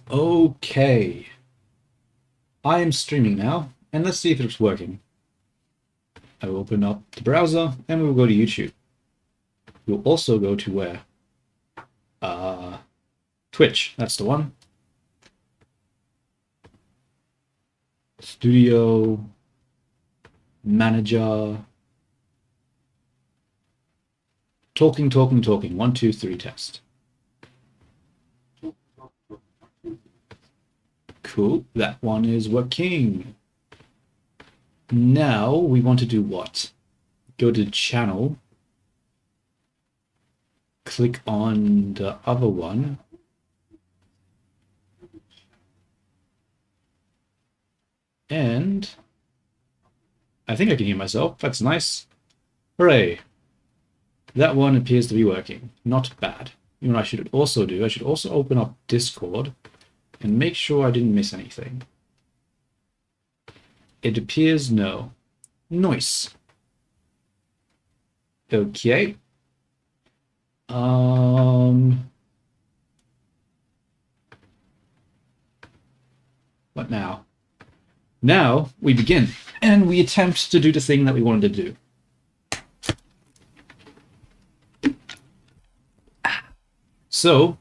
Okay, I am streaming now, and let's see if it's working. I will open up the browser, and we will go to YouTube. We'll also go to where? Uh, Twitch, that's the one. Studio, manager, talking, talking, talking. 1, 2, 3, test. Cool, that one is working. Now we want to do what? Go to channel, click on the other one, and I think I can hear myself. That's nice. Hooray. That one appears to be working. Not bad. You know what I should also do? I should also open up Discord and make sure I didn't miss anything. It appears no. Nice. Okay. What now? Now we begin, and we attempt to do the thing that we wanted to do. So,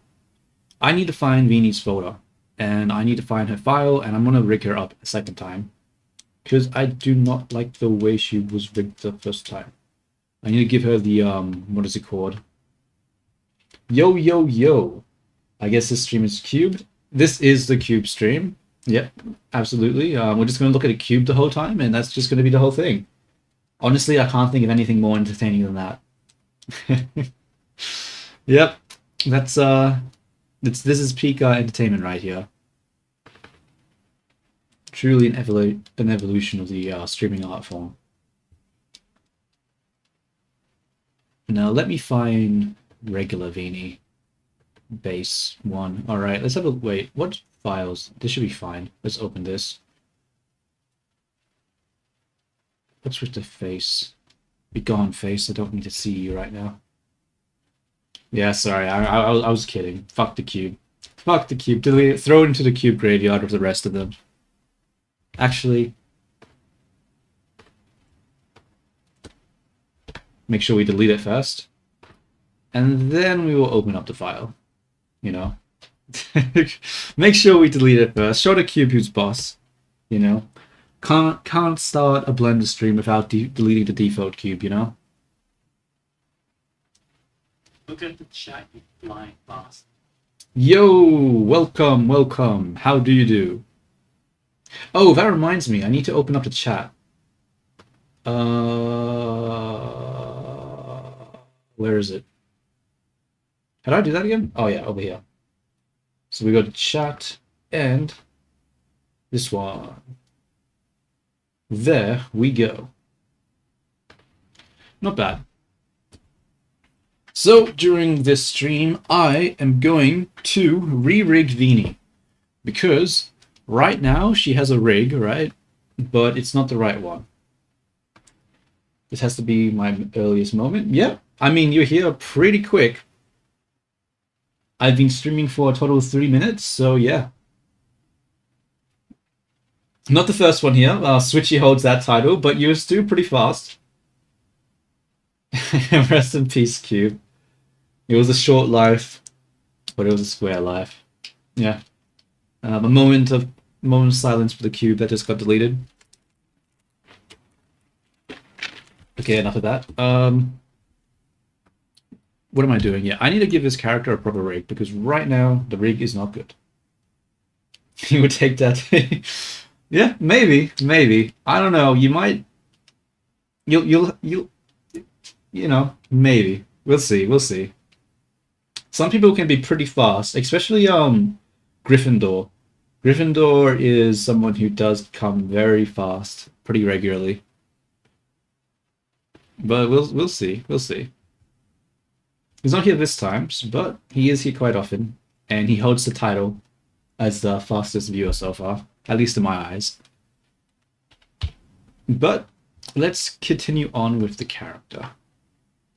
I need to find Vini's photo, and I need to find her file, and I'm gonna rig her up a second time, because I do not like the way she was rigged the first time. I need to give her the, what is it called? Yo, yo, yo. I guess this stream is cubed. This is the cube stream. Yep, absolutely. We're just going to look at a cube the whole time, and that's just going to be the whole thing. Honestly, I can't think of anything more entertaining than that. Yep, that's this is peak entertainment right here. Truly an evolution of the streaming art form. Now let me find regular Vini. Base 1. Alright, let's have a wait. What files? This should be fine. Let's open this. Let's switch to face. Be gone, face. I don't need to see you right now. Yeah, sorry. I was kidding. Fuck the cube. Fuck the cube. Delete it. Throw it into the cube graveyard with the rest of them. Actually, make sure we delete it first. And then we will open up the file. You know? Make sure we delete it first. Show the cube who's boss. You know? Can't start a Blender stream without deleting the default cube, you know? Look at the chat, you blind bastard. Yo! Welcome, welcome. How do you do? Oh, that reminds me. I need to open up the chat. Where is it? How do I do that again? Oh yeah, over here. So we go to chat and this one. There we go. Not bad. So during this stream, I am going to re-rig Vini because right now she has a rig, right? But it's not the right one. This has to be my earliest moment. Yeah, I mean, you're here pretty quick. I've been streaming for a total of 3 minutes, so yeah. Not the first one here. Switchy holds that title, but you're still pretty fast. Rest in peace, Cube. It was a short life, but it was a square life. Yeah. A moment of silence for the cube that just got deleted. Okay, enough of that. What am I doing? Yeah, I need to give this character a proper rig because right now the rig is not good. You would take that. Yeah, maybe. I don't know. You might. You'll. You know, maybe. We'll see. Some people can be pretty fast, especially Gryffindor. Gryffindor is someone who does come very fast, pretty regularly. But we'll see. He's not here this time, but he is here quite often, and he holds the title as the fastest viewer so far, at least in my eyes. But let's continue on with the character.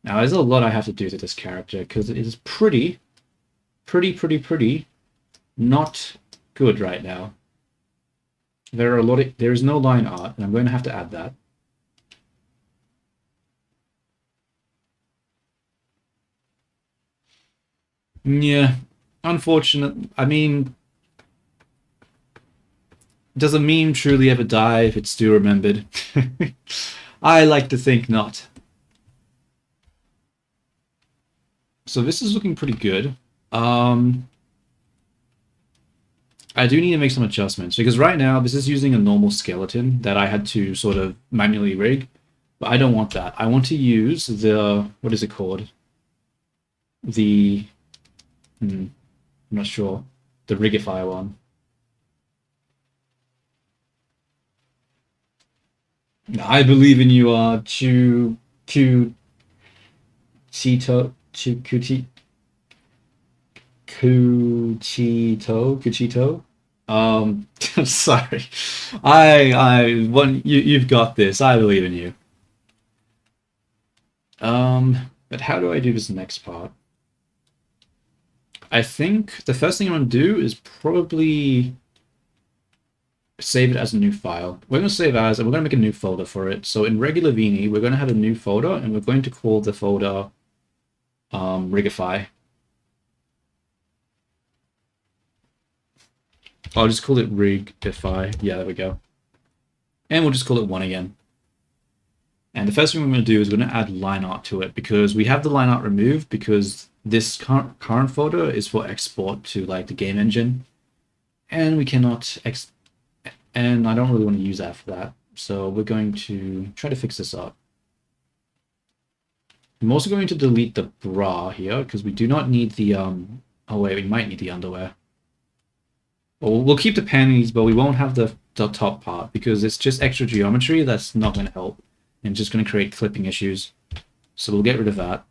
Now, there's a lot I have to do to this character because it is pretty not good right now. There is no line art, and I'm going to have to add that. Yeah, unfortunate. I mean, does a meme truly ever die if it's still remembered? I like to think not. So this is looking pretty good. I do need to make some adjustments because right now this is using a normal skeleton that I had to sort of manually rig, but I don't want that. I want to use the, what is it called? The, I'm not sure, the Rigify one. I believe in you, Chito, Kuchito. Sorry. You've got this. I believe in you. But how do I do this next part? I think the first thing I'm going to do is probably save it as a new file. We're going to save as, and we're going to make a new folder for it. So in regular Vini, we're going to have a new folder, and we're going to call the folder Rigify. I'll just call it Rigify. Yeah, there we go. And we'll just call it 1 again. And the first thing we're going to do is we're going to add line art to it because we have the line art removed because this current folder is for export to like the game engine. And we cannot and I don't really want to use that for that. So we're going to try to fix this up. I'm also going to delete the bra here because we do not need the, oh wait, we might need the underwear. Well, we'll keep the panties, but we won't have the top part because it's just extra geometry that's not going to help and just going to create clipping issues. So we'll get rid of that.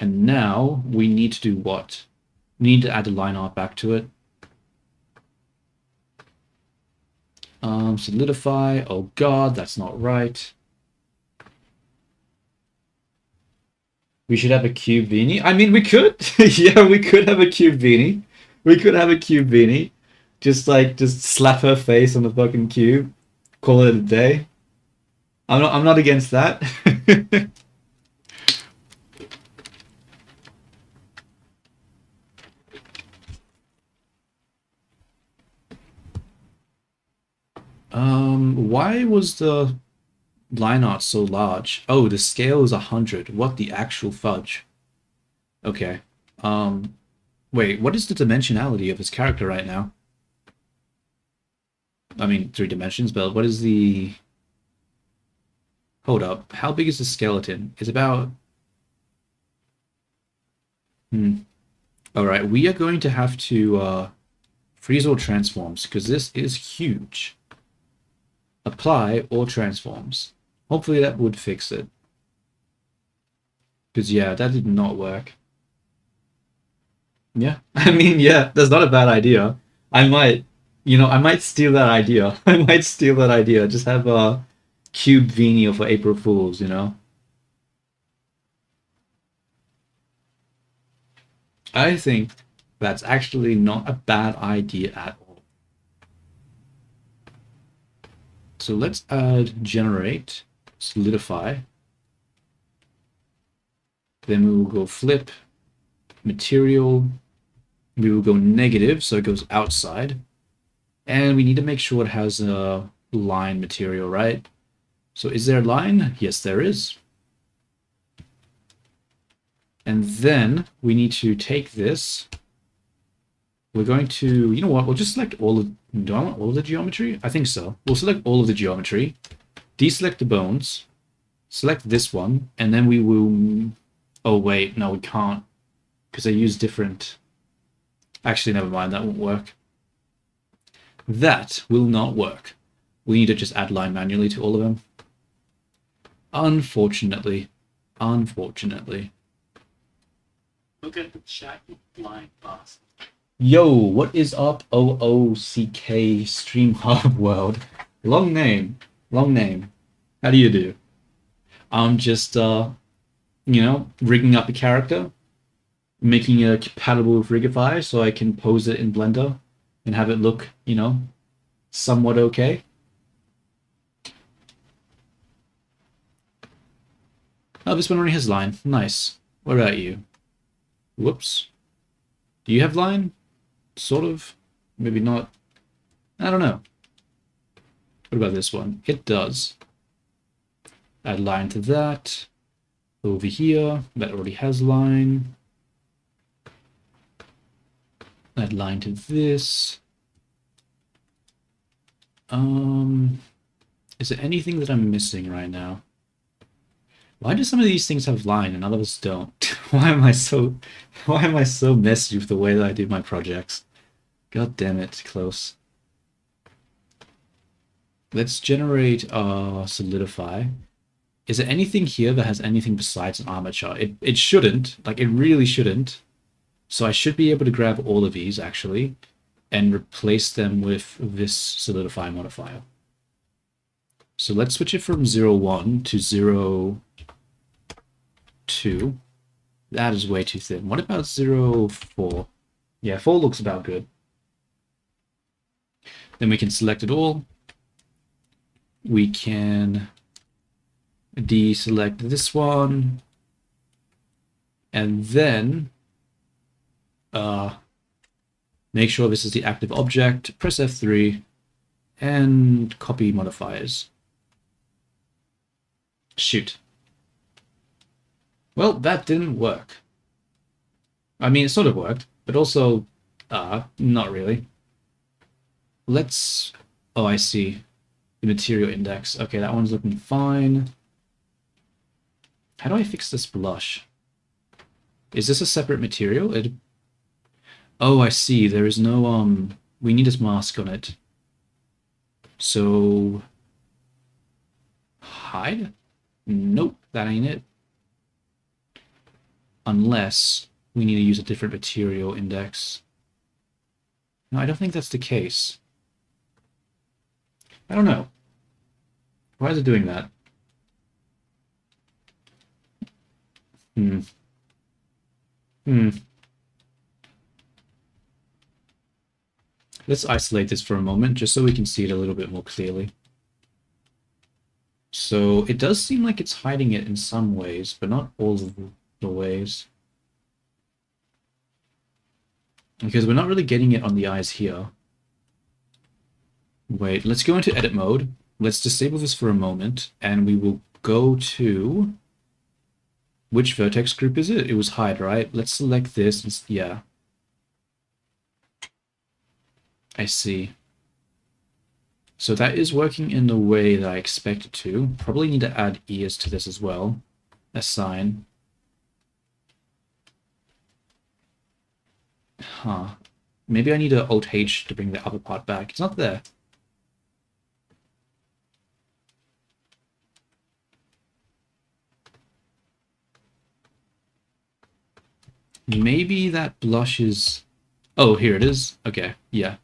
And now we need to do what? We need to add the line art back to it. Solidify. Oh god, that's not right. We should have a cube Vini. I mean, we could. Yeah, we could have a cube Vini. We could have a cube Vini. Just slap her face on the fucking cube. Call it a day. I'm not against that. Why was the line art so large? Oh, the scale is 100. What the actual fudge? Okay. Wait, what is the dimensionality of his character right now? I mean, 3 dimensions, but what is the... Hold up. How big is the skeleton? It's about... Alright, we are going to have to freeze all transforms, because this is huge. Apply all transforms. Hopefully that would fix it. Because, yeah, that did not work. Yeah, I mean, yeah, that's not a bad idea. I might steal that idea. I might steal that idea. Just have a cube Vini for April Fools, you know? I think that's actually not a bad idea at all. So let's add generate, solidify. Then we will go flip, material. We will go negative, so it goes outside. And we need to make sure it has a line material, right? So is there a line? Yes, there is. And then we need to take this. We're going to, you know what, we'll just select all of, do I want all of the geometry? I think so. We'll select all of the geometry, deselect the bones, select this one, and then we will, oh wait, no we can't, because I use different, actually never mind, that won't work. That will not work. We need to just add line manually to all of them. Unfortunately. Look at the chat, you blind bastard. Yo, what is up, OOCK Stream Hub World? Long name. How do you do? I'm just, you know, rigging up a character. making it compatible with Rigify so I can pose it in Blender and have it look, you know, somewhat okay. Oh, this one already has line. Nice. What about you? Whoops. Do you have line? Sort of. Maybe not. I don't know. What about this one? It does. Add line to that. Over here, that already has line. Add line to this. Is there anything that I'm missing right now? Why do some of these things have line and others don't? why am I so messy with the way that I do my projects? God damn it, close. Let's generate solidify. Is there anything here that has anything besides an armature? It shouldn't, like it really shouldn't. So I should be able to grab all of these actually and replace them with this solidify modifier. So let's switch it from 0.1 to 0.2. That is way too thin. What about 0.4? Yeah, 4 looks about good. Then we can select it all. We can deselect this one. And then make sure this is the active object, press F3, and copy modifiers. Shoot. Well, that didn't work. I mean, it sort of worked, but also, not really. Let's... Oh, I see. The material index. Okay, that one's looking fine. How do I fix this blush? Is this a separate material? Oh, I see. There is no, we need a mask on it. So... hide? Nope, that ain't it. Unless we need to use a different material index. No, I don't think that's the case. I don't know. Why is it doing that? Let's isolate this for a moment, just so we can see it a little bit more clearly. So it does seem like it's hiding it in some ways, but not all of the ways. Because we're not really getting it on the eyes here. Wait, let's go into edit mode. Let's disable this for a moment, and we will go to... Which vertex group is it? It was hide, right? Let's select this. And, yeah. I see. So that is working in the way that I expect it to. Probably need to add ears to this as well. Assign. Huh. Maybe I need a Alt-H to bring the other part back. It's not there. Maybe that blush is... Oh, here it is. Okay, yeah.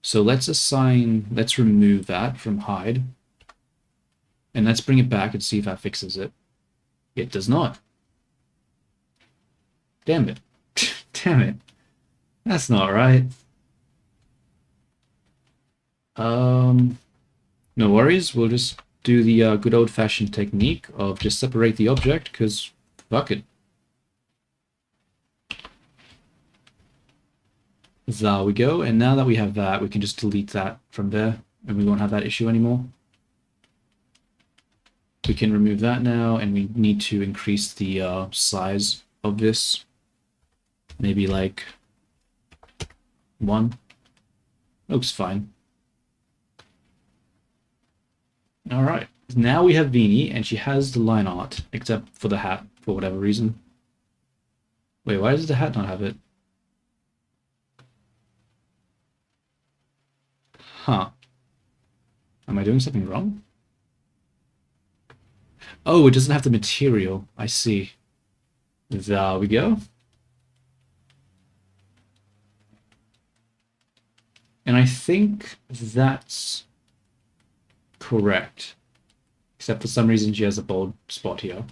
So let's remove that from hide. And let's bring it back and see if that fixes it. It does not. Damn it. Damn it. That's not right. No worries. We'll just do the good old-fashioned technique of just separate the object, because fuck it. There we go. And now that we have that, we can just delete that from there, and we won't have that issue anymore. We can remove that now, and we need to increase the size of this. Maybe like 1. Looks fine. Alright, now we have Veenie, and she has the line art, except for the hat, for whatever reason. Wait, why does the hat not have it? Huh. Am I doing something wrong? Oh, it doesn't have the material. I see. There we go. And I think that's correct. Except for some reason she has a bold spot here.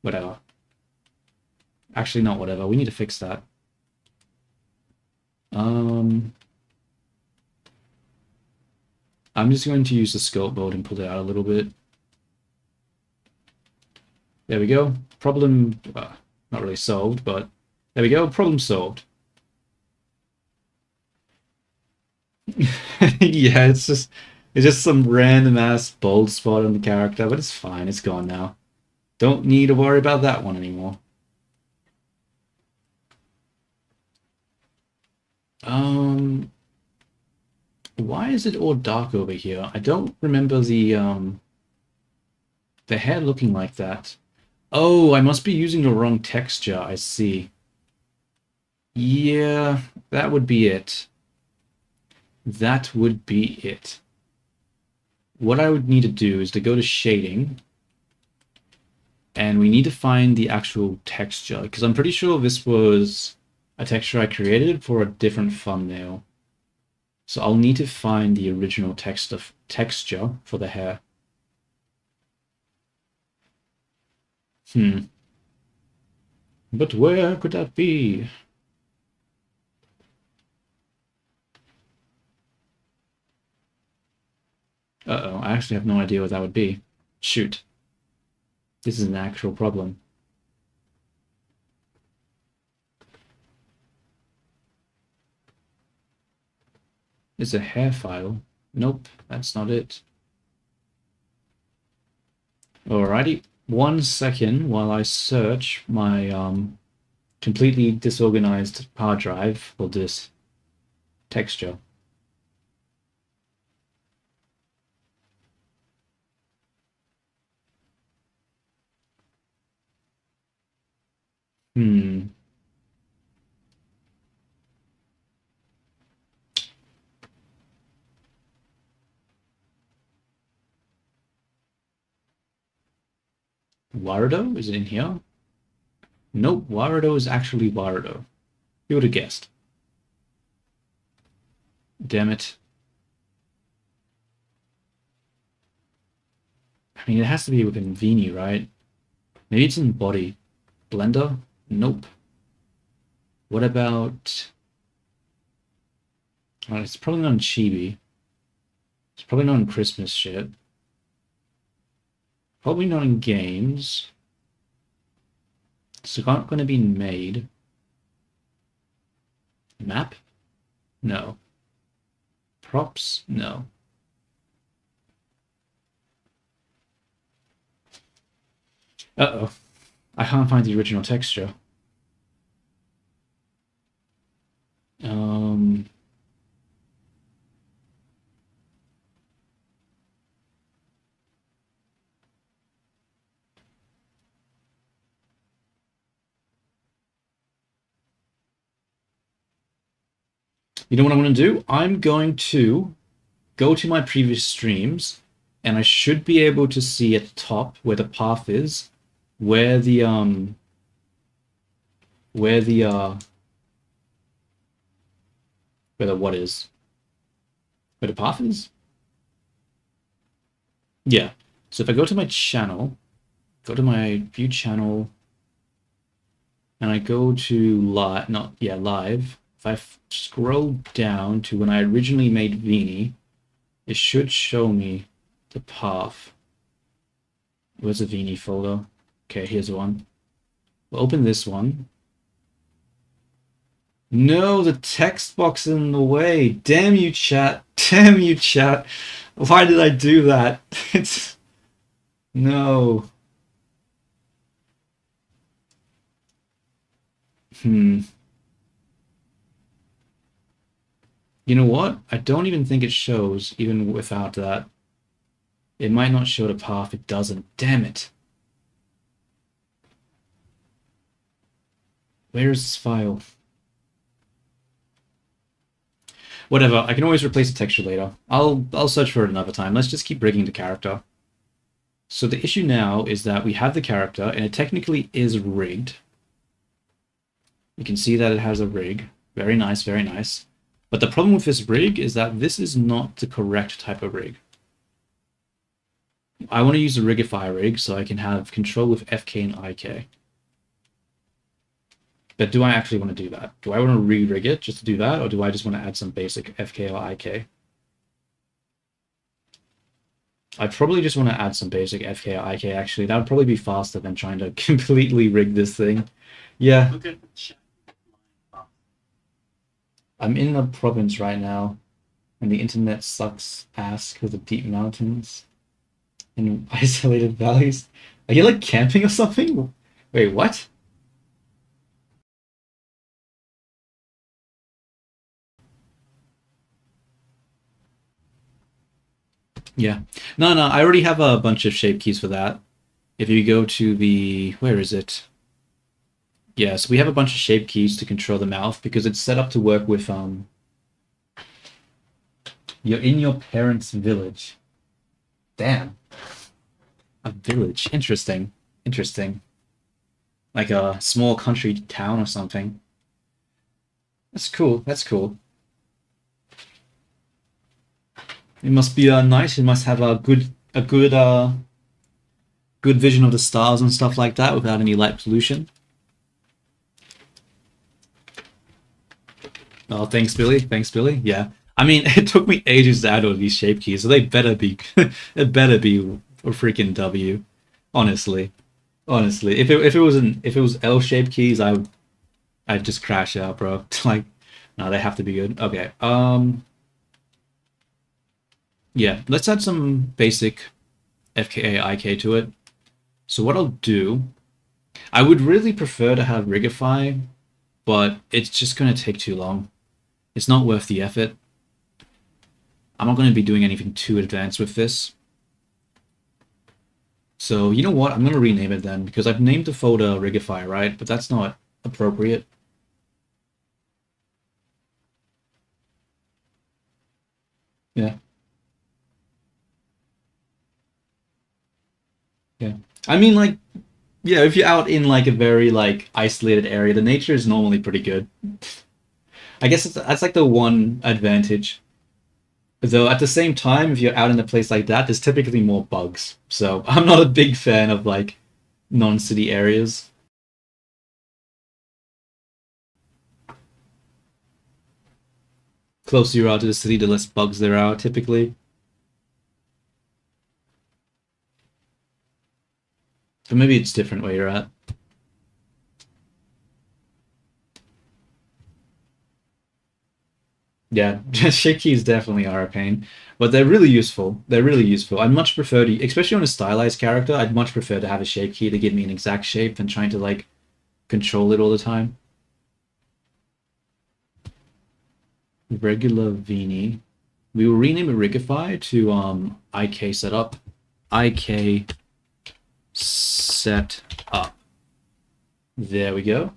Whatever. Actually, not whatever. We need to fix that. I'm just going to use the scope mode and pull it out a little bit. There we go. Problem, not really solved, but there we go. Problem solved. Yeah, it's just some random ass bold spot on the character, but it's fine. It's gone now. Don't need to worry about that one anymore. Why is it all dark over here? I don't remember the hair looking like that. Oh, I must be using the wrong texture. I see. Yeah, that would be it. That would be it. What I would need to do is to go to shading, and we need to find the actual texture, because I'm pretty sure this was a texture I created for a different thumbnail. So I'll need to find the original texture for the hair. But where could that be? Uh-oh, I actually have no idea what that would be. Shoot. This is an actual problem. It's a hair file. Nope, that's not it. Alrighty, 1 second while I search my completely disorganized hard drive for this texture. Warudo? Is it in here? Nope, Warudo is actually Warudo. You would have guessed. Damn it. I mean, it has to be within Vini, right? Maybe it's in body. Blender? Nope. What about... Well, it's probably not in Chibi. It's probably not in Christmas shit. Probably not in games. It's not going to be made. Map? No. Props? No. Uh-oh. I can't find the original texture. You know what I'm going to do? I'm going to go to my previous streams, and I should be able to see at the top where the path is, where the what is? Where the path is? Yeah. So if I go to my channel, go to my view channel, and I go to live. If I scroll down to when I originally made Vini, it should show me the path. Where's the Vini folder? Okay, here's one. We'll open this one. No, the text box is in the way. Damn you, chat. Damn you, chat. Why did I do that? It's... No. You know what? I don't even think it shows, even without that. It might not show the path. It doesn't. Damn it. Where is this file? Whatever. I can always replace the texture later. I'll search for it another time. Let's just keep rigging the character. So the issue now is that we have the character, and it technically is rigged. You can see that it has a rig. Very nice, very nice. But the problem with this rig is that this is not the correct type of rig. I want to use a Rigify rig so I can have control with FK and IK. But do I actually want to do that? Do I want to re-rig it just to do that, or do I just want to add some basic FK or IK? I probably just want to add some basic FK or IK, actually. That would probably be faster than trying to completely rig this thing. Yeah. Look at the chat line box. I'm in the province right now, and the internet sucks ass because of deep mountains and isolated valleys. Are you like camping or something? Wait, what? Yeah. No, no, I already have a bunch of shape keys for that. If you go to the, where is it? Yes, we have a bunch of shape keys to control the mouth because it's set up to work with you're in your parents' village. Damn. A village. Interesting. Interesting. Like a small country town or something. That's cool. That's cool. It must be nice. It must have good vision of the stars and stuff like that without any light pollution. Oh, thanks, Billy. Thanks, Billy. Yeah. I mean, it took me ages to add all these shape keys, so they better be it better be a freaking W. Honestly. Honestly. If it was L shaped keys, I'd just crash out, bro. Like, no, they have to be good. Okay. Yeah, let's add some basic FKA IK to it. So what I'll do, I would really prefer to have Rigify, but it's just going to take too long. It's not worth the effort. I'm not going to be doing anything too advanced with this. So you know what? I'm going to rename it then, because I've named the folder Rigify, right? But that's not appropriate. Yeah. Yeah. I mean, like, yeah, if you're out in like a very like isolated area, the nature is normally pretty good. I guess that's like the one advantage. Though at the same time, if you're out in a place like that, there's typically more bugs. So I'm not a big fan of like non-city areas. Closer you are to the city, the less bugs there are typically. But maybe it's different where you're at. Yeah, shape keys definitely are a pain, but they're really useful. They're really useful. I much prefer to, especially on a stylized character, I'd much prefer to have a shape key to give me an exact shape than trying to like control it all the time. Regular Vini. We will rename it Rigify to IK setup. IK set up. There we go.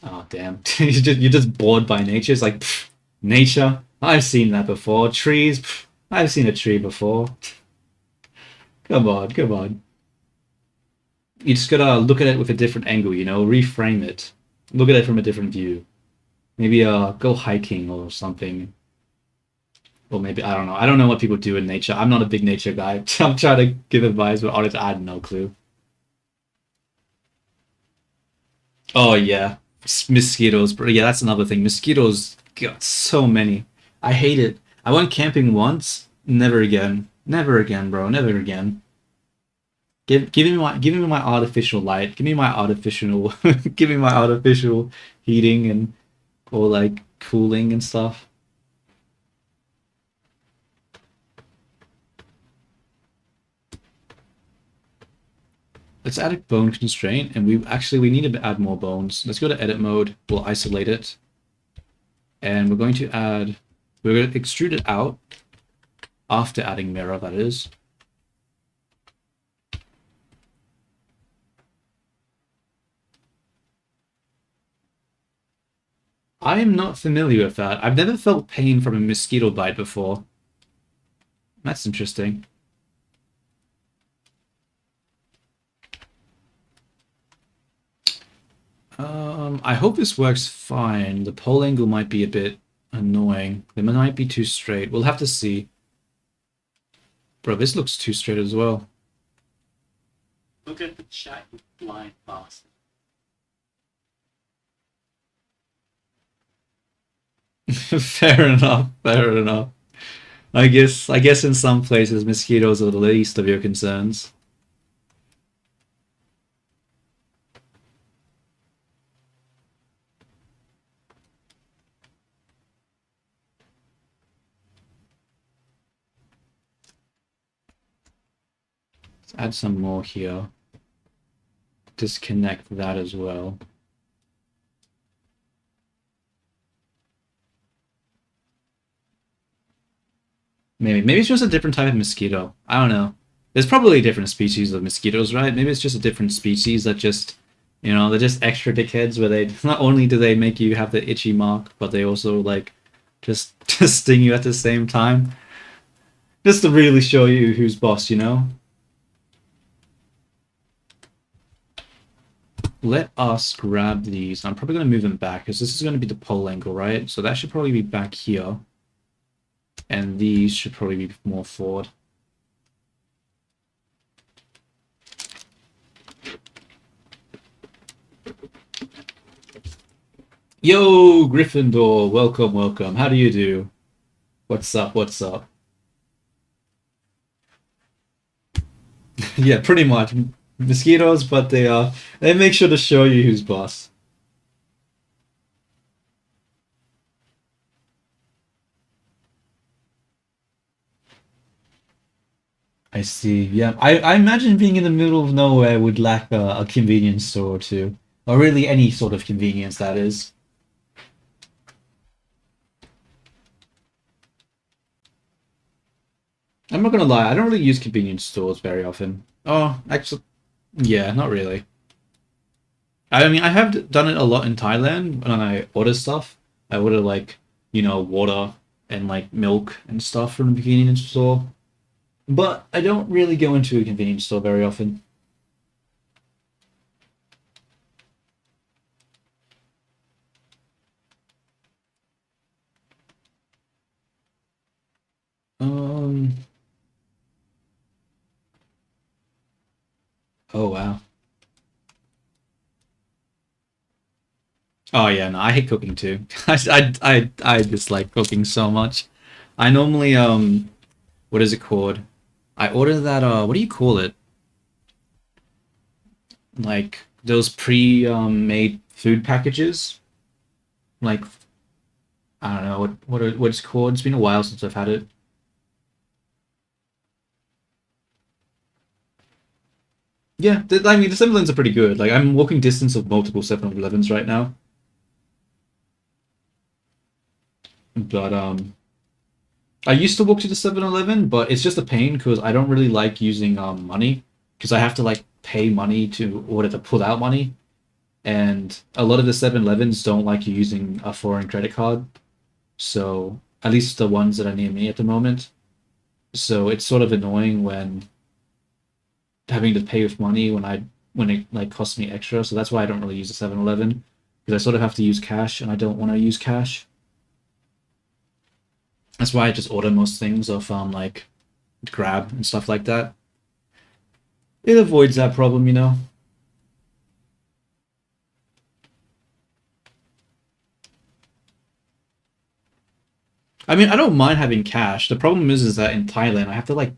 Oh damn! You're just bored by nature. It's like pff, nature. I've seen that before. Trees. Pff, I've seen a tree before. Come on, come on. You just gotta look at it with a different angle. You know, reframe it. Look at it from a different view. Maybe go hiking or something. Or maybe I don't know. I don't know what people do in nature. I'm not a big nature guy. I'm trying to give advice, but honestly, I had no clue. Oh yeah, mosquitoes. But yeah, that's another thing. Mosquitoes got so many. I hate it. I went camping once. Never again. Never again, bro. Never again. Give me my artificial light. Give me my artificial give me my artificial heating and or like cooling and stuff. Let's add a bone constraint, and we need to add more bones. Let's go to edit mode. We'll isolate it, and we're going to extrude it out after adding mirror. That is. I am not familiar with that. I've never felt pain from a mosquito bite before. That's interesting. I hope this works fine. The pole angle might be a bit annoying. They might be too straight. We'll have to see. Bro, this looks too straight as well. Look at the chat, you blind bastard. Fair enough, fair enough. I guess in some places mosquitoes are the least of your concerns. Let's add some more here. Disconnect that as well. Maybe it's just a different type of mosquito. I don't know. There's probably different species of mosquitoes, right? Maybe it's just a different species that just, they're just extra dickheads where they not only do they make you have the itchy mark, but they also like just sting you at the same time. Just to really show you who's boss, Let us grab these. I'm probably going to move them back because this is going to be the pole angle, right? So that should probably be back here. And these should probably be more forward. Yo, Gryffindor, welcome, welcome. How do you do? What's up, what's up? Yeah, pretty much. Mosquitoes, but they make sure to show you who's boss. I see. Yeah, I imagine being in the middle of nowhere would lack a convenience store or two. Or really any sort of convenience, that is. I'm not gonna lie, I don't really use convenience stores very often. Oh, actually, yeah, not really. I mean, I have done it a lot in Thailand when I order stuff. I order like, water and like milk and stuff from the convenience store. But I don't really go into a convenience store very often. Um. Oh wow. Oh yeah, no, I hate cooking too. I dislike cooking so much. I normally what is it called? I order that what do you call it? Like those pre made food packages. Like I don't know what it's called. It's been a while since I've had it. Yeah, I mean the 7-Elevens are pretty good. Like I'm walking distance of multiple 7-Elevens right now. But I used to walk to the 7-Eleven, but it's just a pain because I don't really like using money because I have to like pay money to order to pull out money, and a lot of the 7-Elevens don't like you using a foreign credit card. So at least the ones that are near me at the moment. So it's sort of annoying when having to pay with money when it like costs me extra. So that's why I don't really use the 7-Eleven because I sort of have to use cash, and I don't want to use cash. That's why I just order most things off like Grab and stuff like that. It avoids that problem. I mean, I don't mind having cash. The problem is that in Thailand, I have to like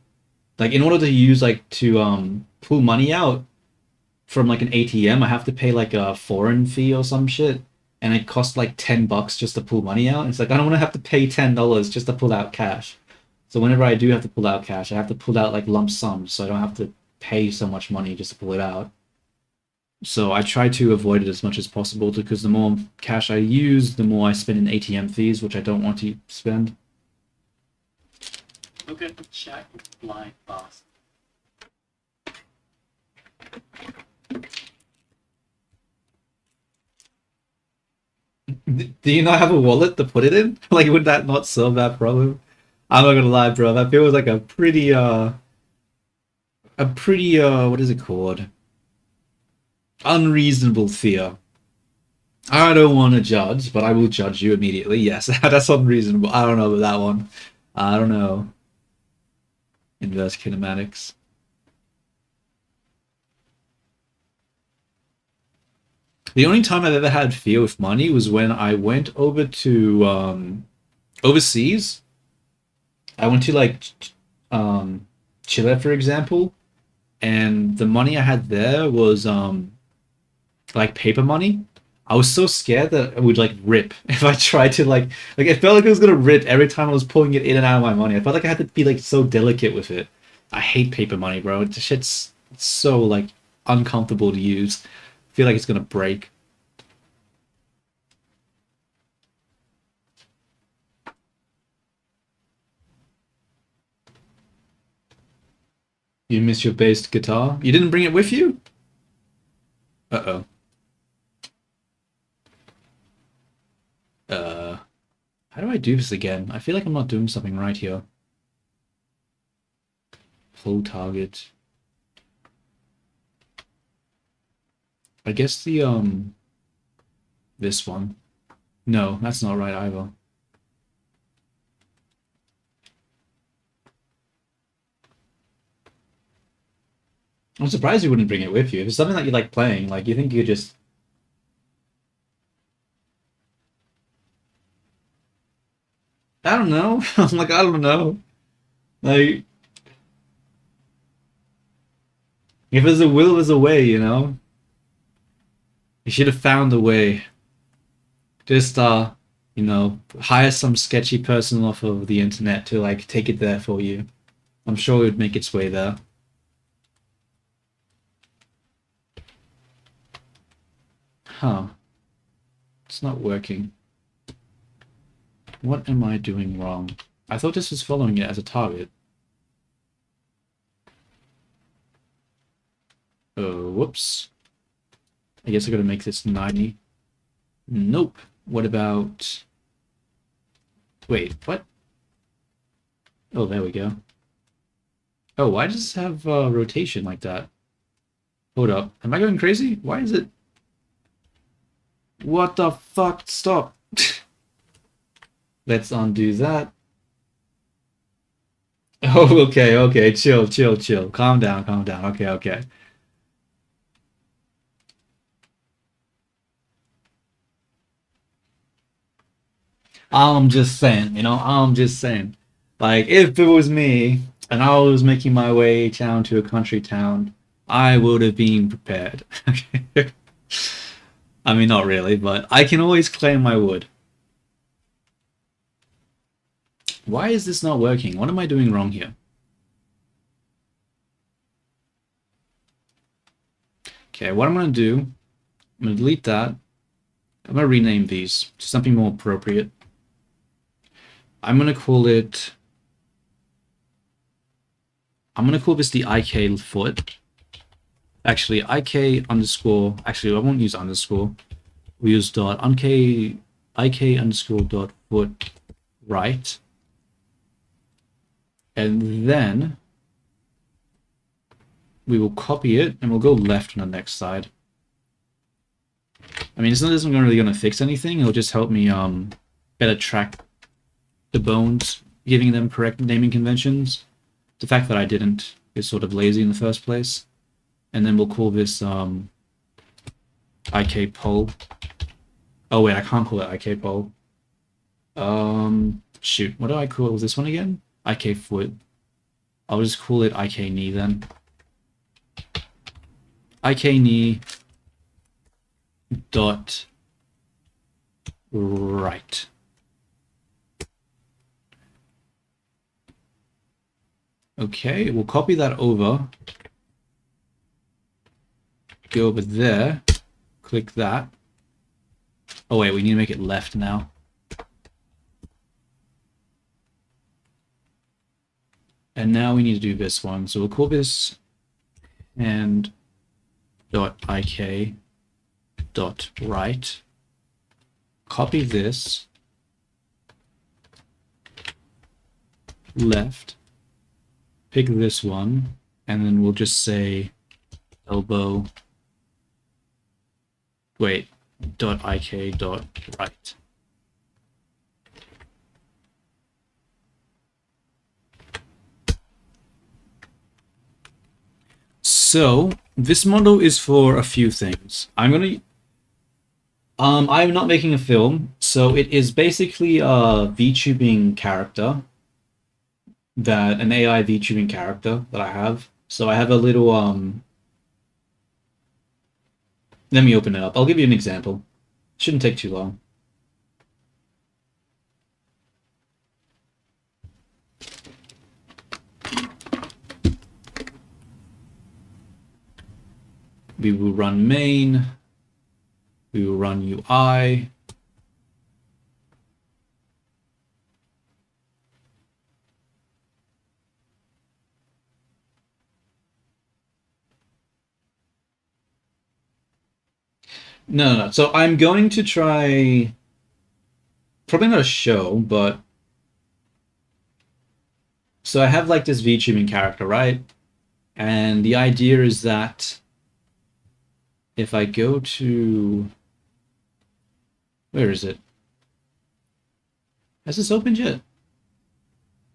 in order to use like to pull money out from like an ATM, I have to pay like a foreign fee or some shit, and it costs like $10 just to pull money out. It's like I don't want to have to pay $10 just to pull out cash. So whenever I do have to pull out cash, I have to pull out like lump sums, so I don't have to pay so much money just to pull it out. So I try to avoid it as much as possible because the more cash I use, the more I spend in ATM fees, which I don't want to spend. Look at the chat, you blind bastard. Do you not have a wallet to put it in? Like, would that not solve that problem? I'm not gonna lie, bro. That feels like a pretty what is it called? Unreasonable fear. I don't want to judge, but I will judge you immediately. Yes, that's unreasonable. I don't know about that one. I don't know. Inverse kinematics. The only time I've ever had fear with money was when I went over to overseas. I went to like Chile, for example, and the money I had there was like paper money. I was so scared that it would like rip if I tried to like it felt like it was gonna rip every time I was pulling it in and out of my money. I felt like I had to be like so delicate with it. I hate paper money, bro. The shit's so like uncomfortable to use. I feel like it's gonna break. You miss your bass guitar? You didn't bring it with you? Uh-oh. Uh, how do I do this again? I feel like I'm not doing something right here. Pull target. I guess the this one. No, that's not right either. I'm surprised you wouldn't bring it with you. If it's something that you like playing, like you think you could just I don't know. I'm like, I don't know. Like if there's a will, there's a way, you know? You should have found a way. Just hire some sketchy person off of the internet to like take it there for you. I'm sure it would make its way there. Huh. It's not working. What am I doing wrong? I thought this was following it as a target. Oh, whoops. I guess I gotta make this 90. Nope. What about... Wait, what? Oh, there we go. Oh, why does this have rotation like that? Hold up. Am I going crazy? Why is it... What the fuck? Stop. Let's undo that. Oh, okay, okay. Chill, chill, chill. Calm down, calm down. Okay, okay. I'm just saying, I'm just saying. Like, if it was me and I was making my way down to a country town, I would have been prepared. Okay. I mean, not really, but I can always claim I would. Why is this not working? What am I doing wrong here? Okay, what I'm going to do, I'm going to delete that. I'm going to rename these to something more appropriate. I'm going to call it... I'm going to call this the IK foot. Actually, IK underscore... Actually, I won't use underscore. We use dot IK underscore dot foot right. And then we will copy it and we'll go left on the next side. I mean, it's not really going to fix anything. It'll just help me better track the bones, giving them correct naming conventions. The fact that I didn't is sort of lazy in the first place. And then we'll call this IK pole. Oh wait, I can't call it IK pole. Shoot, what do I call this one again? IK foot. I'll just call it IK knee then. IK knee dot right. Okay, we'll copy that over. Go over there. Click that. Oh wait, we need to make it left now. And now we need to do this one. So we'll call this and dot IK dot right. Copy this. Left. Pick this one. And then we'll just say elbow. Wait, .ik.write. So this model is for a few things. I'm not making a film, so it is basically a VTubing character an AI VTubing character that I have. So I have a little let me open it up. I'll give you an example. Shouldn't take too long. We will run main. We will run UI. No. So I'm going to try, probably not a show, but so I have like this VTubing character, right? And the idea is that if I go to, where is it? Has this opened yet?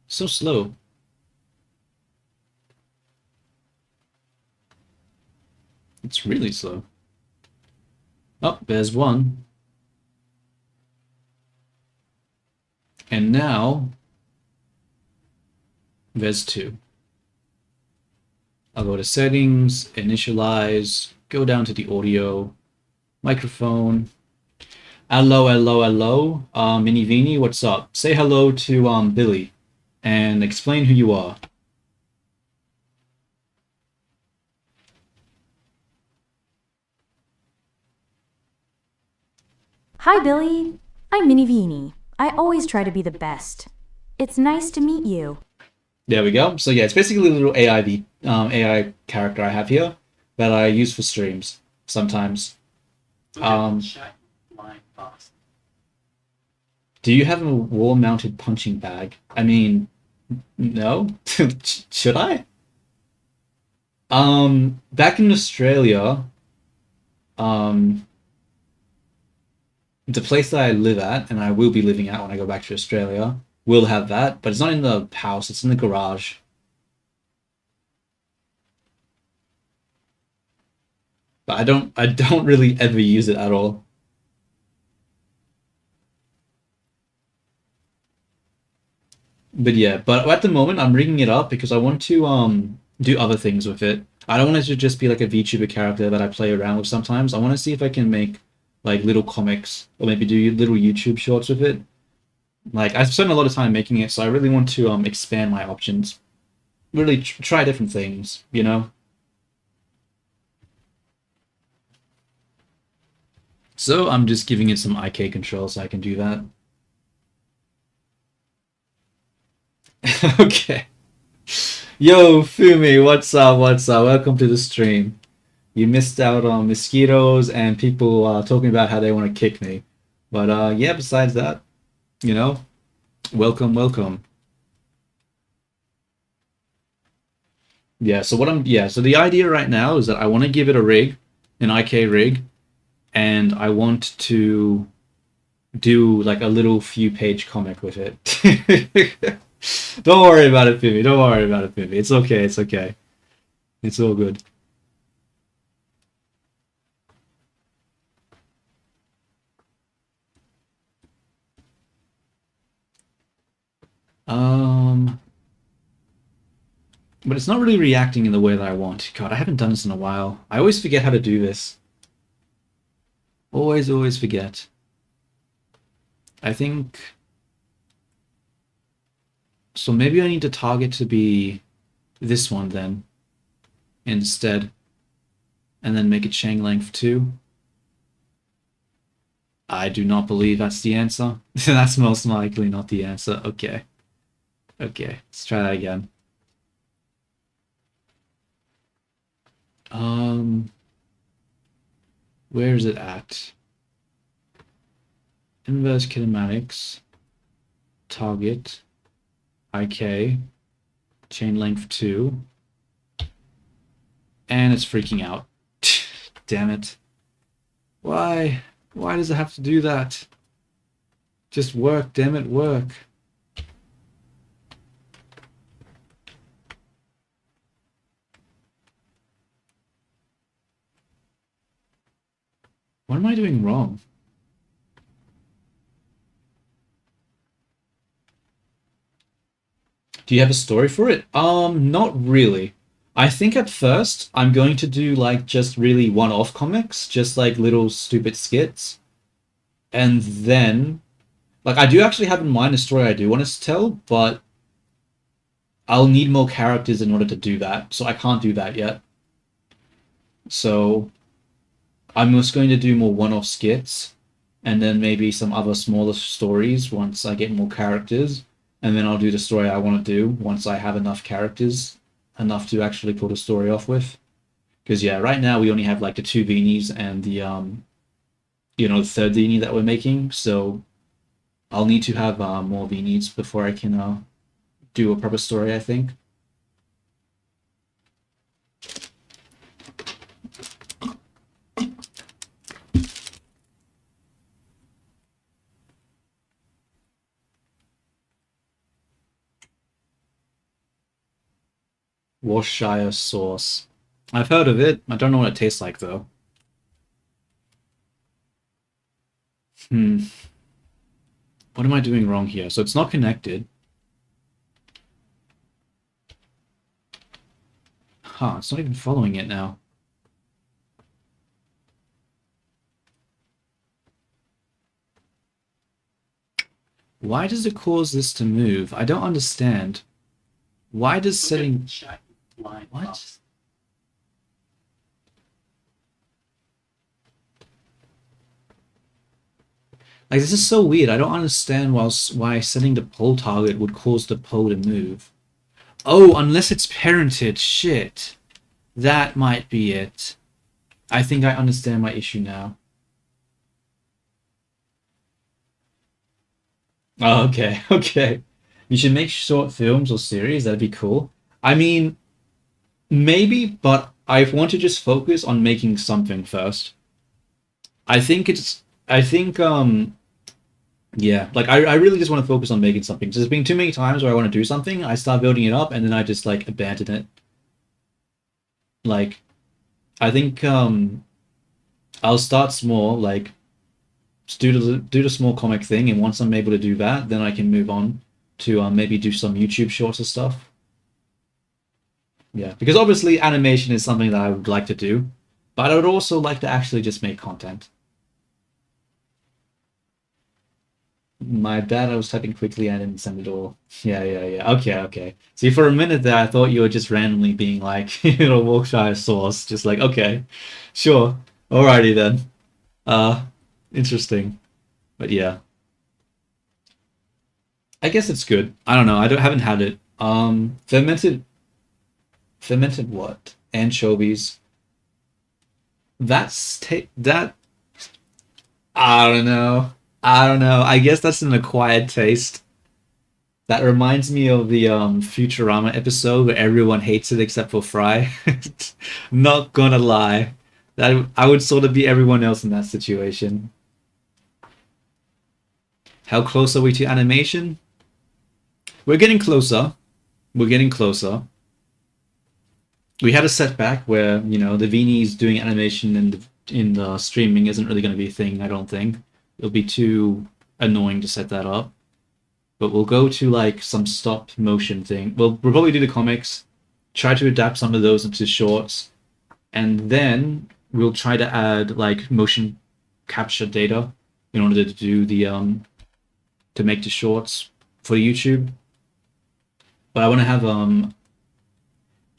So slow. It's really slow. Oh, there's one. And now there's two. I'll go to settings, initialize, go down to the audio, microphone. Hello. Minivini, what's up? Say hello to Billy and explain who you are. Hi, Billy. I'm Minivini. I always try to be the best. It's nice to meet you. There we go. So yeah, it's basically a little AI character I have here that I use for streams sometimes. Look at Um, the chat line box. do you have a wall-mounted punching bag? I mean, no. Should I? Back in Australia, um, the place that I live at, and I will be living at when I go back to Australia, will have that, but it's not in the house, it's in the garage. But I don't really ever use it at all. But yeah, but at the moment I'm rigging it up because I want to do other things with it. I don't want it to just be like a VTuber character that I play around with sometimes. I want to see if I can make like little comics or maybe do little YouTube shorts with it. Like I've spent a lot of time making it, so I really want to expand my options. Really try different things, you know? So I'm just giving it some IK control so I can do that. Okay. Yo, Fumi, what's up? What's up? Welcome to the stream. You missed out on mosquitoes and people talking about how they want to kick me. But yeah, besides that, you know, welcome. So the idea right now is that I want to give it a rig, an IK rig, and I want to do like a little few page comic with it. Don't worry about it, Phoebe. Don't worry about it, Phoebe. It's okay. It's okay. It's all good. Um, but it's not really reacting in the way that I want. God, I haven't done this in a while. I always forget how to do this. Always forget. I think so. Maybe I need to target to be this one then instead, and then make it Chang length 2. I do not believe that's the answer. That's most likely not the answer. Okay. Okay, let's try that again. Where is it at? Inverse kinematics, target, IK, chain length 2, and it's freaking out. Damn it. Why? Why does it have to do that? Just work, damn it, work. What am I doing wrong? Do you have a story for it? Not really. I think at first I'm going to do like just really one-off comics, just like little stupid skits. And then like I do actually have in mind a story I do want to tell, but I'll need more characters in order to do that. So I can't do that yet. So I'm just going to do more one-off skits and then maybe some other smaller stories once I get more characters. And then I'll do the story I want to do once I have enough characters, enough to actually pull the story off with. Because yeah, right now we only have like the two Beanies and the the third Beanie that we're making. So I'll need to have more Beanies before I can do a proper story, I think. Worcestershire sauce. I've heard of it. I don't know what it tastes like though. Hmm. What am I doing wrong here? So it's not connected. Huh, it's not even following it now. Why does it cause this to move? I don't understand. Why does Look setting... at shot flying What? up. Like, this is so weird. I don't understand why setting the pole target would cause the pole to move. Oh, unless it's parented. Shit. That might be it. I think I understand my issue now. Oh, okay, okay. You should make short films or series. That'd be cool. I mean, maybe, but I want to just focus on making something first. I think, yeah, like I really just want to focus on making something. There's been too many times where I want to do something, I start building it up, and then I just like abandon it. Like, I think I'll start small, like just do the small comic thing, and once I'm able to do that, then I can move on to maybe do some YouTube shorts or stuff. Yeah, because obviously animation is something that I would like to do, but I would also like to actually just make content. My bad, I was typing quickly, I didn't send it all. Yeah, yeah, yeah. Okay, okay. See, for a minute there, I thought you were just randomly being like, Wiltshire sauce. Just like, okay, sure. Alrighty then. Uh, Interesting. But yeah. I guess it's good. I don't know. Haven't had it. Fermented what? Anchovies. That I don't know. I don't know. I guess that's an acquired taste. That reminds me of the Futurama episode where everyone hates it except for Fry. Not gonna lie. That I would sort of be everyone else in that situation. How close are we to animation? We're getting closer. We're getting closer. We had a setback where, the Vinis doing animation in the streaming isn't really going to be a thing, I don't think. It'll be too annoying to set that up. But we'll go to like some stop motion thing. We'll probably do the comics, try to adapt some of those into shorts, and then we'll try to add like motion capture data in order to do the to make the shorts for YouTube. But I want to have an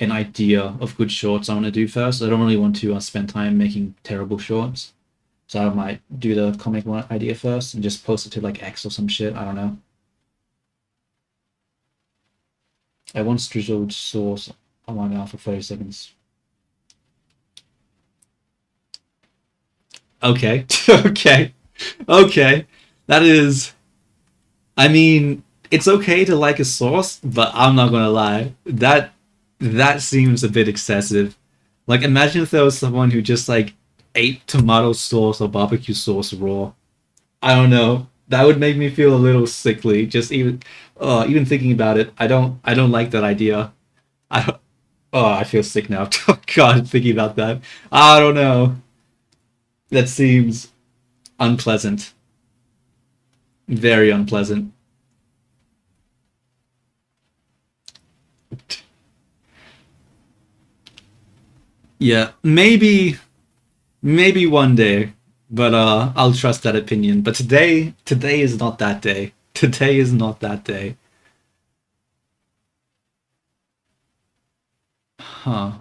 idea of good shorts I want to do first. I don't really want to spend time making terrible shorts. So I might do the comic one idea first and just post it to like X or some shit. I don't know. I once drizzled sauce on my mouth for 30 seconds. Okay. Okay. Okay. That is... I mean, it's okay to like a sauce, but I'm not gonna lie. That seems a bit excessive. Like, imagine if there was someone who just, like, ate tomato sauce or barbecue sauce raw. I don't know. That would make me feel a little sickly. Just even thinking about it, I don't like that idea. I don't, I feel sick now. Oh God, thinking about that. I don't know. That seems unpleasant. Very unpleasant. Yeah, maybe one day, but I'll trust that opinion. But today is not that day. Today is not that day. Huh.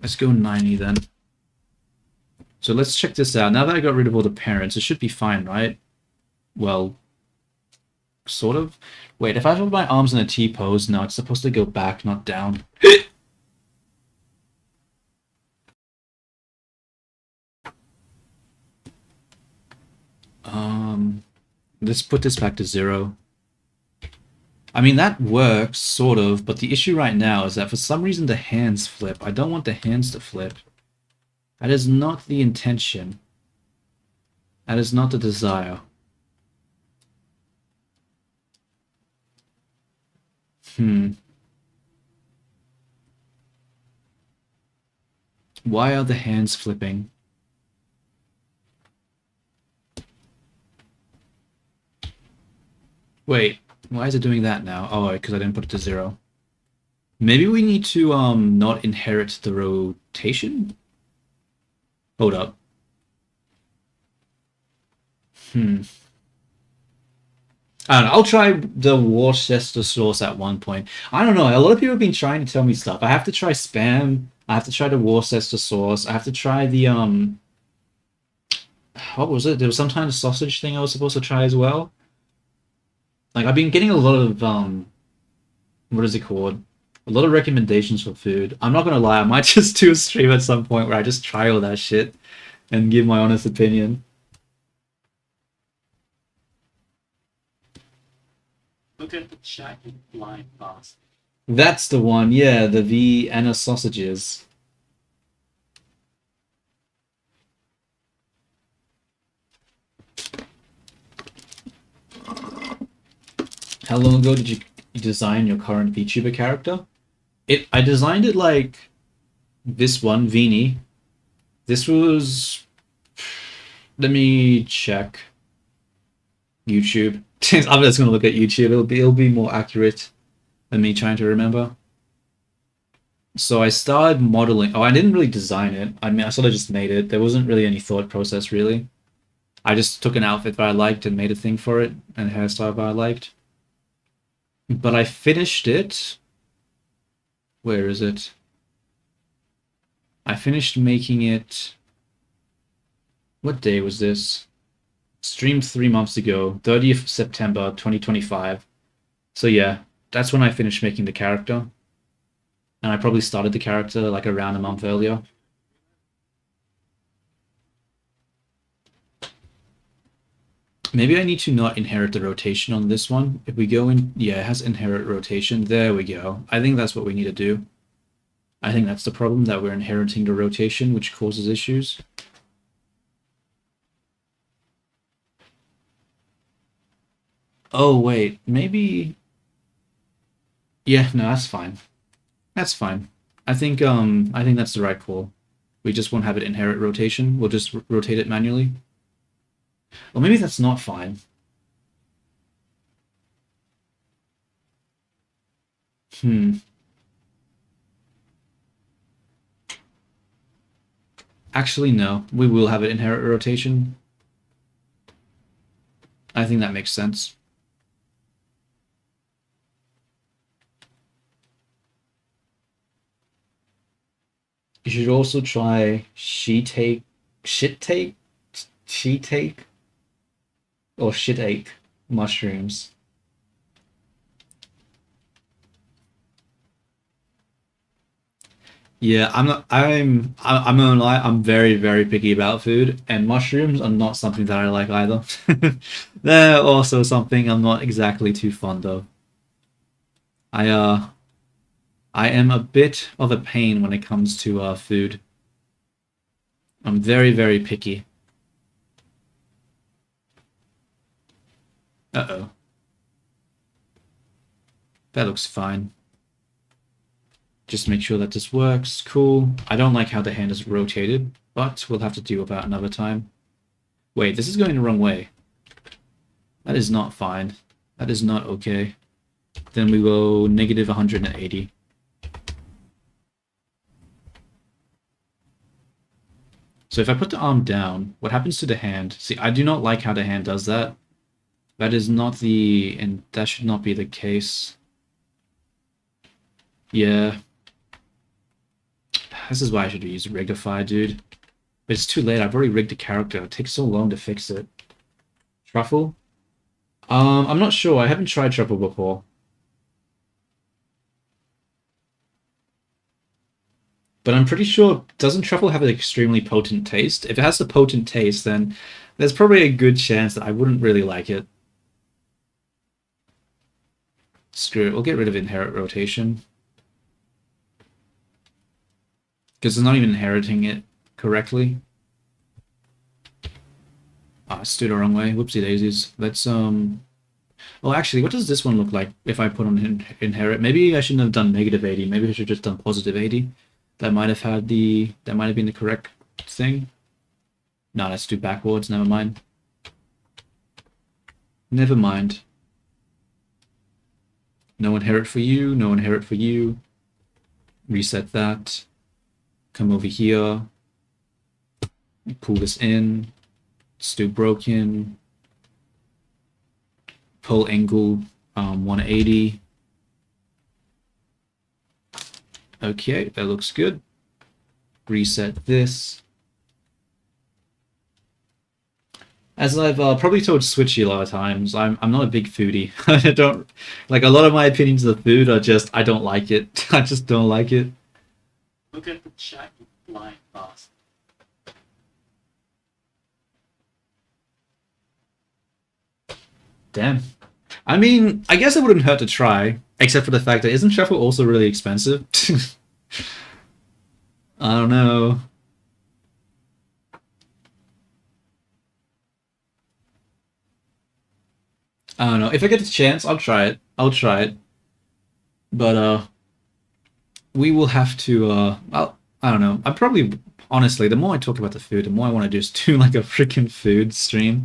Let's go 90 then. So let's check this out. Now that I got rid of all the parents, it should be fine, right? Well, sort of. Wait, if I have my arms in a T pose, no, it's supposed to go back, not down. Let's put this back to 0. I mean, that works, sort of, but the issue right now is that for some reason the hands flip. I don't want the hands to flip. That is not the intention. That is not the desire. Why are the hands flipping? Wait, why is it doing that now? Oh, because I didn't put it to 0. Maybe we need to not inherit the rotation? Hold up. I don't know. I'll try the Worcester sauce at one point. I don't know. A lot of people have been trying to tell me stuff. I have to try Spam. I have to try the Worcester sauce. I have to try the what was it? There was some kind of sausage thing I was supposed to try as well. Like I've been getting a lot of what is it called? A lot of recommendations for food. I'm not gonna lie, I might just do a stream at some point where I just try all that shit and give my honest opinion. Look at the shaggy blind boss. That's the one, yeah, the Vienna sausages. How long ago did you design your current VTuber character? I designed it like this one, Vini. This was, let me check. YouTube. I'm just gonna look at YouTube. It'll be more accurate than me trying to remember. So I started modeling. Oh, I didn't really design it. I mean, I sort of just made it. There wasn't really any thought process, really. I just took an outfit that I liked and made a thing for it, and a hairstyle that I liked. But I finished it. Where is it? I finished making it. What day was this? Streamed 3 months ago, 30th September 2025. So yeah, that's when I finished making the character. And I probably started the character like around a month earlier. Maybe I need to not inherit the rotation on this one. If we go in, yeah, it has inherit rotation. There we go. I think that's what we need to do. I think that's the problem, that we're inheriting the rotation, which causes issues. Oh, wait, maybe... Yeah, no, that's fine. That's fine. I think that's the right call. We just won't have it inherit rotation. We'll just rotate it manually. Or maybe that's not fine. Actually, no. We will have it inherit rotation. I think that makes sense. You should also try shit take, or shit ache mushrooms. Yeah, I'm gonna lie, I'm very, very picky about food, and mushrooms are not something that I like either. They're also something I'm not exactly too fond of. I I am a bit of a pain when it comes to food. I'm very, very picky. Uh-oh. That looks fine. Just make sure that this works. Cool. I don't like how the hand is rotated, but we'll have to deal with that another time. Wait, this is going the wrong way. That is not fine. That is not okay. Then we go negative 180. So if I put the arm down, what happens to the hand? See, I do not like how the hand does that. That is not the... and that should not be the case. Yeah. This is why I should use Rigify, dude. But it's too late, I've already rigged the character. It takes so long to fix it. Truffle? I'm not sure, I haven't tried truffle before. But I'm pretty sure, doesn't truffle have an extremely potent taste? If it has a potent taste, then there's probably a good chance that I wouldn't really like it. Screw it, we'll get rid of inherit rotation. Because it's not even inheriting it correctly. Ah, I stood the wrong way. Whoopsie daisies. Let's, well, actually, what does this one look like if I put on inherit? Maybe I shouldn't have done negative 80. Maybe I should have just done positive 80. That might have had the... that might have been the correct thing. No, let's do backwards. Never mind. Never mind. No inherit for you. No inherit for you. Reset that. Come over here. Pull this in. Still broken. Pull angle 180. Okay, that looks good. Reset this. As I've probably told Switchy a lot of times, I'm not a big foodie. I don't like a lot of my opinions of the food are just I don't like it. I just don't like it. Look at the chat, you blind boss. Damn. I mean, I guess it wouldn't hurt to try, except for the fact that isn't truffle also really expensive? I don't know. I don't know. If I get the chance, I'll try it. I'll try it. But we will have to I don't know. I probably honestly, the more I talk about the food, the more I want to just do like a freaking food stream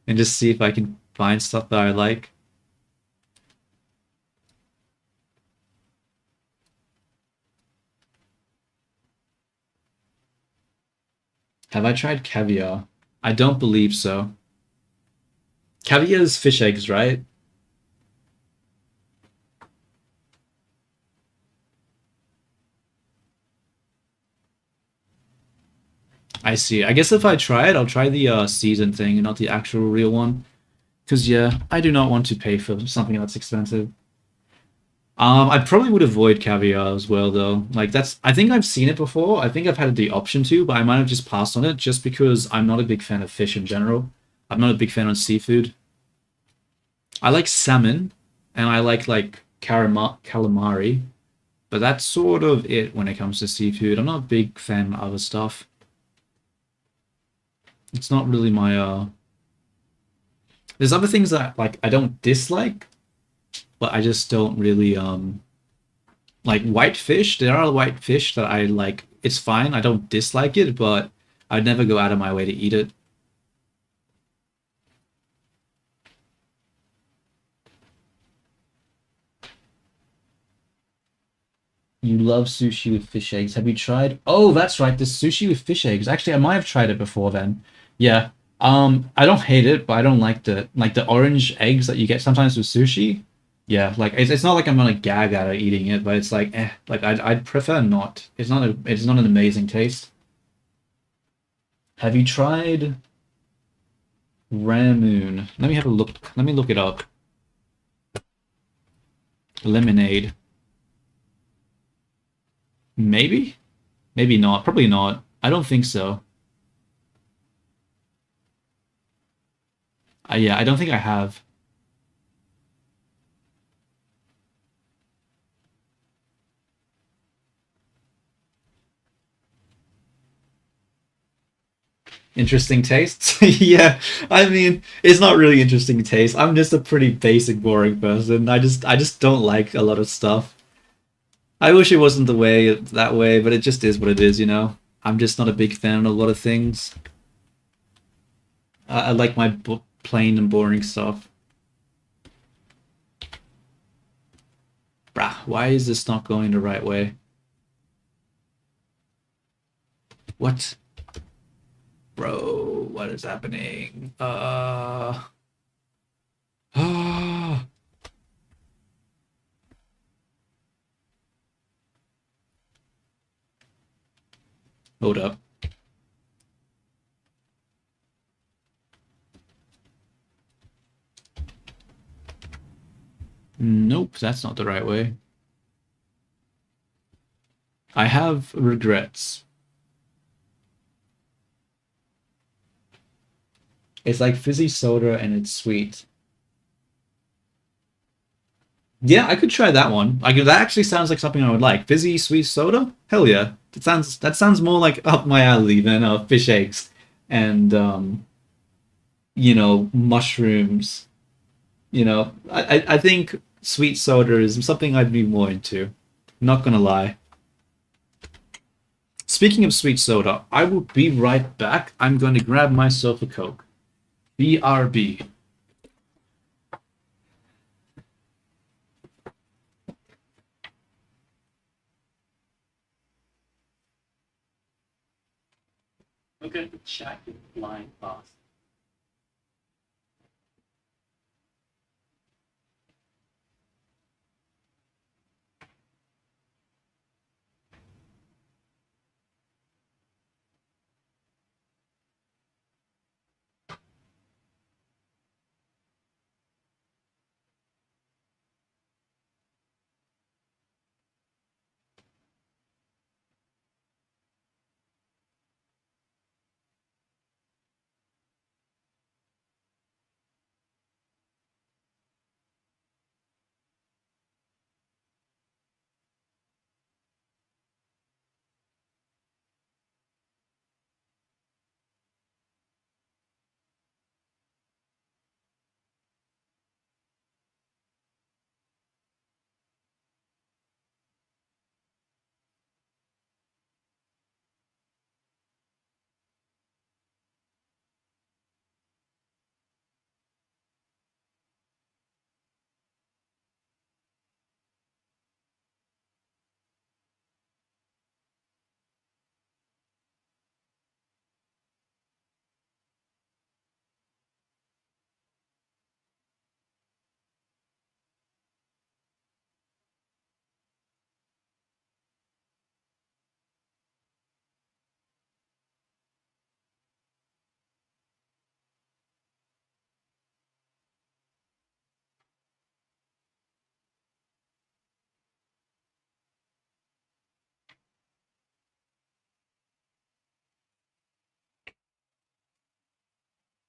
and just see if I can find stuff that I like. Have I tried caviar? I don't believe so. Caviar is fish eggs, right? I see. I guess if I try it, I'll try the season thing and not the actual real one. Because, yeah, I do not want to pay for something that's expensive. I probably would avoid caviar as well, though. Like, that's... I think I've seen it before. I think I've had the option to, but I might have just passed on it just because I'm not a big fan of fish in general. I'm not a big fan of seafood. I like salmon, and I like calamari, but that's sort of it when it comes to seafood. I'm not a big fan of other stuff. It's not really my there's other things that like I don't dislike, but I just don't really like white fish. There are white fish that I like. It's fine. I don't dislike it, but I'd never go out of my way to eat it. You love sushi with fish eggs. Have you tried? Oh, that's right. The sushi with fish eggs. Actually, I might have tried it before then. Yeah. I don't hate it, but I don't like the orange eggs that you get sometimes with sushi. Yeah, like it's not like I'm gonna gag at it eating it, but it's like like I'd prefer not. It's not an amazing taste. Have you tried Ramoon? Let me have a look. Let me look it up. Lemonade. Maybe? Maybe not. Probably not. I don't think so. Yeah, I don't think I have. Interesting tastes? Yeah, I mean, it's not really interesting taste. I'm just a pretty basic, boring person. I just don't like a lot of stuff. I wish it wasn't the way that way, but it just is what it is, you know. I'm just not a big fan of a lot of things. I like my plain and boring stuff. Bruh, why is this not going the right way? What? Bro, what is happening? Ah, hold up. Nope, that's not the right way. I have regrets. It's like fizzy soda and it's sweet. Yeah, I could try that one. Like that actually sounds like something I would like. Fizzy sweet soda? Hell yeah. That sounds more like up my alley than fish eggs and mushrooms. I think sweet soda is something I'd be more into. Not gonna lie. Speaking of sweet soda, I will be right back. I'm going to grab myself a Coke. BRB. Look at the chat line boss.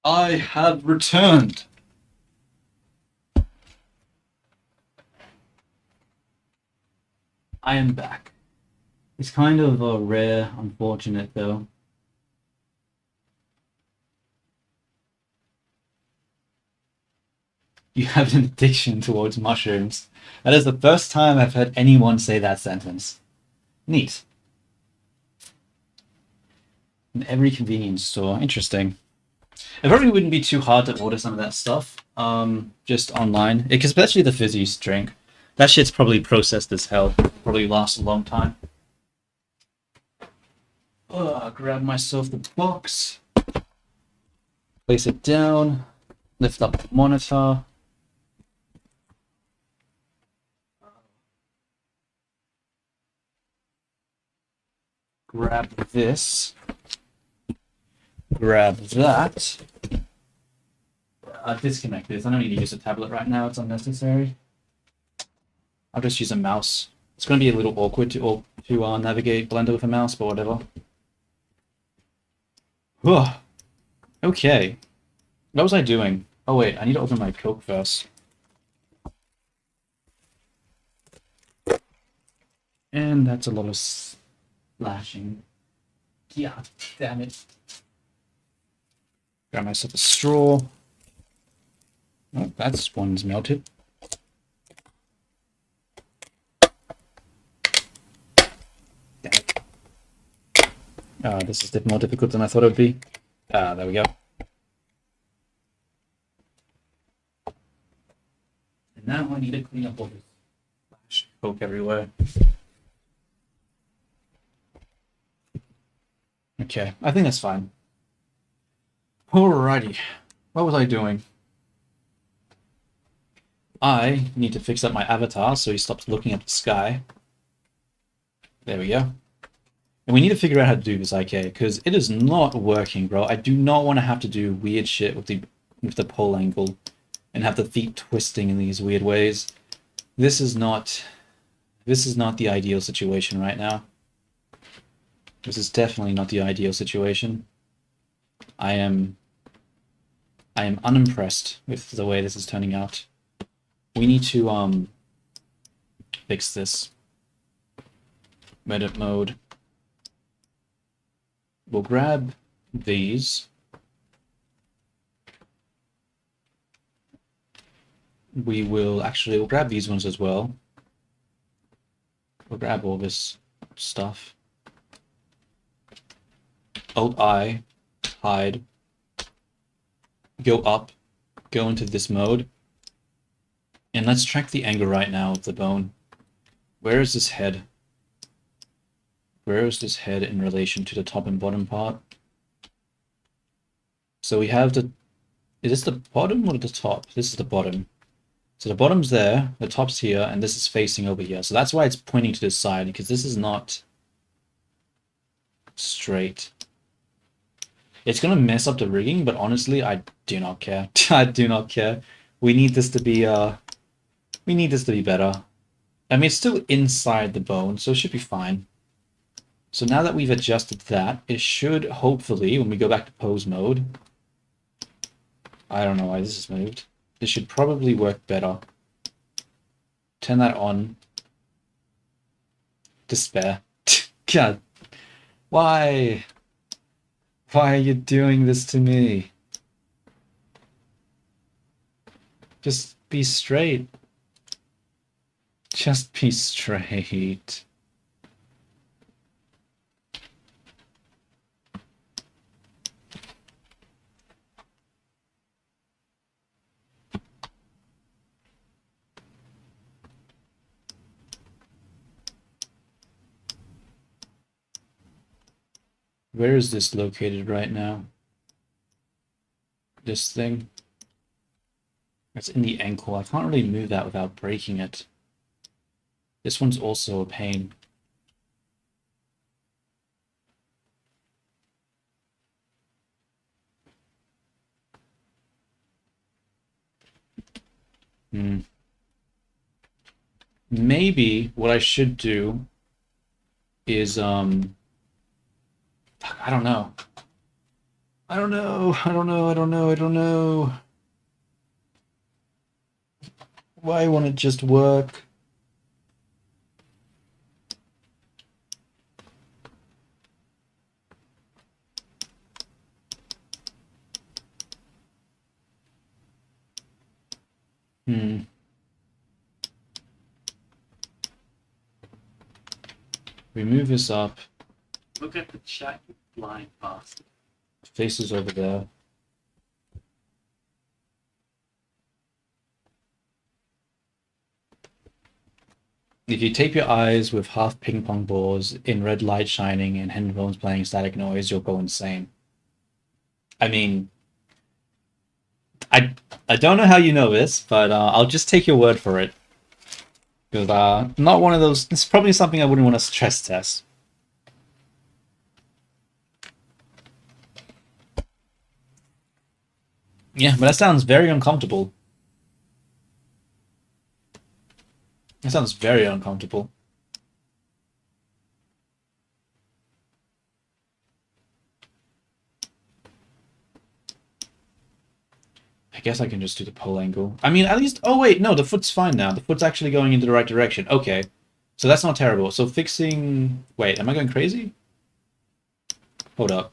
I have returned. I am back. It's kind of rare, unfortunate though. You have an addiction towards mushrooms. That is the first time I've heard anyone say that sentence. Neat. In every convenience store. Interesting. It probably wouldn't be too hard to order some of that stuff, just online. Because especially the fizzy drink. That shit's probably processed as hell. Probably lasts a long time. Grab myself the box. Place it down. Lift up the monitor. Grab this. Grab that. Disconnect this. I don't need to use a tablet right now. It's unnecessary. I'll just use a mouse. It's going to be a little awkward to navigate Blender with a mouse, but whatever. Ugh. Okay. What was I doing? Oh wait, I need to open my Coke first. And that's a lot of slashing. Yeah, damn it. Grab myself a straw. Oh, that's one's melted. Damn it. This is more difficult than I thought it would be. There we go. And now I need to clean up all this splash coke everywhere. Okay, I think that's fine. Alrighty. What was I doing? I need to fix up my avatar so he stops looking at the sky. There we go. And we need to figure out how to do this IK, because it is not working, bro. I do not want to have to do weird shit with the pole angle and have the feet twisting in these weird ways. This is not the ideal situation right now. This is definitely not the ideal situation. I am unimpressed with the way this is turning out. We need to fix this. Edit mode. We'll grab these. We'll grab these ones as well. We'll grab all this stuff. Alt-I, hide, go up, go into this mode, and let's track the angle right now of the bone. Where is this head? Where is this head in relation to the top and bottom part? So we have the... Is this the bottom or the top? This is the bottom. So the bottom's there, the top's here, and this is facing over here. So that's why it's pointing to this side, because this is not straight. It's going to mess up the rigging, but honestly, I do not care. I do not care. We need this to be better. I mean, it's still inside the bone, so it should be fine. So now that we've adjusted that, it should hopefully, when we go back to pose mode, I don't know why this is moved. This should probably work better. Turn that on. Despair. God. Why? Why are you doing this to me? Just be straight. Just be straight. Where is this located right now? This thing? It's in the ankle. I can't really move that without breaking it. This one's also a pain. Maybe what I should do is I don't know. I don't know. Why won't it just work? We move this up. Look at the chat, you blind bastard. Faces over there. If you tape your eyes with half ping pong balls in red light shining and headphones playing static noise, you'll go insane. I mean, I don't know how you know this, but I'll just take your word for it. Because not one of those. It's probably something I wouldn't want to stress test. Yeah, but that sounds very uncomfortable. That sounds very uncomfortable. I guess I can just do the pole angle. I mean, at least... Oh, wait, no, the foot's fine now. The foot's actually going into the right direction. Okay. So that's not terrible. So fixing... Wait, am I going crazy? Hold up.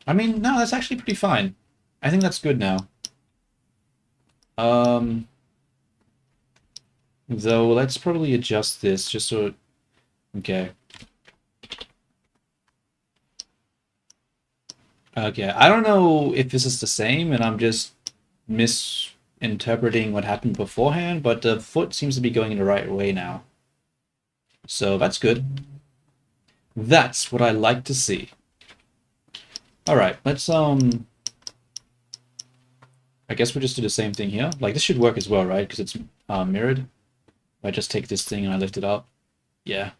I mean, no, that's actually pretty fine. I think that's good now. Though, let's probably adjust this just so... Okay. Okay, I don't know if this is the same and I'm just misinterpreting what happened beforehand, but the foot seems to be going in the right way now. So that's good. That's what I like to see. Alright, let's I guess we'll just do the same thing here. Like, this should work as well, right? Because it's mirrored. I just take this thing and I lift it up. Yeah.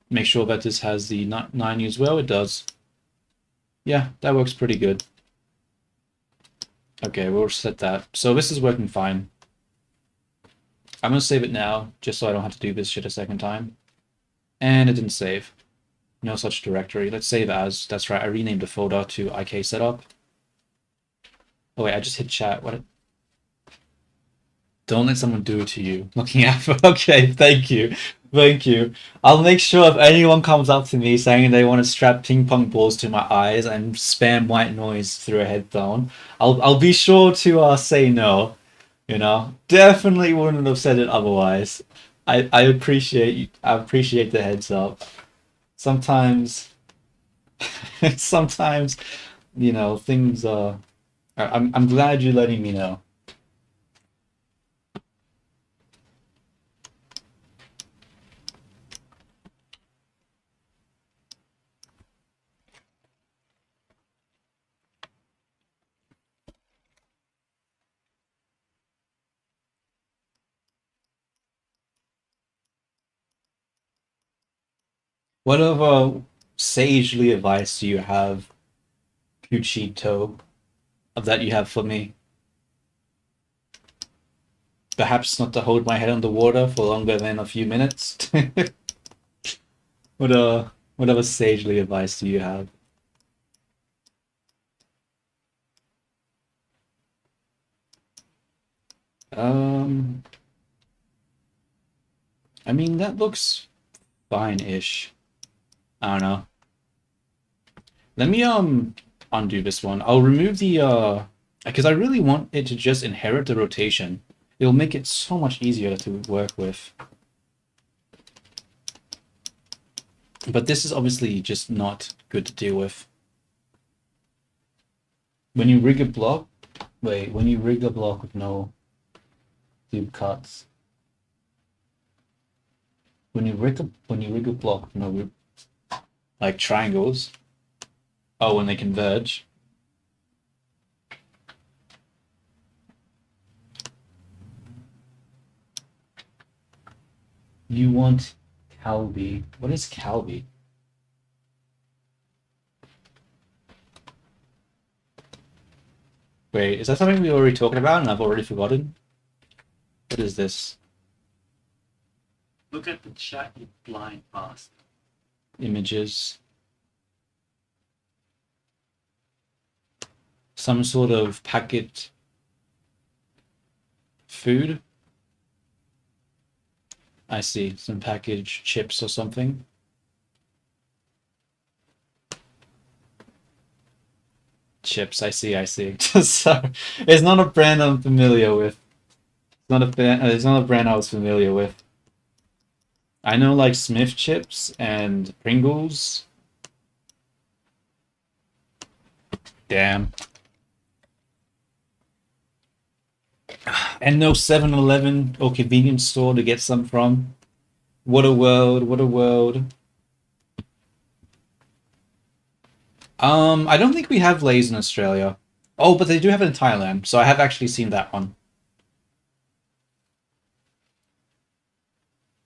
Make sure that this has the 9 as well. It does. Yeah, that works pretty good. Okay, we'll set that. So this is working fine. I'm going to save it now, just so I don't have to do this shit a second time. And it didn't save. No such directory. Let's save as. That's right, I renamed the folder to IK setup. Oh wait, I just hit chat. What? Don't let someone do it to you. Looking out for... Okay, thank you. Thank you. I'll make sure if anyone comes up to me saying they want to strap ping pong balls to my eyes and spam white noise through a headphone, I'll be sure to say no. You know, definitely wouldn't have said it otherwise. I appreciate the heads up. Sometimes, sometimes, you know, things are. I'm glad you're letting me know. Whatever sagely advice do you have, Cuchito, that you have for me? Perhaps not to hold my head underwater for longer than a few minutes. Whatever sagely advice do you have? Um, I mean that looks fine-ish. I don't know. Let me undo this one. I'll remove the because I really want it to just inherit the rotation. It'll make it so much easier to work with. But this is obviously just not good to deal with. When you rig a block, when you rig a block with no tube cuts. When you rig a block with no like triangles. Oh, when they converge. You want Calvi. What is Calvi? Wait, is that something we were already talking about and I've already forgotten? What is this? Look at the chat, you blind bastard. Images. Some sort of packet food. I see, some packaged chips or something. Chips, I see. So, it's not a brand I'm familiar with. It's not a brand I was familiar with. I know like Smith chips and Pringles. Damn. And no 7-Eleven or convenience store to get some from. What a world, what a world. I don't think we have Lay's in Australia. Oh, but they do have it in Thailand, so I have actually seen that one.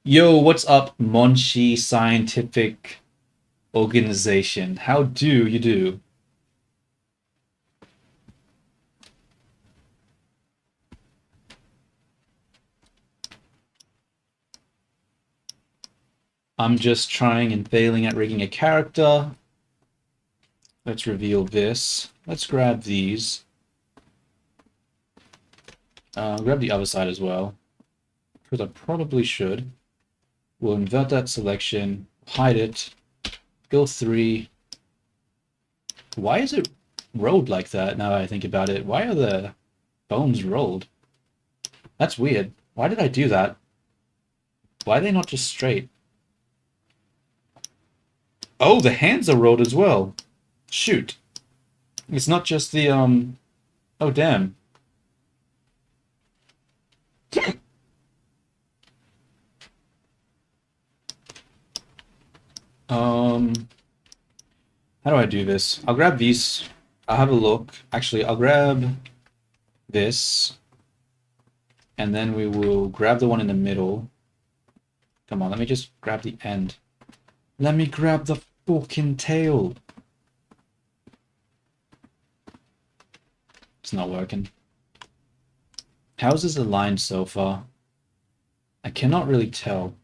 Yo, what's up, Monchi Scientific Organization? How do you do? I'm just trying and failing at rigging a character. Let's reveal this. Let's grab these. Grab the other side as well, because I probably should. We'll invert that selection, hide it, go 3, Why is it rolled like that now that I think about it? Why are the bones rolled? That's weird. Why did I do that? Why are they not just straight? Oh, the hands are rolled as well. Shoot. It's not just the, Oh, damn. How do I do this? I'll grab these. I'll have a look. Actually, I'll grab this. And then we will grab the one in the middle. Come on, let me just grab the end. Let me grab the fucking tail. It's not working. How's this aligned so far? I cannot really tell.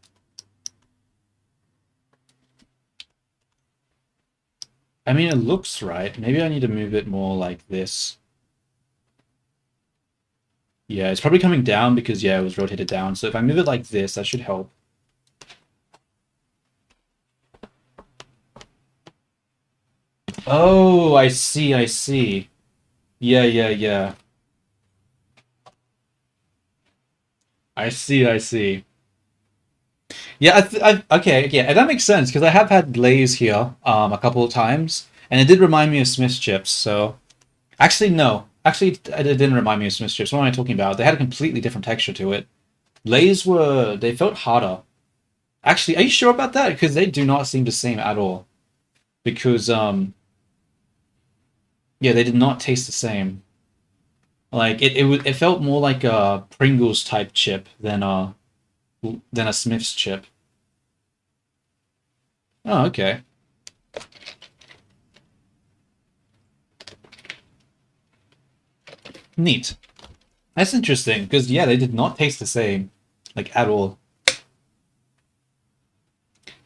I mean, it looks right. Maybe I need to move it more like this. Yeah, it's probably coming down because, yeah, it was rotated down. So if I move it like this, that should help. Oh, I see, I see. Yeah, yeah, yeah. I see, I see. Yeah, okay, yeah, that makes sense because I have had glaze here a couple of times, and it did remind me of Smith's chips. So actually, no, actually, it didn't remind me of Smith's chips. What am I talking about? They had a completely different texture to it. Lays they felt harder. Actually, are you sure about that? Because they do not seem the same at all. Because yeah, they did not taste the same. Like it felt more like a Pringles type chip than a Smith's chip. Oh, okay. Neat. That's interesting because yeah, they did not taste the same, like at all.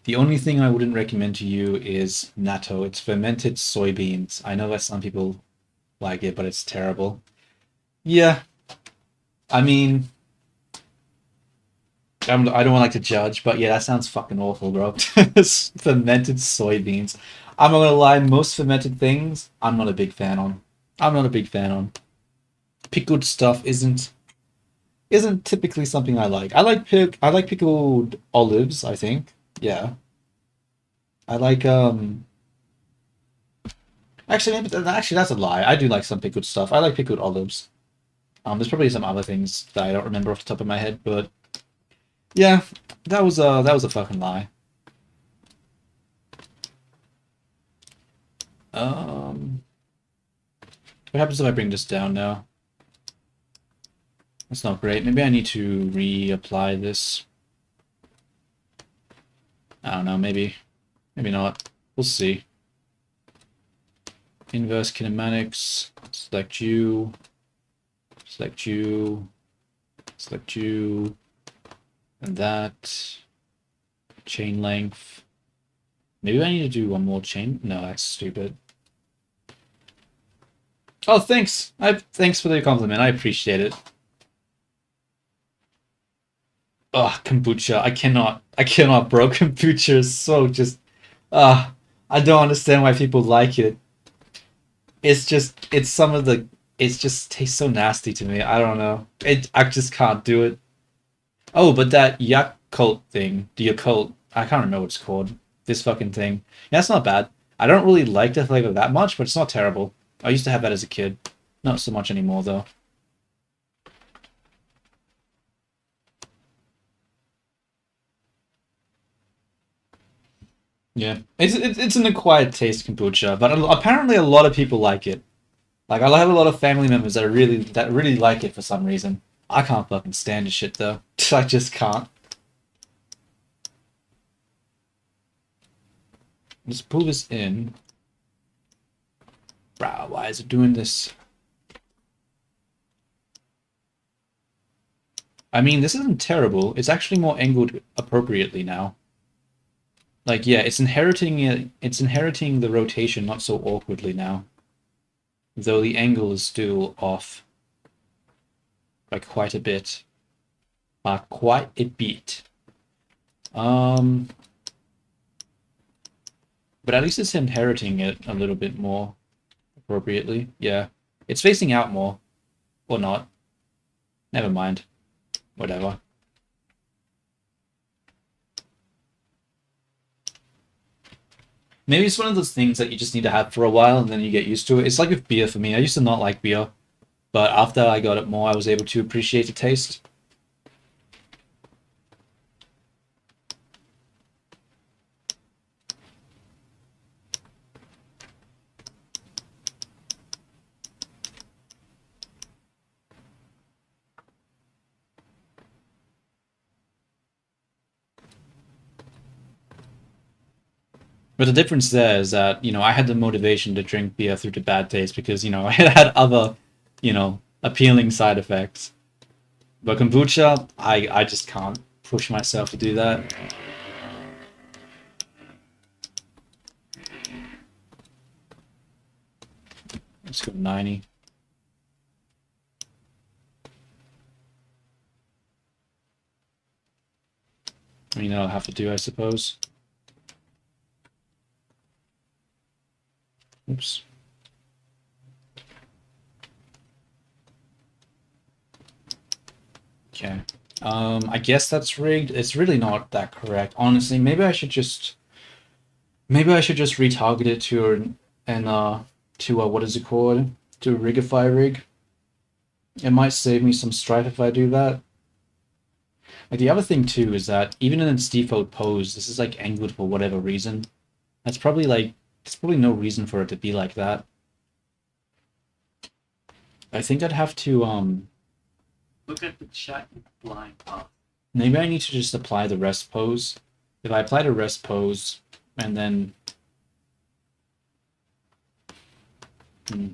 The only thing I wouldn't recommend to you is natto. It's fermented soybeans. I know that some people like it, but it's terrible. Yeah, I mean, I don't like to judge, but yeah, that sounds fucking awful, bro. Fermented soybeans. I'm not gonna lie, most fermented things I'm not a big fan on. I'm not a big fan on. Pickled stuff isn't typically something I like. I like pickled olives, I think. Yeah. I like actually that's a lie. I do like some pickled stuff. I like pickled olives. There's probably some other things that I don't remember off the top of my head, but yeah, that was a fucking lie. Um, what happens if I bring this down now? That's not great. Maybe I need to reapply this. I don't know, maybe not. We'll see. Inverse kinematics, select you, select you, select you, and that. Chain length. Maybe I need to do one more chain. No, that's stupid. Oh, thanks. Thanks for the compliment. I appreciate it. Ugh, kombucha. I cannot, bro. Kombucha is so just. I don't understand why people like it. It's some of the. It just tastes so nasty to me. I don't know. I just can't do it. Oh, but that Yakult thing, the Yakult, I can't remember what it's called. This fucking thing. Yeah, that's not bad. I don't really like the flavor that much, but it's not terrible. I used to have that as a kid. Not so much anymore, though. Yeah, it's an acquired taste, kombucha, but apparently a lot of people like it. Like I have a lot of family members that really like it for some reason. I can't fucking stand this shit though. I just can't. Let's pull this in. Bro, why is it doing this? I mean, this isn't terrible. It's actually more angled appropriately now. Like, yeah, it's inheriting it. It's inheriting the rotation not so awkwardly now. Though the angle is still off by quite a bit. Quite a bit. But at least it's inheriting it a little bit more. appropriately. Yeah. It's facing out more. Or not. Never mind. Whatever. Maybe it's one of those things that you just need to have for a while and then you get used to it. It's like with beer for me. I used to not like beer, but after I got it more, I was able to appreciate the taste. But the difference there is that, I had the motivation to drink beer through the bad taste because, I had other, appealing side effects. But kombucha, I just can't push myself to do that. Let's go 90. I mean, that'll have to do, I suppose. Oops. Okay. I guess that's rigged. It's really not that correct. Honestly, maybe I should just retarget it to what is it called? To a Rigify rig. It might save me some strife if I do that. Like the other thing too is that even in its default pose, this is like angled for whatever reason. That's probably like there's probably no reason for it to be like that. I think I'd have to Look at the chat line path. maybe I need to just apply the rest pose. If I apply the rest pose and then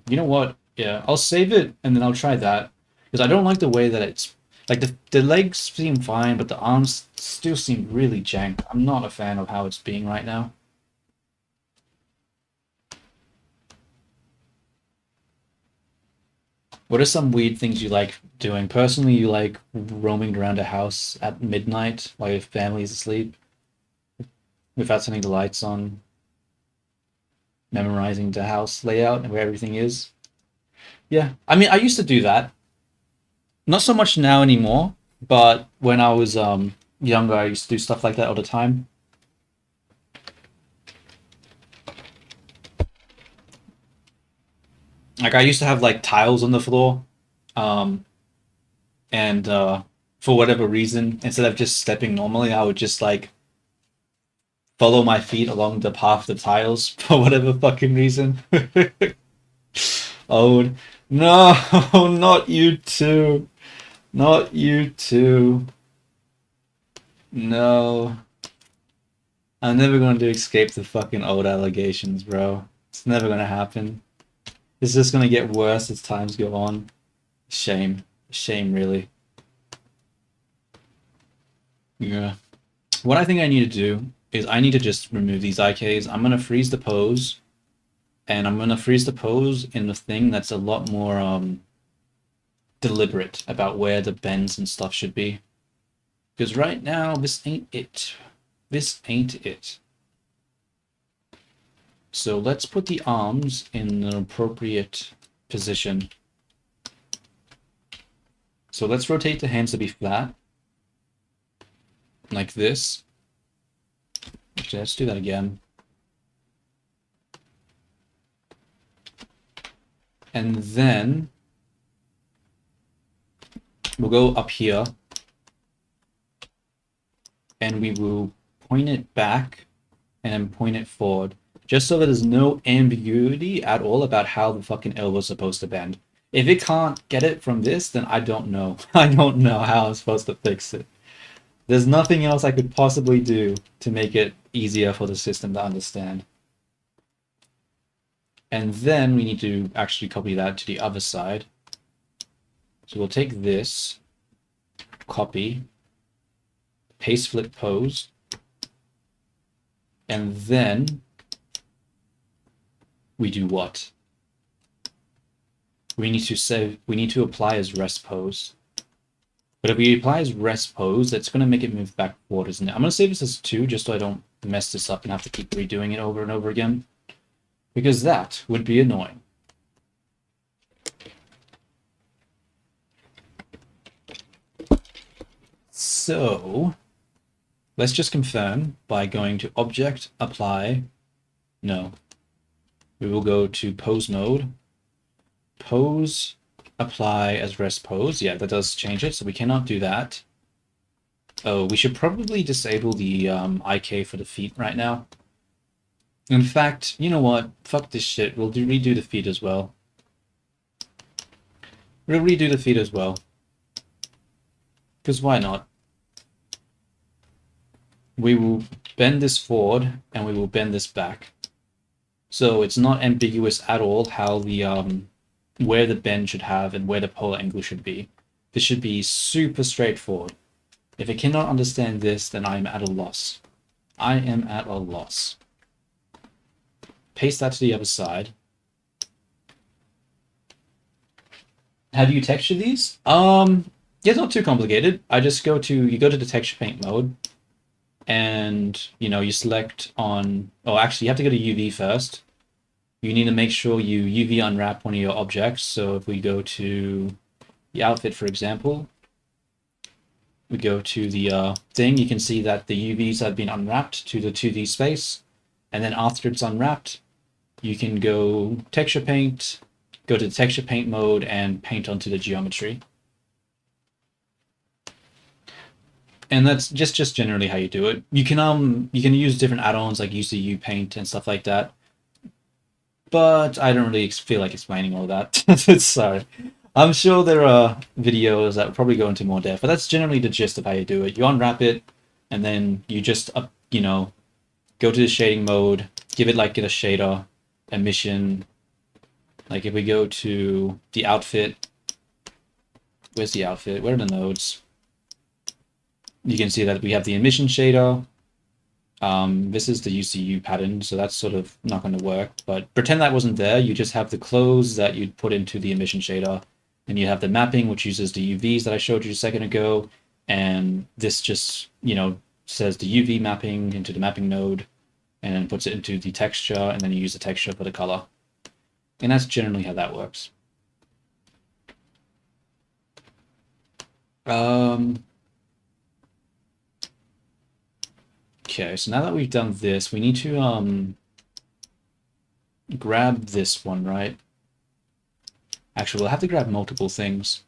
you know what? Yeah, I'll save it and then I'll try that. Because I don't like the way that it's like the legs seem fine, but the arms still seem really jank. I'm not a fan of how it's being right now. What are some weird things you like doing? Personally, you like roaming around a house at midnight while your family's asleep without turning the lights on, memorizing the house layout and where everything is. Yeah, I mean, I used to do that. Not so much now anymore, but when I was younger, I used to do stuff like that all the time. Like I used to have like tiles on the floor, and for whatever reason, instead of just stepping normally, I would just like follow my feet along the path of the tiles for whatever fucking reason. Oh no, not you too. Not you too. No. I'm never going to escape the fucking old allegations, bro. It's never going to happen. It's just going to get worse as times go on. Shame. Shame, really. Yeah. What I think I need to do is I need to just remove these IKs. I'm going to freeze the pose. And I'm going to freeze the pose in the thing that's a lot more deliberate about where the bends and stuff should be. Because right now, this ain't it. This ain't it. So let's put the arms in an appropriate position. So let's rotate the hands to be flat. Like this. Actually, let's do that again. And then we'll go up here and we will point it back and then point it forward, just so that there's no ambiguity at all about how the fucking elbow's supposed to bend. If it can't get it from this, then I don't know. I don't know how I'm supposed to fix it. There's nothing else I could possibly do to make it easier for the system to understand. And then we need to actually copy that to the other side. So we'll take this, copy, paste flip pose, and then we do what? We need to apply as rest pose. But if we apply as rest pose, that's going to make it move back forward, isn't it? I'm going to save this as 2 just so I don't mess this up and have to keep redoing it over and over again. Because that would be annoying. So let's just confirm by going to Object, Apply. No. We will go to Pose Mode. Pose, Apply as Rest Pose. Yeah, that does change it, so we cannot do that. Oh, we should probably disable the IK for the feet right now. In fact, you know what? Fuck this shit. We'll redo the feet as well. We'll redo the feet as well. Because why not? We will bend this forward and we will bend this back. So it's not ambiguous at all how the where the bend should have and where the polar angle should be. This should be super straightforward. If I cannot understand this, then I'm at a loss. I am at a loss. Paste that to the other side. How do you texture these? Yeah, it's not too complicated. I just go to the texture paint mode, and you select on. Oh, actually, you have to go to UV first. You need to make sure you UV unwrap one of your objects. So if we go to the outfit, for example, we go to the thing. You can see that the UVs have been unwrapped to the 2D space, and then after it's unwrapped, you can go texture paint. Go to the texture paint mode and paint onto the geometry. And that's just generally how you do it. You can use different add-ons like UCU paint and stuff like that. But I don't really feel like explaining all that. Sorry. I'm sure there are videos that will probably go into more depth, but that's generally the gist of how you do it. You unwrap it, and then you just go to the shading mode, give it a shader, emission. Like if we go to the outfit, where's the outfit? Where are the nodes? You can see that we have the emission shader. This is the UCU pattern, so that's sort of not going to work. But pretend that wasn't there. You just have the clothes that you'd put into the emission shader. And you have the mapping, which uses the UVs that I showed you a second ago. And this just, says the UV mapping into the mapping node, and then puts it into the texture, and then you use the texture for the color. And that's generally how that works. Okay, so now that we've done this, we need to grab this one, right? Actually, we'll have to grab multiple things.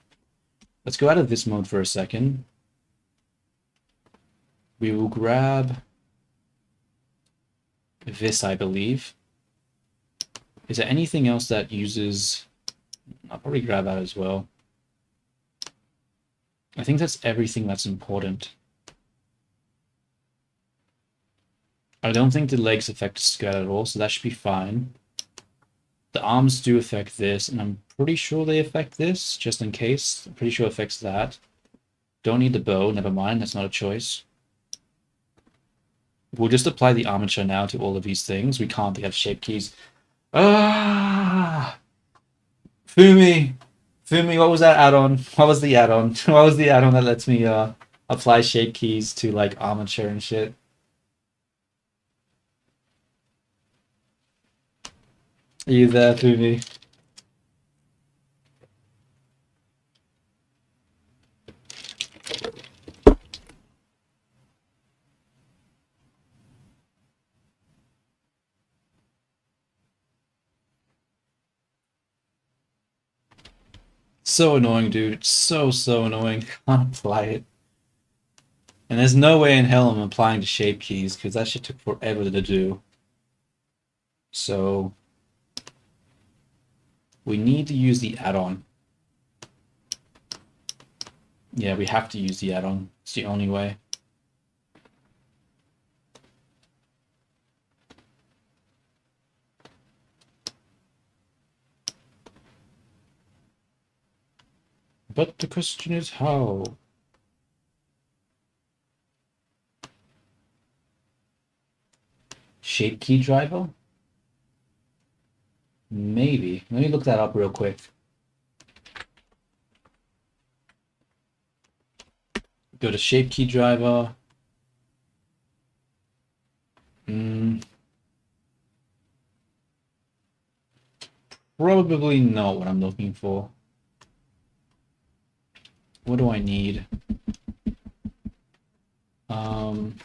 Let's go out of this mode for a second. We will grab this, I believe. Is there anything else that uses... I'll probably grab that as well. I think that's everything that's important. I don't think the legs affect the skirt at all, so that should be fine. The arms do affect this, and I'm pretty sure they affect this, just in case. I'm pretty sure it affects that. Don't need the bow, never mind, that's not a choice. We'll just apply the armature now to all of these things. We can't, they have shape keys. Ah! Fumi, what was that add-on? What was the add-on? What was the add-on that lets me apply shape keys to armature and shit? Are you there, Fumi? So annoying, dude. It's so annoying. Can't apply it. And there's no way in hell I'm applying the shape keys, because that shit took forever to do. So we need to use the add-on. Yeah, we have to use the add-on. It's the only way. But the question is how? Shape key driver? Maybe. Let me look that up real quick. Go to shape key driver. Probably not what I'm looking for. What do I need? Um,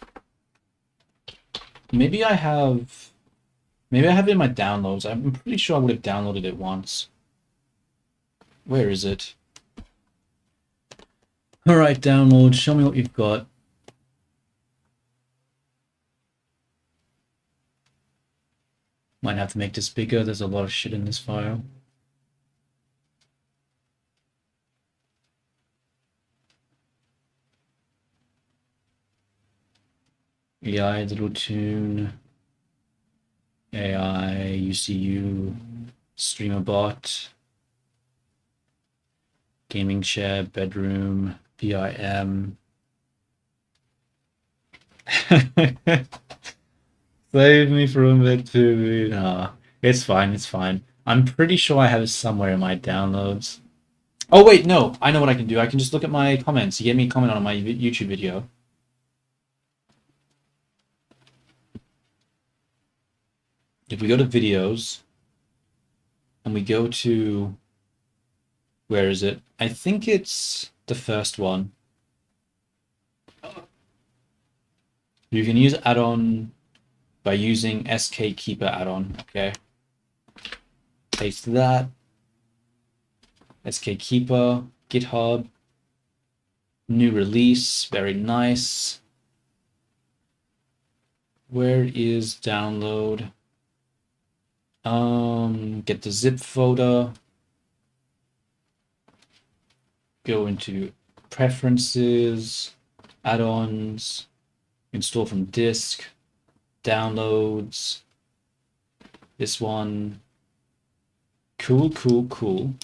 maybe I have it in my downloads. I'm pretty sure I would have downloaded it once. Where is it? All right, download. Show me what you've got. Might have to make this bigger. There's a lot of shit in this file. AI, little tune. AI, UCU, streamer bot, gaming chair, bedroom, PIM. Save me from it too. Nah, it's fine, it's fine. I'm pretty sure I have it somewhere in my downloads. Oh wait, no, I know what I can do. I can just look at my comments. You gave me a comment on my YouTube video. If we go to videos and we go to, where is it? I think it's the first one. You can use add-on by using skkeeper add-on, okay? Paste that. skkeeper, GitHub, new release, very nice. Where is download? Get the zip folder. Go into preferences, add-ons, install from disk, downloads, this one. Cool, cool, cool.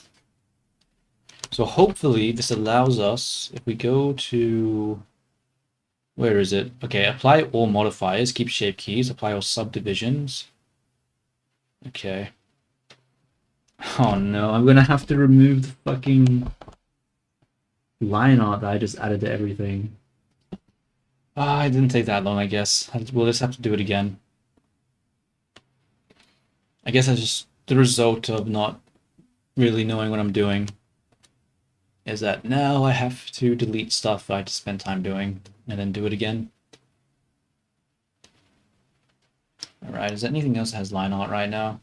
So hopefully this allows us, if we go to, where is it? Okay, apply all modifiers, keep shape keys, apply all subdivisions. Okay. Oh no, I'm gonna have to remove the fucking line art that I just added to everything. Ah, it didn't take that long, I guess. We'll just have to do it again. I guess that's just the result of not really knowing what I'm doing. Is that now I have to delete stuff I had to spend time doing and then do it again. Alright, is there anything else that has line art right now?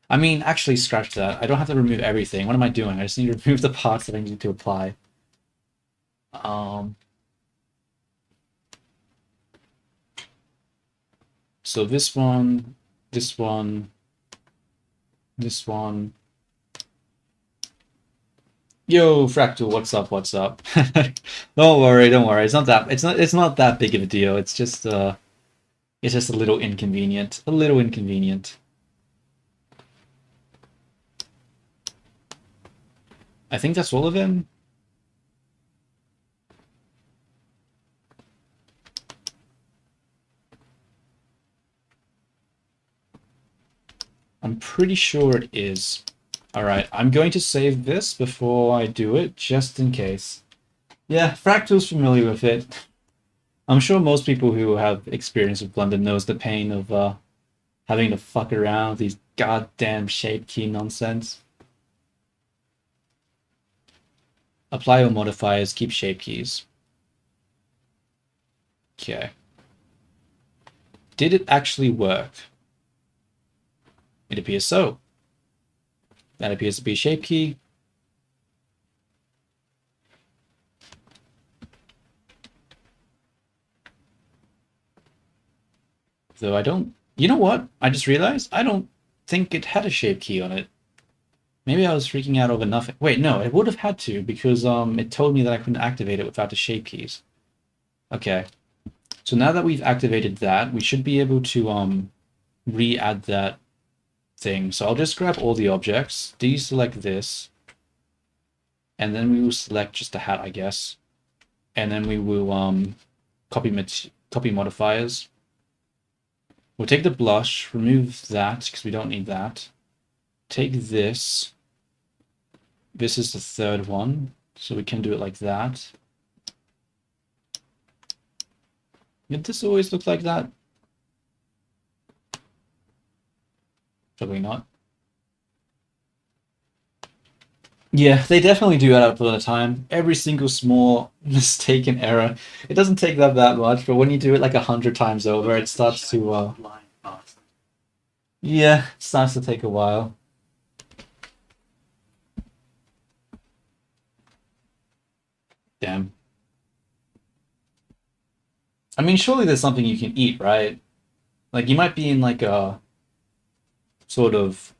I mean, actually scratch that. I don't have to remove everything. What am I doing? I just need to remove the parts that I need to apply. So this one, this one, this one. Yo, Fractal, what's up? What's up? Don't worry, don't worry. It's not that big of a deal. It's just a little inconvenient. A little inconvenient. I think that's all of them. I'm pretty sure it is. Alright, I'm going to save this before I do it, just in case. Yeah, Fractal's familiar with it. I'm sure most people who have experience with Blender knows the pain of having to fuck around with these goddamn shape key nonsense. Apply all modifiers, keep shape keys. Okay. Did it actually work? It appears so. That appears to be a shape key. Though I don't... You know what? I just realized I don't think it had a shape key on it. Maybe I was freaking out over nothing. Wait, no, it would have had to because it told me that I couldn't activate it without the shape keys. Okay. So now that we've activated that, we should be able to re-add that thing. So I'll just grab all the objects, deselect this, and then we will select just the hat, I guess. And then we will copy modifiers. We'll take the blush, remove that because we don't need that. Take this. This is the third one, so we can do it like that. Did this always look like that? Probably not. Yeah, they definitely do add up all the time. Every single small mistake and error. It doesn't take that much, but when you do it like 100 times over, Look it at the starts shiny to flying boss. yeah, it starts to take a while. Damn. I mean, surely there's something you can eat, right? Like you might be in like a sort of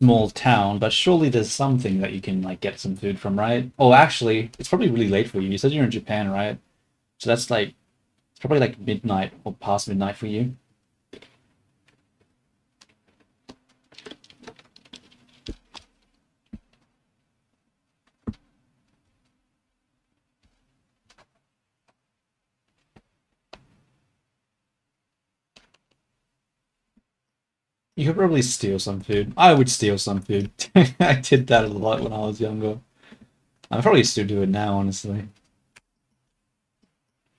small town, but surely there's something that you can like get some food from, right? Oh, actually, it's probably really late for you. You said you're in Japan, right? So that's like it's probably like midnight or past midnight for you. You could probably steal some food. I would steal some food. I did that a lot when I was younger. I probably still do it now, honestly.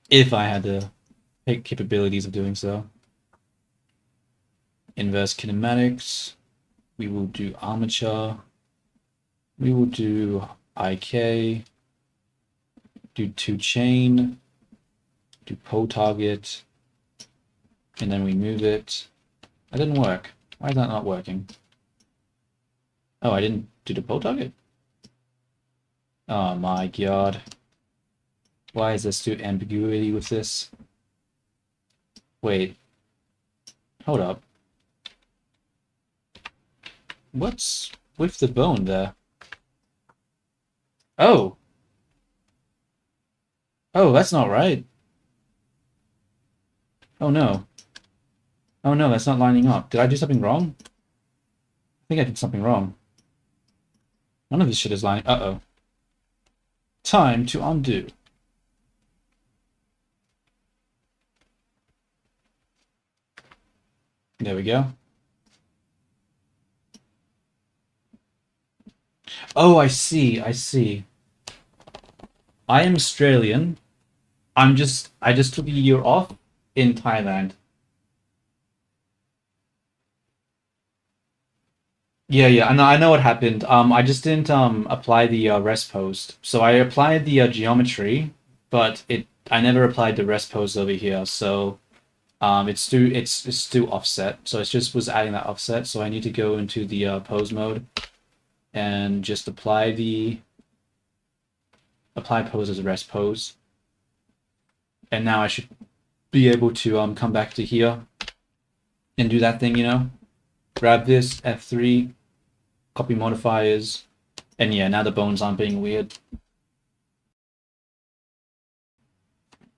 If I had the capabilities of doing so. Inverse kinematics. We will do armature. We will do IK. Do 2 chain. Do pole target. And then we move it. That didn't work. Why is that not working? Oh, I didn't do the pole target? Oh my god. Why is there still ambiguity with this? Wait. Hold up. What's with the bone there? Oh! Oh, that's not right. Oh no. Oh no, that's not lining up. Did I do something wrong? I think I did something wrong. None of this shit is lining. Uh-oh. Time to undo. There we go. Oh, I see, I see. I am Australian. I just took a year off in Thailand. Yeah, yeah, I know what happened. I just didn't apply the rest post. So I applied the geometry, but it I never applied the rest post over here. So it's still offset. So it just was adding that offset. So I need to go into the pose mode and just apply pose as a rest pose. And now I should be able to come back to here and do that thing, you know? Grab this F3, copy modifiers, and yeah, now the bones aren't being weird.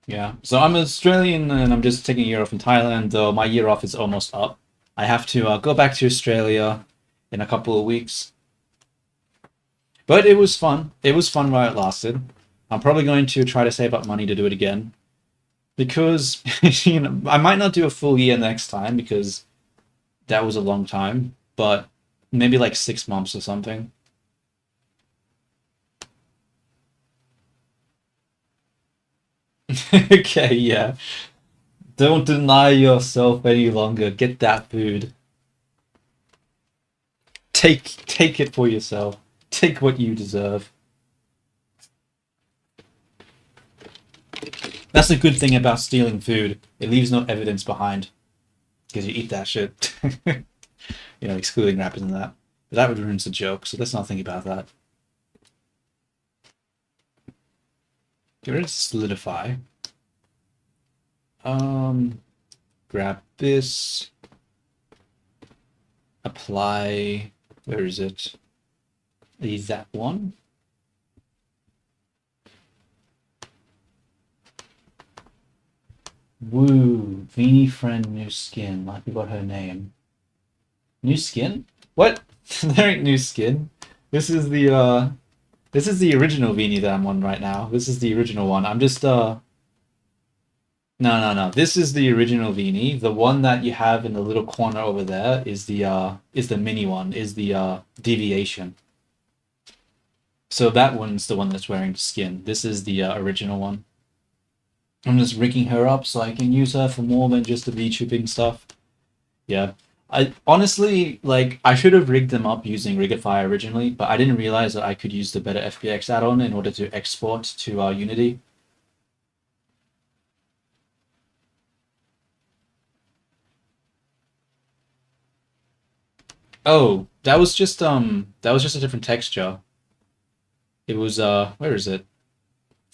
Yeah, so I'm Australian and I'm just taking a year off in Thailand, though my year off is almost up. I have to go back to Australia in a couple of weeks. But it was fun. It was fun while it lasted. I'm probably going to try to save up money to do it again. Because, you know, I might not do a full year next time because that was a long time, but maybe like 6 months or something. Okay, yeah. Don't deny yourself any longer. Get that food. Take it for yourself. Take what you deserve. That's a good thing about stealing food. It leaves no evidence behind. Because you eat that shit. You know, excluding rappers and that. But that would ruin the joke, so let's not think about that. Get rid of solidify. Grab this. Apply. Where is it? Is that one? Woo, Veenie friend new skin. I forgot her name. New skin? What? There ain't new skin. This is the original Veenie that I'm on right now. This is the original one. I'm just no, no, no. This is the original Veenie. The one that you have in the little corner over there is the mini one, is the deviation. So that one's the one that's wearing skin. This is the original one. I'm just rigging her up so I can use her for more than just the VTubing stuff. Yeah. I honestly, like, I should have rigged them up using Rigify originally, but I didn't realize that I could use the Better FBX add-on in order to export to Unity. Oh, that was just a different texture. It was where is it?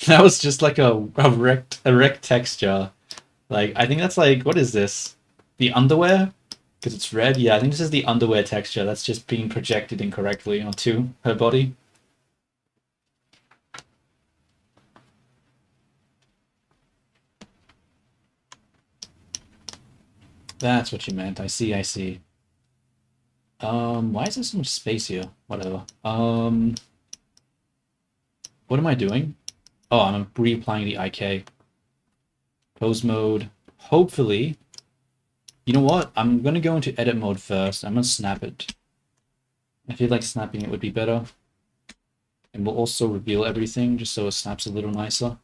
That was just like a rect texture. Like I think that's like what is this? The underwear? Because it's red. Yeah, I think this is the underwear texture that's just being projected incorrectly onto her body. That's what you meant. I see, I see. Why is there so much space here? Whatever. What am I doing? Oh, I'm reapplying the IK. Pose mode. Hopefully. You know what? I'm gonna go into edit mode first. I'm gonna snap it. I feel like snapping it would be better. And we'll also reveal everything just so it snaps a little nicer.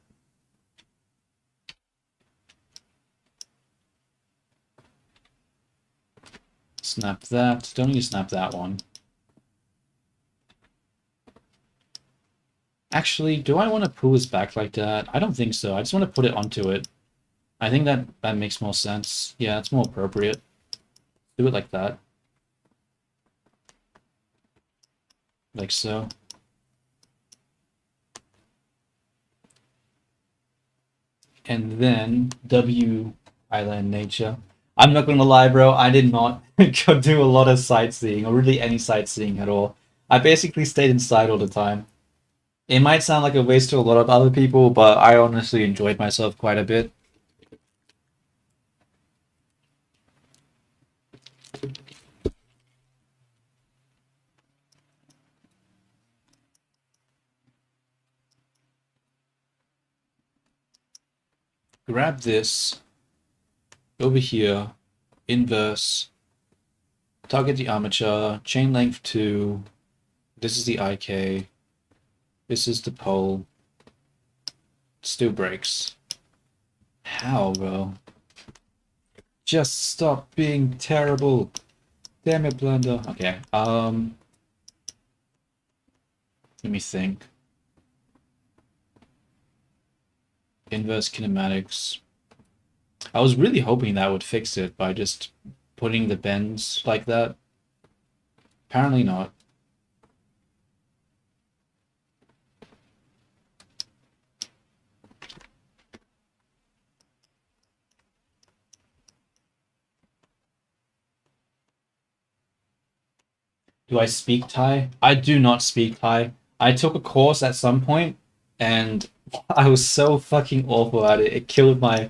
Snap that. Don't need to snap that one. Actually, do I want to pull this back like that? I don't think so. I just want to put it onto it. I think that makes more sense. Yeah, it's more appropriate. Do it like that. Like so. And then W Island Nature. I'm not gonna lie, bro. I did not go do a lot of sightseeing, or really any sightseeing at all. I basically stayed inside all the time. It might sound like a waste to a lot of other people, but I honestly enjoyed myself quite a bit. Grab this over here, inverse, target the armature, chain length 2, this is the IK, this is the pole, still breaks. How, bro? Just stop being terrible. Damn it, Blender. Okay, let me think. Inverse kinematics. I was really hoping that would fix it by just putting the bends like that. Apparently not. Do I speak Thai? I do not speak Thai. I took a course at some point and I was so fucking awful at it. It killed my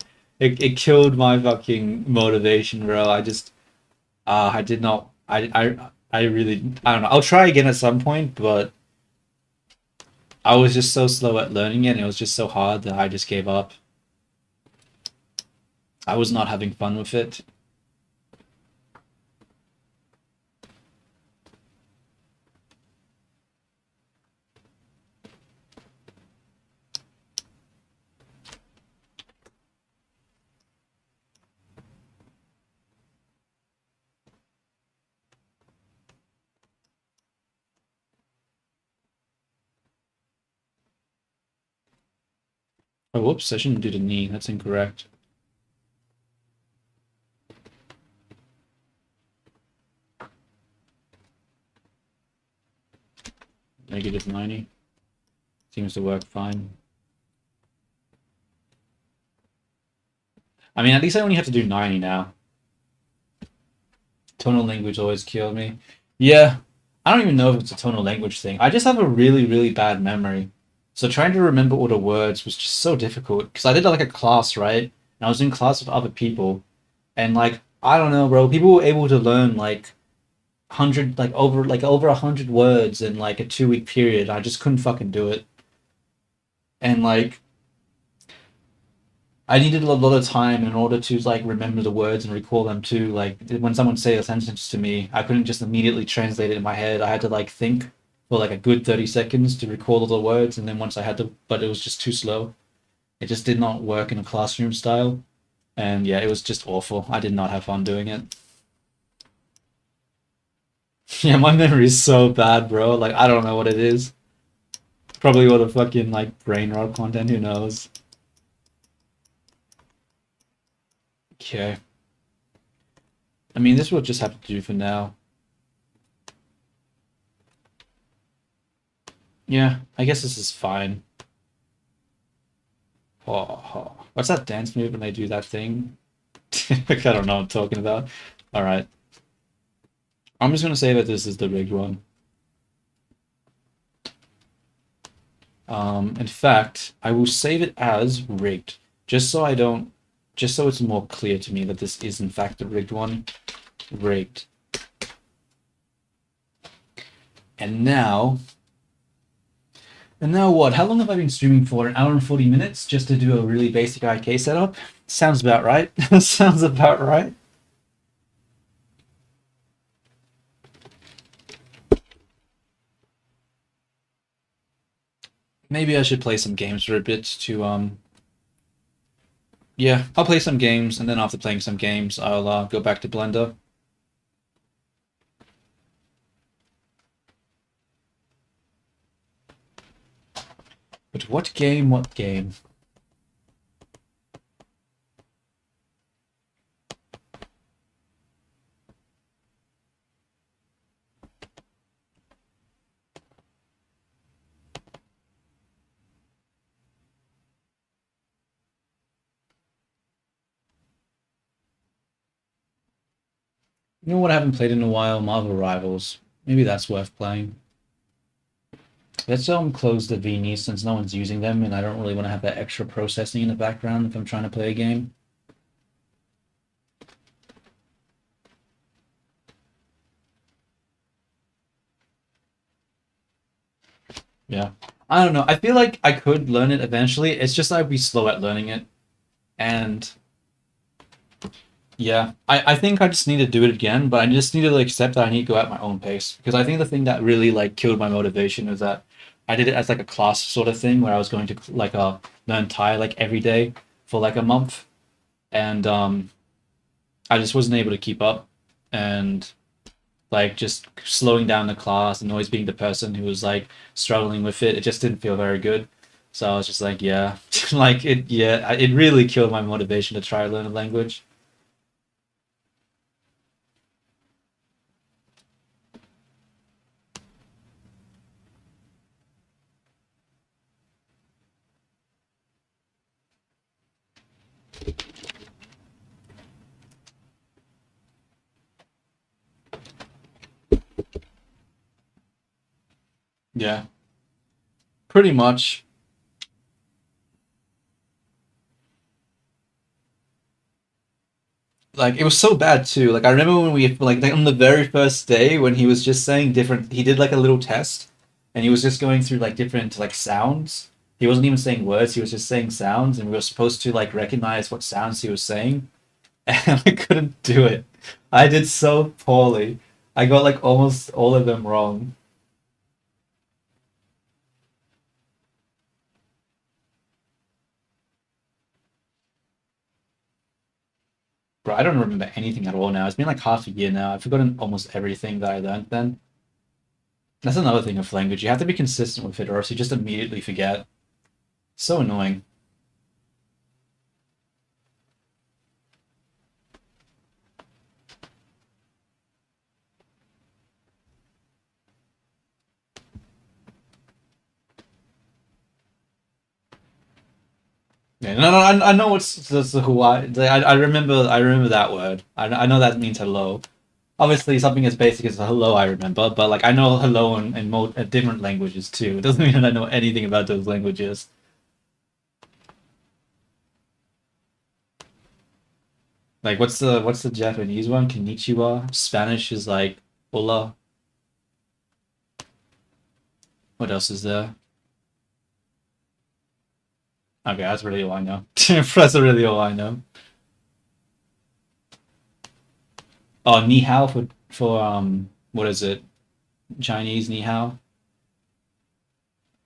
fucking motivation, bro. I just I did not I really I don't know. I'll try again at some point, but I was just so slow at learning it and it was just so hard that I just gave up. I was not having fun with it. Oh, whoops, I shouldn't do the knee. That's incorrect. Negative 90. Seems to work fine. I mean, at least I only have to do 90 now. Tonal language always killed me. Yeah, I don't even know if it's a tonal language thing. I just have a really, really bad memory. So trying to remember all the words was just so difficult. Because I did like a class, right? And I was in class with other people. And like, I don't know, bro. People were able to learn like 100, like over 100 words in like a 2 week period. I just couldn't fucking do it. And like, I needed a lot of time in order to like remember the words and recall them too. Like when someone say a sentence to me, I couldn't just immediately translate it in my head. I had to like think for like a good 30 seconds to recall all the words, and then once I had to, but it was just too slow. It just did not work in a classroom style. And yeah, it was just awful. I did not have fun doing it. Yeah, my memory is so bad, bro. Like, I don't know what it is. Probably all the fucking, like, brain rot content, who knows? Okay. I mean, this will just have to do for now. Yeah, I guess this is fine. Oh. What's that dance move when they do that thing? I don't know what I'm talking about. Alright. I'm just gonna say that this is the rigged one. In fact, I will save it as rigged, just so I don't, just so it's more clear to me that this is in fact the rigged one. Rigged. And now, what? How long have I been streaming for? An hour and 40 minutes just to do a really basic IK setup? Sounds about right. Sounds about right. Maybe I should play some games for a bit to yeah, I'll play some games, and then after playing some games, I'll go back to Blender. But what game? What game? You know what I haven't played in a while? Marvel Rivals. Maybe that's worth playing. Let's close the VNs since no one's using them, and I don't really want to have that extra processing in the background if I'm trying to play a game. Yeah. I don't know. I feel like I could learn it eventually. It's just I'd be slow at learning it. And yeah, I think I just need to do it again, but I just need to like, accept that I need to go at my own pace. Because I think the thing that really like killed my motivation is that I did it as like a class sort of thing where I was going to like learn Thai like every day for like a month. And I just wasn't able to keep up. And like just slowing down the class and always being the person who was like struggling with it, it just didn't feel very good. So I was just like, yeah, like it, yeah, it really killed my motivation to try to learn a language. Yeah, pretty much. Like it was so bad too. Like I remember when we like on the very first day when he was just saying different. He did like a little test, and he was just going through like different like sounds. He wasn't even saying words. He was just saying sounds, and we were supposed to like recognize what sounds he was saying. And I couldn't do it. I did so poorly. I got like almost all of them wrong. Bro, I don't remember anything at all now. It's been like half a year now. I've forgotten almost everything that I learned then. That's another thing of language. You have to be consistent with it, or else you just immediately forget. So annoying. Yeah, no, I know what's the Hawaii. I remember that word. I know that means hello. Obviously, something as basic as hello I remember, but like I know hello in different languages too. It doesn't mean that I know anything about those languages. Like, what's the Japanese one? Konnichiwa. Spanish is like hola. What else is there? Okay, that's really all I know. That's really all I know. Oh, ni hao for what is it? Chinese ni hao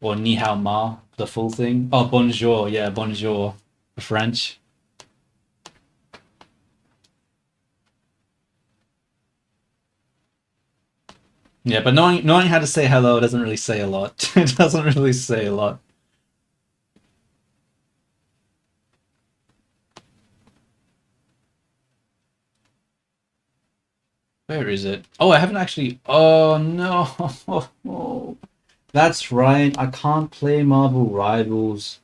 or ni hao ma, the full thing. Oh, bonjour. Yeah, bonjour. For French. Yeah, but knowing how to say hello doesn't really say a lot. It doesn't really say a lot. Where is it? Oh, I haven't actually. Oh no. That's right. I can't play Marvel Rivals.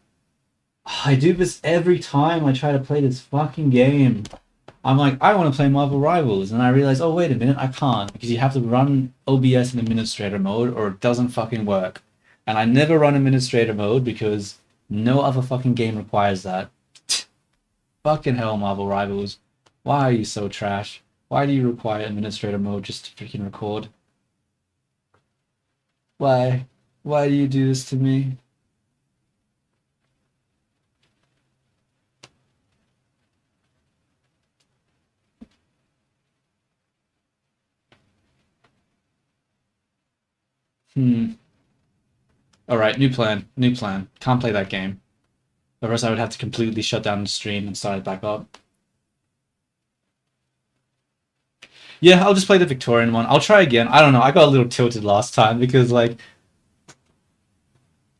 I do this every time I try to play this fucking game. I'm like, I want to play Marvel Rivals, and I realize, oh wait a minute, I can't because you have to run OBS in administrator mode or it doesn't fucking work. And I never run administrator mode because no other fucking game requires that. Fucking hell, Marvel Rivals. Why are you so trash? Why do you require administrator mode just to freaking record? Why? Why do you do this to me? Hmm. Alright, new plan. New plan. Can't play that game. Otherwise I would have to completely shut down the stream and start it back up. Yeah, I'll just play the Victorian one. I'll try again. I don't know. I got a little tilted last time because like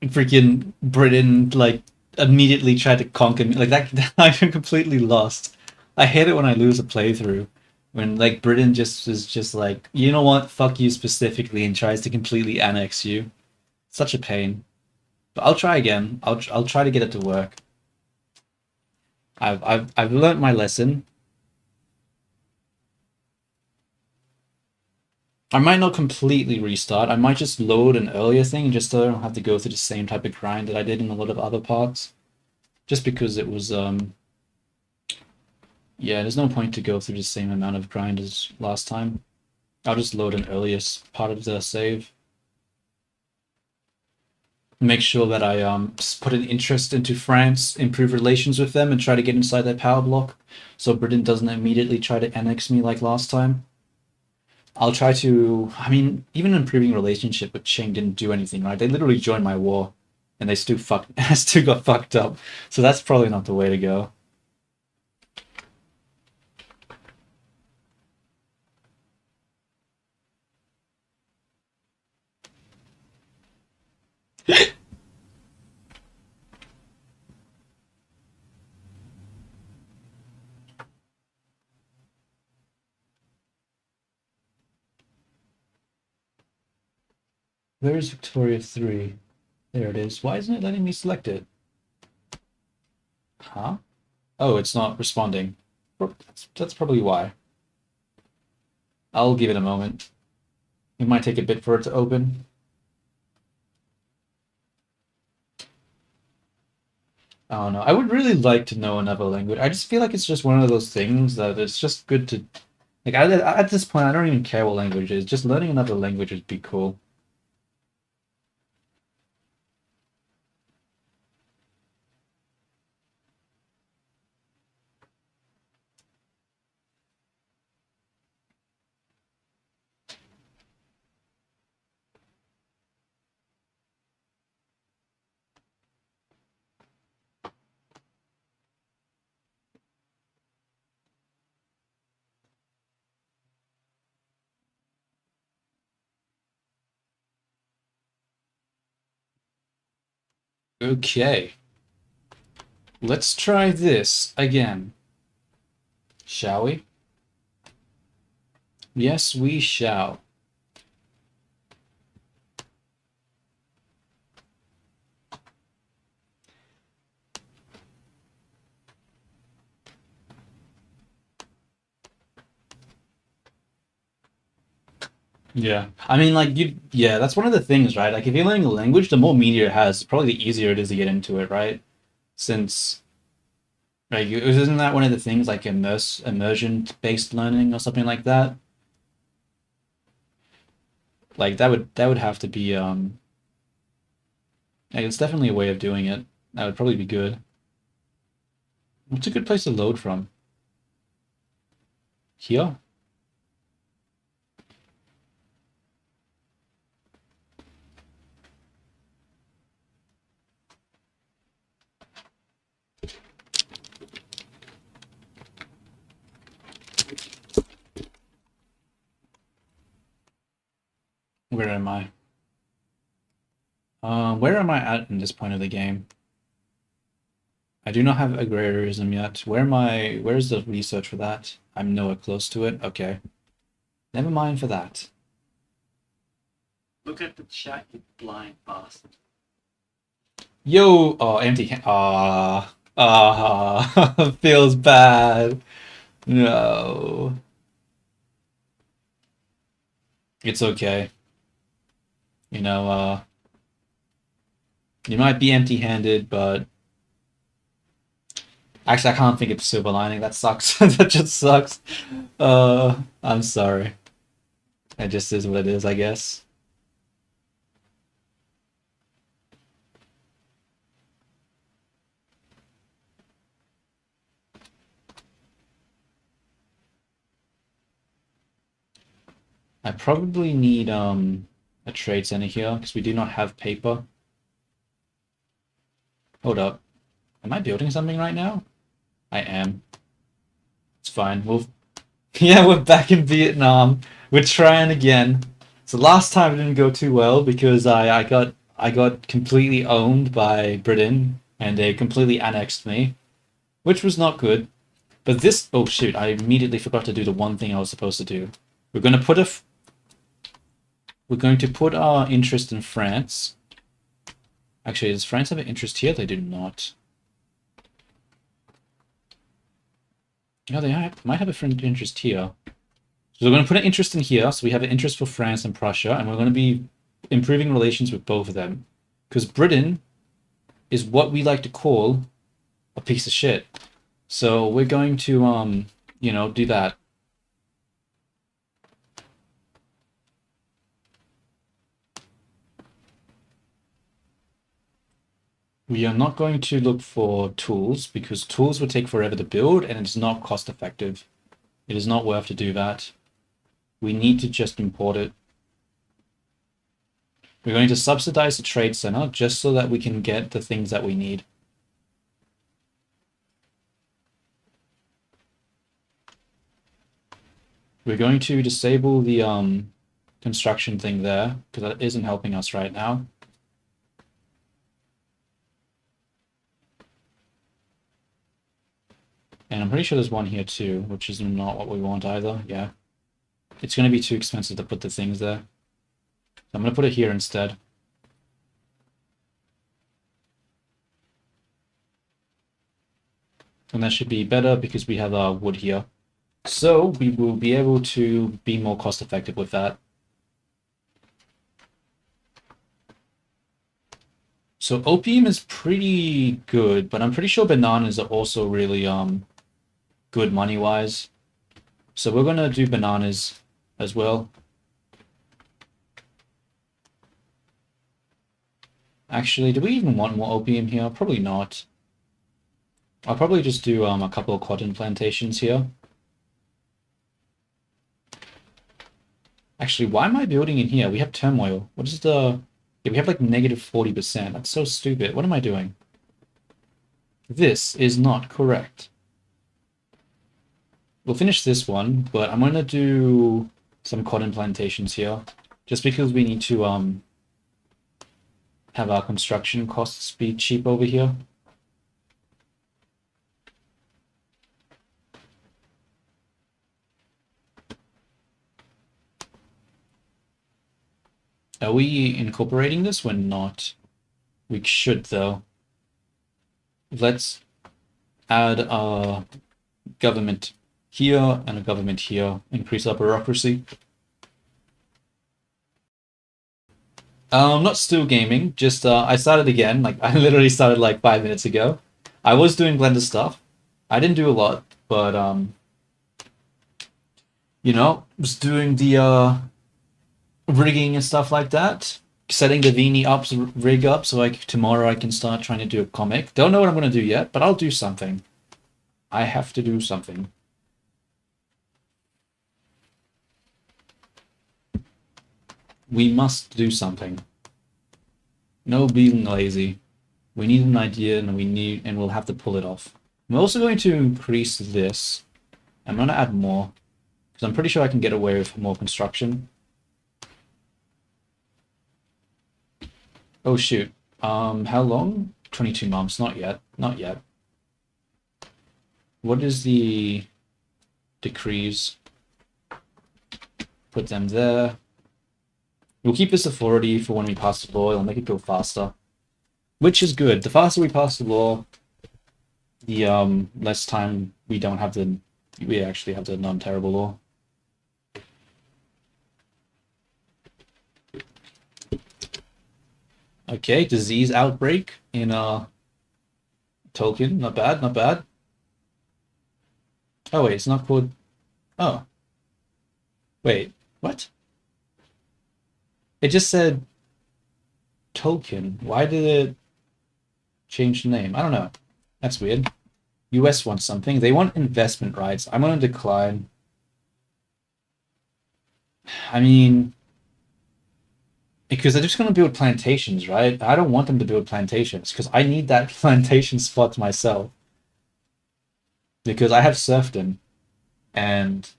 freaking Britain like immediately tried to conquer me. Like that I'm completely lost. I hate it when I lose a playthrough. When like Britain just is just like, you know what, fuck you specifically and tries to completely annex you. Such a pain. But I'll try again. I'll try to get it to work. I've learnt my lesson. I might not completely restart. I might just load an earlier thing just so I don't have to go through the same type of grind that I did in a lot of other parts. Just because it was yeah, there's no point to go through the same amount of grind as last time. I'll just load an earliest part of the save. Make sure that I put an interest into France, improve relations with them, and try to get inside their power block, so Britain doesn't immediately try to annex me like last time. I'll try to. I mean, even improving relationship with Qing didn't do anything, right? They literally joined my war, and they still still got fucked up. So that's probably not the way to go. Where is Victoria 3? There it is. Why isn't it letting me select it? Huh? Oh, it's not responding. That's probably why. I'll give it a moment. It might take a bit for it to open. I don't know. I would really like to know another language. I just feel like it's just one of those things that it's just good to like. At this point, I don't even care what language it is. Just learning another language would be cool. Okay, let's try this again. Shall we? Yes, we shall. Yeah. I mean, like, yeah, that's one of the things, right? Like, if you're learning a language, the more media it has, probably the easier it is to get into it, right? Since, like, isn't that one of the things, like, immersion-based learning or something like that? Like, that would have to be, like, it's definitely a way of doing it. That would probably be good. What's a good place to load from? Here? Where am I? Where am I at in this point of the game? I do not have agrarianism yet. Where's the research for that? I'm nowhere close to it. Okay. Never mind for that. Look at the chat, you blind bastard. Yo! Oh, empty. Feels bad. No. It's okay. You know, you might be empty-handed, but actually, I can't think of the silver lining. That sucks. That just sucks. I'm sorry. It just is what it is, I guess. I probably need a trade center here because we do not have paper. Hold up. Am I building something right now? I am. It's fine. Yeah, we're back in Vietnam. We're trying again. So last time it didn't go too well because I got completely owned by Britain and they completely annexed me, which was not good. But this, oh shoot, I immediately forgot to do the one thing I was supposed to do. We're going to put our interest in France. Actually, does France have an interest here? They do not. No, they might have a friend interest here. So we're going to put an interest in here. So we have an interest for France and Prussia, and we're going to be improving relations with both of them. Because Britain is what we like to call a piece of shit. So we're going to, you know, do that. We are not going to look for tools because tools would take forever to build and it's not cost effective. It is not worth to do that. We need to just import it. We're going to subsidize the trade center just so that we can get the things that we need. We're going to disable the construction thing there because that isn't helping us right now. And I'm pretty sure there's one here too, which is not what we want either. Yeah. It's going to be too expensive to put the things there. So I'm going to put it here instead. And that should be better because we have our wood here. So we will be able to be more cost effective with that. So opium is pretty good, but I'm pretty sure bananas are also really good money-wise. So we're going to do bananas as well. Actually, do we even want more opium here? Probably not. I'll probably just do a couple of cotton plantations here. Actually, why am I building in here? We have turmoil. What is the... Yeah, we have like negative 40%. That's so stupid. What am I doing? This is not correct. We'll finish this one, but I'm going to do some cotton plantations here. Just because we need to have our construction costs be cheap over here. Are we incorporating this? We're not. We should, though. Let's add a government here and a government here. Increase our bureaucracy. Not still gaming. Just I started again. Like I literally started like 5 minutes ago. I was doing Blender stuff. I didn't do a lot, but you know, was doing the rigging and stuff like that. Setting the Vini rig up so tomorrow I can start trying to do a comic. Don't know what I'm going to do yet, but I'll do something. I have to do something. We must do something. No being lazy. We need an idea and we'll have to pull it off. I'm also going to increase this. I'm going to add more because I'm pretty sure I can get away with more construction. Oh shoot. How long? 22 months. Not yet. Not yet. What is the decrees? Put them there. We'll keep this authority for when we pass the law. It'll make it go faster, which is good. The faster we pass the law, the less time we actually have the non-terrible law. Okay, disease outbreak in Tolkien. Not bad, not bad. Oh wait, it's not called. Oh, wait, what? It just said Tolkien. Why did it change the name? I don't know. That's weird. US wants something. They want investment rights. I'm gonna decline. I mean, because they're just gonna build plantations, right? I don't want them to build plantations because I need that plantation spot myself. Because I have serfdom, and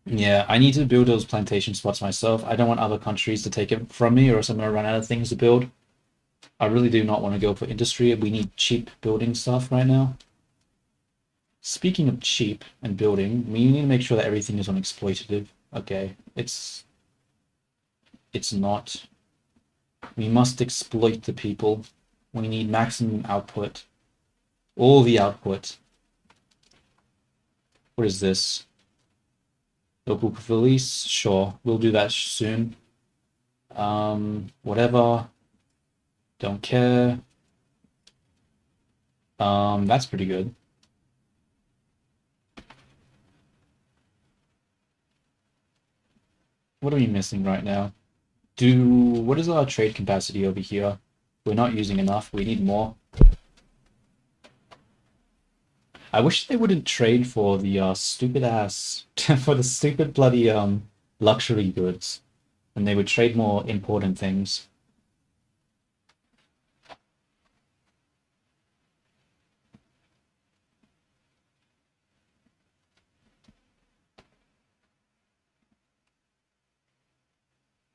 yeah, I need to build those plantation spots myself. I don't want other countries to take it from me, or else I'm gonna run out of things to build. I really do not want to go for industry. We need cheap building stuff right now. Speaking of cheap and building, we need to make sure that everything is unexploitative. Okay, it's not. We must exploit the people. We need maximum output. All the output. What is this? Local police? Sure, we'll do that soon. Whatever. Don't care. That's pretty good. What are we missing right now? What is our trade capacity over here? We're not using enough. We need more. I wish they wouldn't trade for the stupid ass for the stupid bloody luxury goods, and they would trade more important things.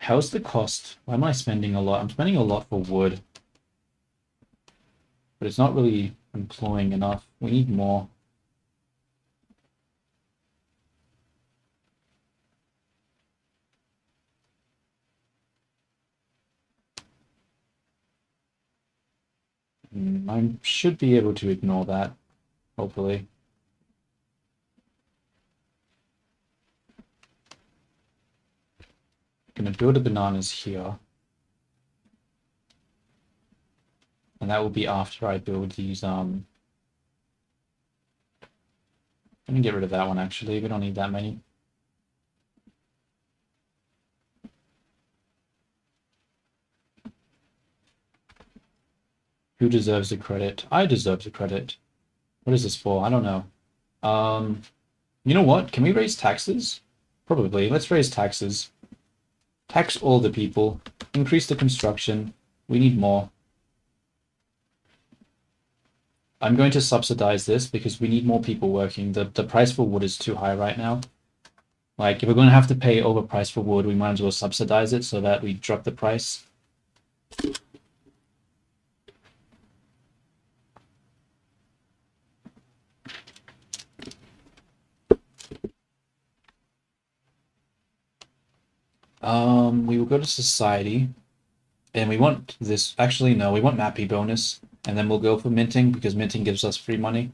How's the cost? Why am I spending a lot? I'm spending a lot for wood, but it's not really employing enough. We need more. I should be able to ignore that, hopefully. Gonna build the bananas here. And that will be after I build these, Let me get rid of that one, actually. We don't need that many. Who deserves the credit? I deserve the credit. What is this for? I don't know. You know what? Can we raise taxes? Probably. Let's raise taxes. Tax all the people. Increase the construction. We need more. I'm going to subsidize this because we need more people working. The price for wood is too high right now. Like, if we're going to have to pay overpriced for wood, we might as well subsidize it so that we drop the price. We will go to society, and we want this. Actually, no, we want Mappy bonus, and then we'll go for minting because minting gives us free money.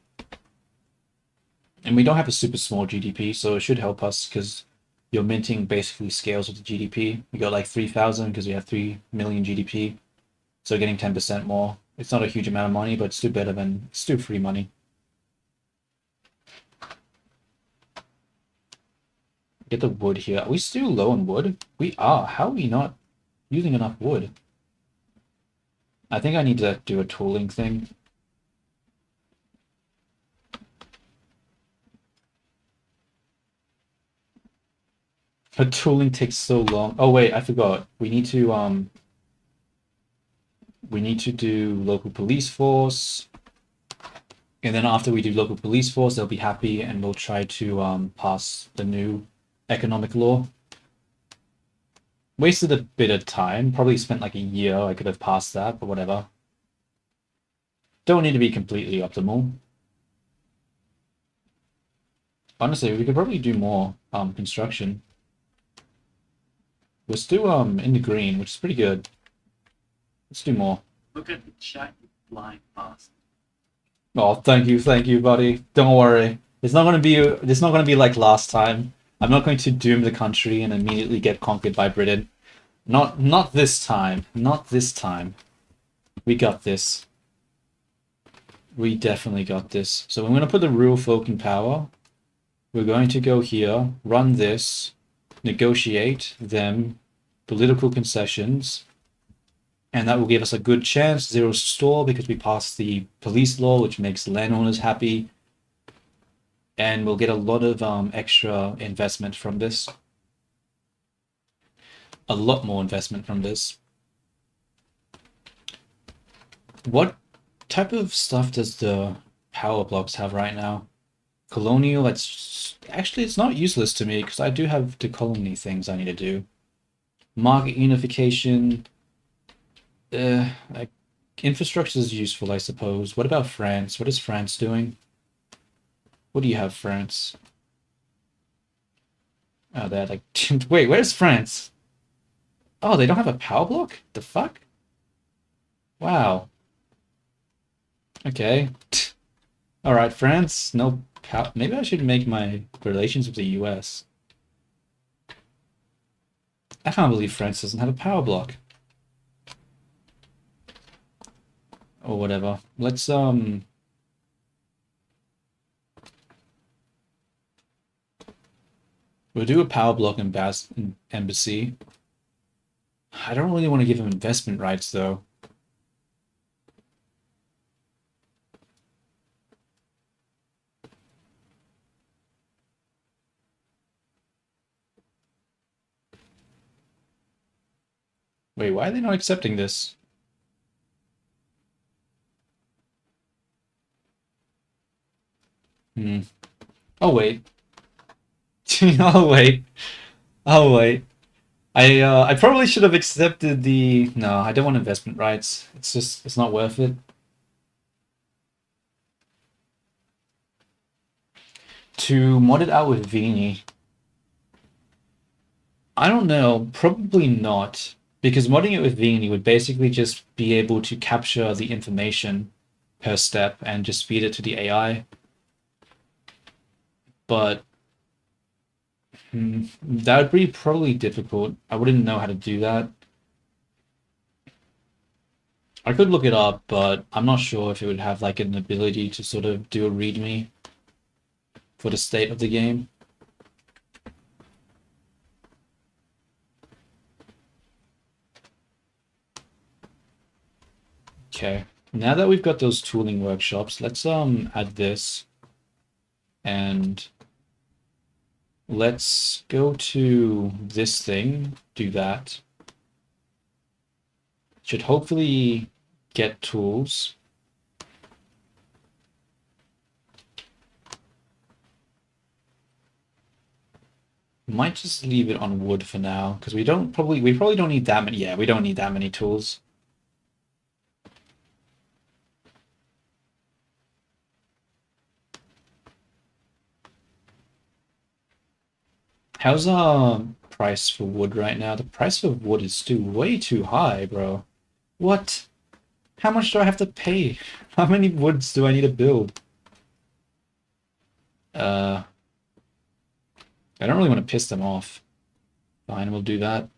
And we don't have a super small GDP, so it should help us because your minting basically scales with the GDP. We got like 3,000 because we have 3 million GDP, so getting 10% more. It's not a huge amount of money, but it's still better than it's still free money. Get the wood here. Are we still low on wood? We are. How are we not using enough wood? I think I need to do a tooling thing. But tooling takes so long. Oh wait, I forgot. We need to do local police force. And then after we do local police force, they'll be happy and we'll try to pass the new economic law. Wasted a bit of time. Probably spent like a year. I could have passed that, but whatever. Don't need to be completely optimal. Honestly, we could probably do more construction. We're still in the green, which is pretty good. Let's do more. Look at the chat, you flying past. Oh, thank you, buddy. Don't worry. It's not gonna be. It's not gonna be like last time. I'm not going to doom the country and immediately get conquered by Britain. Not this time. Not this time. We got this. We definitely got this. So I'm gonna put the rural folk in power. We're going to go here, run this, negotiate them, political concessions, and that will give us a good chance. Zero store because we passed the police law, which makes landowners happy. And we'll get a lot of extra investment from this. A lot more investment from this. What type of stuff does the power blocks have right now? Colonial, that's actually, it's not useless to me because I do have the colony things I need to do. Market unification. Like infrastructure is useful, I suppose. What about France? What is France doing? What do you have, France? Oh, they're like, wait, where's France? Oh, they don't have a power block? The fuck? Wow. Okay. All right, France. No power. Maybe I should make my relations with the US. I can't believe France doesn't have a power block. Or whatever. Let's we'll do a power block in embassy. I don't really want to give him investment rights though. Wait, why are they not accepting this? Oh wait. Oh wait. Oh wait. I probably should have accepted the. No, I don't want investment rights. It's not worth it. To mod it out with Vini. I don't know, probably not. Because modding it with Vini would basically just be able to capture the information per step and just feed it to the AI. But that would be probably difficult. I wouldn't know how to do that. I could look it up, but I'm not sure if it would have like an ability to sort of do a readme for the state of the game. Okay, now that we've got those tooling workshops, let's add this and let's go to this thing, do that. Should hopefully get tools. Might just leave it on wood for now because we probably don't need that many. Yeah, we don't need that many tools. How's our price for wood right now? The price for wood is still way too high, bro. What? How much do I have to pay? How many woods do I need to build? I don't really want to piss them off. Fine, we'll do that.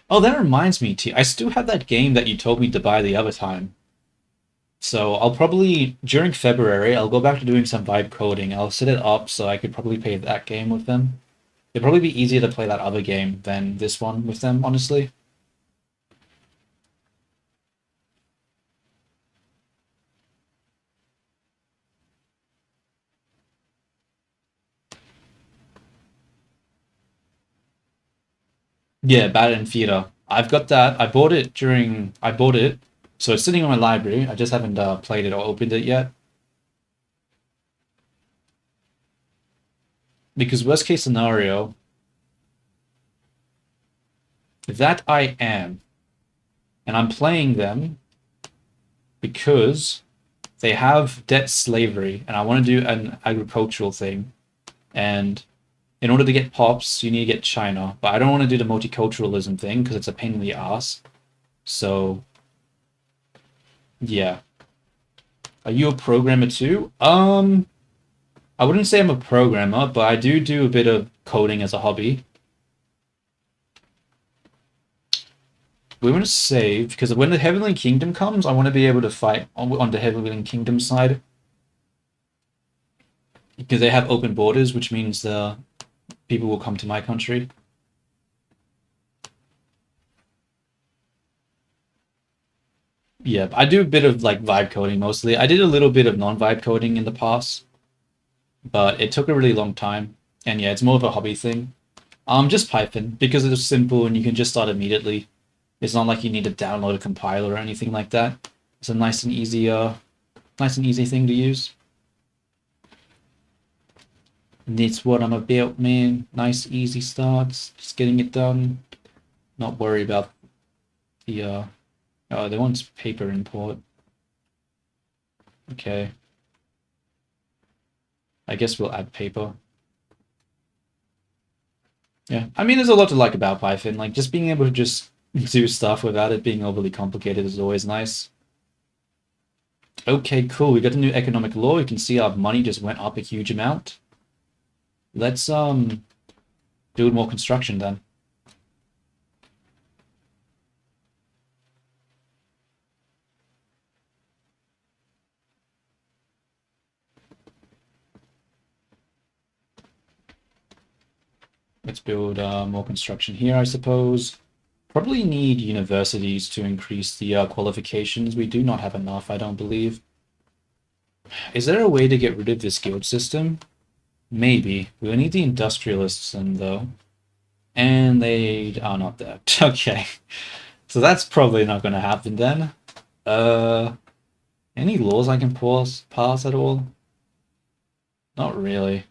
Oh, that reminds me, T. I still have that game that you told me to buy the other time. So I'll probably, during February, I'll go back to doing some vibe coding. I'll set it up so I could probably play that game with them. It'd probably be easier to play that other game than this one with them, honestly. Yeah, Bad and Theater. I've got that. I bought it, so it's sitting on my library. I just haven't played it or opened it yet. Because worst case scenario, that I am, and I'm playing them because they have debt slavery, and I want to do an agricultural thing. And in order to get pops, you need to get China. But I don't want to do the multiculturalism thing because it's a pain in the ass. So, yeah. Are you a programmer too? I wouldn't say I'm a programmer, but I do a bit of coding as a hobby. We want to save because when the Heavenly Kingdom comes, I want to be able to fight on the Heavenly Kingdom side because they have open borders, which means the people will come to my country. Yeah, I do a bit of like vibe coding mostly. I did a little bit of non-vibe coding in the past, but it took a really long time. And yeah, it's more of a hobby thing. Just Python because it's simple and you can just start immediately. It's not like you need to download a compiler or anything like that. It's a nice and easy thing to use. That's what I'm about, man. Nice, easy starts. Just getting it done. Not worry about the oh, they want paper import. Okay. I guess we'll add paper. Yeah, I mean, there's a lot to like about Python. Like, just being able to just do stuff without it being overly complicated is always nice. Okay, cool. We got the new economic law. You can see our money just went up a huge amount. Let's build more construction then. Let's build more construction here, I suppose. Probably need universities to increase the qualifications. We do not have enough, I don't believe. Is there a way to get rid of this guild system? Maybe. We'll need the industrialists in, though. And they are not there. Okay. So that's probably not going to happen then. Any laws I can pass at all? Not really.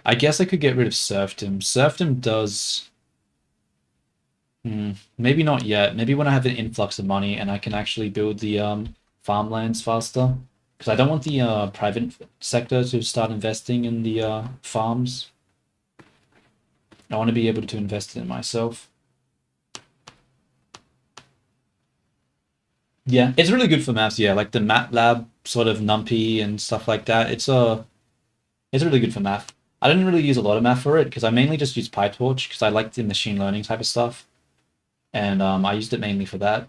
I guess I could get rid of serfdom. Serfdom does... maybe not yet. Maybe when I have an influx of money and I can actually build the farmlands faster. Because I don't want the private sector to start investing in the farms. I want to be able to invest in it myself. Yeah, it's really good for maths, yeah. Like the MATLAB sort of NumPy and stuff like that. It's really good for math. I didn't really use a lot of math for it because I mainly just used PyTorch because I liked the machine learning type of stuff. And I used it mainly for that.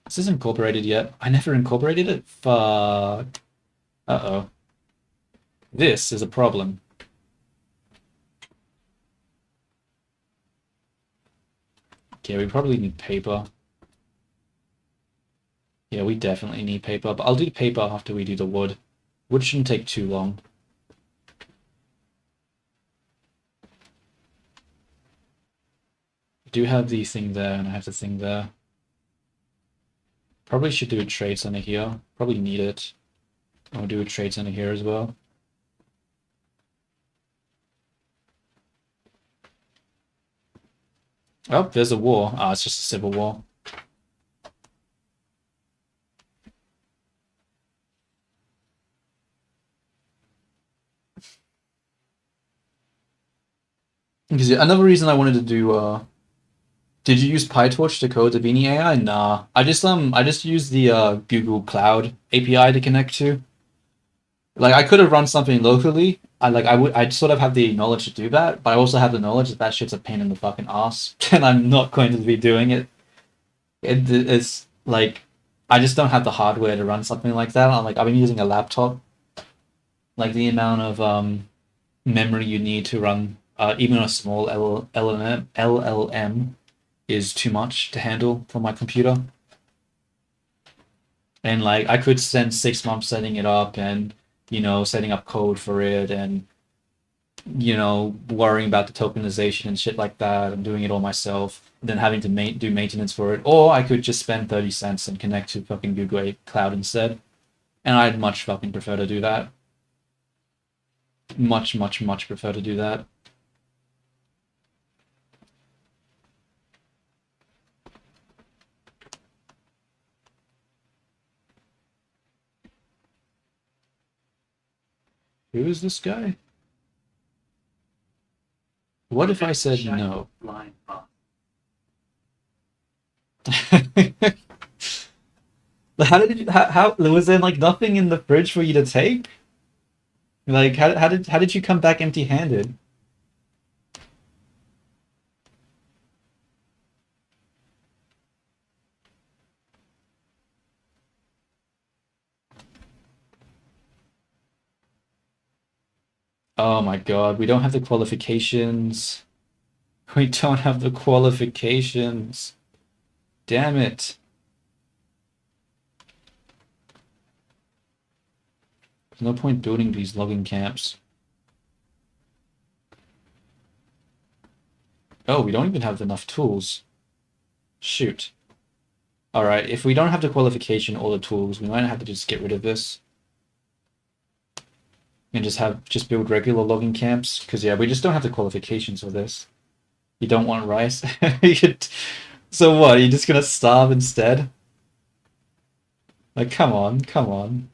This isn't incorporated yet. I never incorporated it? Fuck. Uh-oh. This is a problem. Okay, we probably need paper. Yeah, we definitely need paper, but I'll do paper after we do the wood. Wood shouldn't take too long. I do have the thing there, and I have the thing there. Probably should do a trade center here. Probably need it. I'll do a trade center here as well. Oh, there's a war. Ah, it's just a civil war. Because another reason I wanted to do did you use PyTorch to code the Vini AI? Nah. I just used the Google Cloud API to connect to. Like I could have run something locally. I'd sort of have the knowledge to do that, but I also have the knowledge that that shit's a pain in the fucking ass, and I'm not going to be doing it. It's like I just don't have the hardware to run something like that. I've been using a laptop. Like the amount of memory you need to run even a small LLM is too much to handle for my computer. And like I could spend 6 months setting it up and setting up code for it and worrying about the tokenization and shit like that and doing it all myself. than having to do maintenance for it. Or I could just spend 30 cents and connect to fucking Google Cloud instead. And I'd much fucking prefer to do that. Much, much, much prefer to do that. Who is this guy? What if I said Shiny no? Blind box. How did you, how was there like nothing in the fridge for you to take? Like how did you come back empty-handed? Oh my god, we don't have the qualifications. We don't have the qualifications. Damn it. There's no point building these logging camps. Oh, we don't even have enough tools. Shoot. Alright, if we don't have the qualification or the tools, we might have to just get rid of this. And just build regular logging camps. Because yeah, we just don't have the qualifications for this. You don't want rice? So what, are you just gonna starve instead? Like, come on, come on.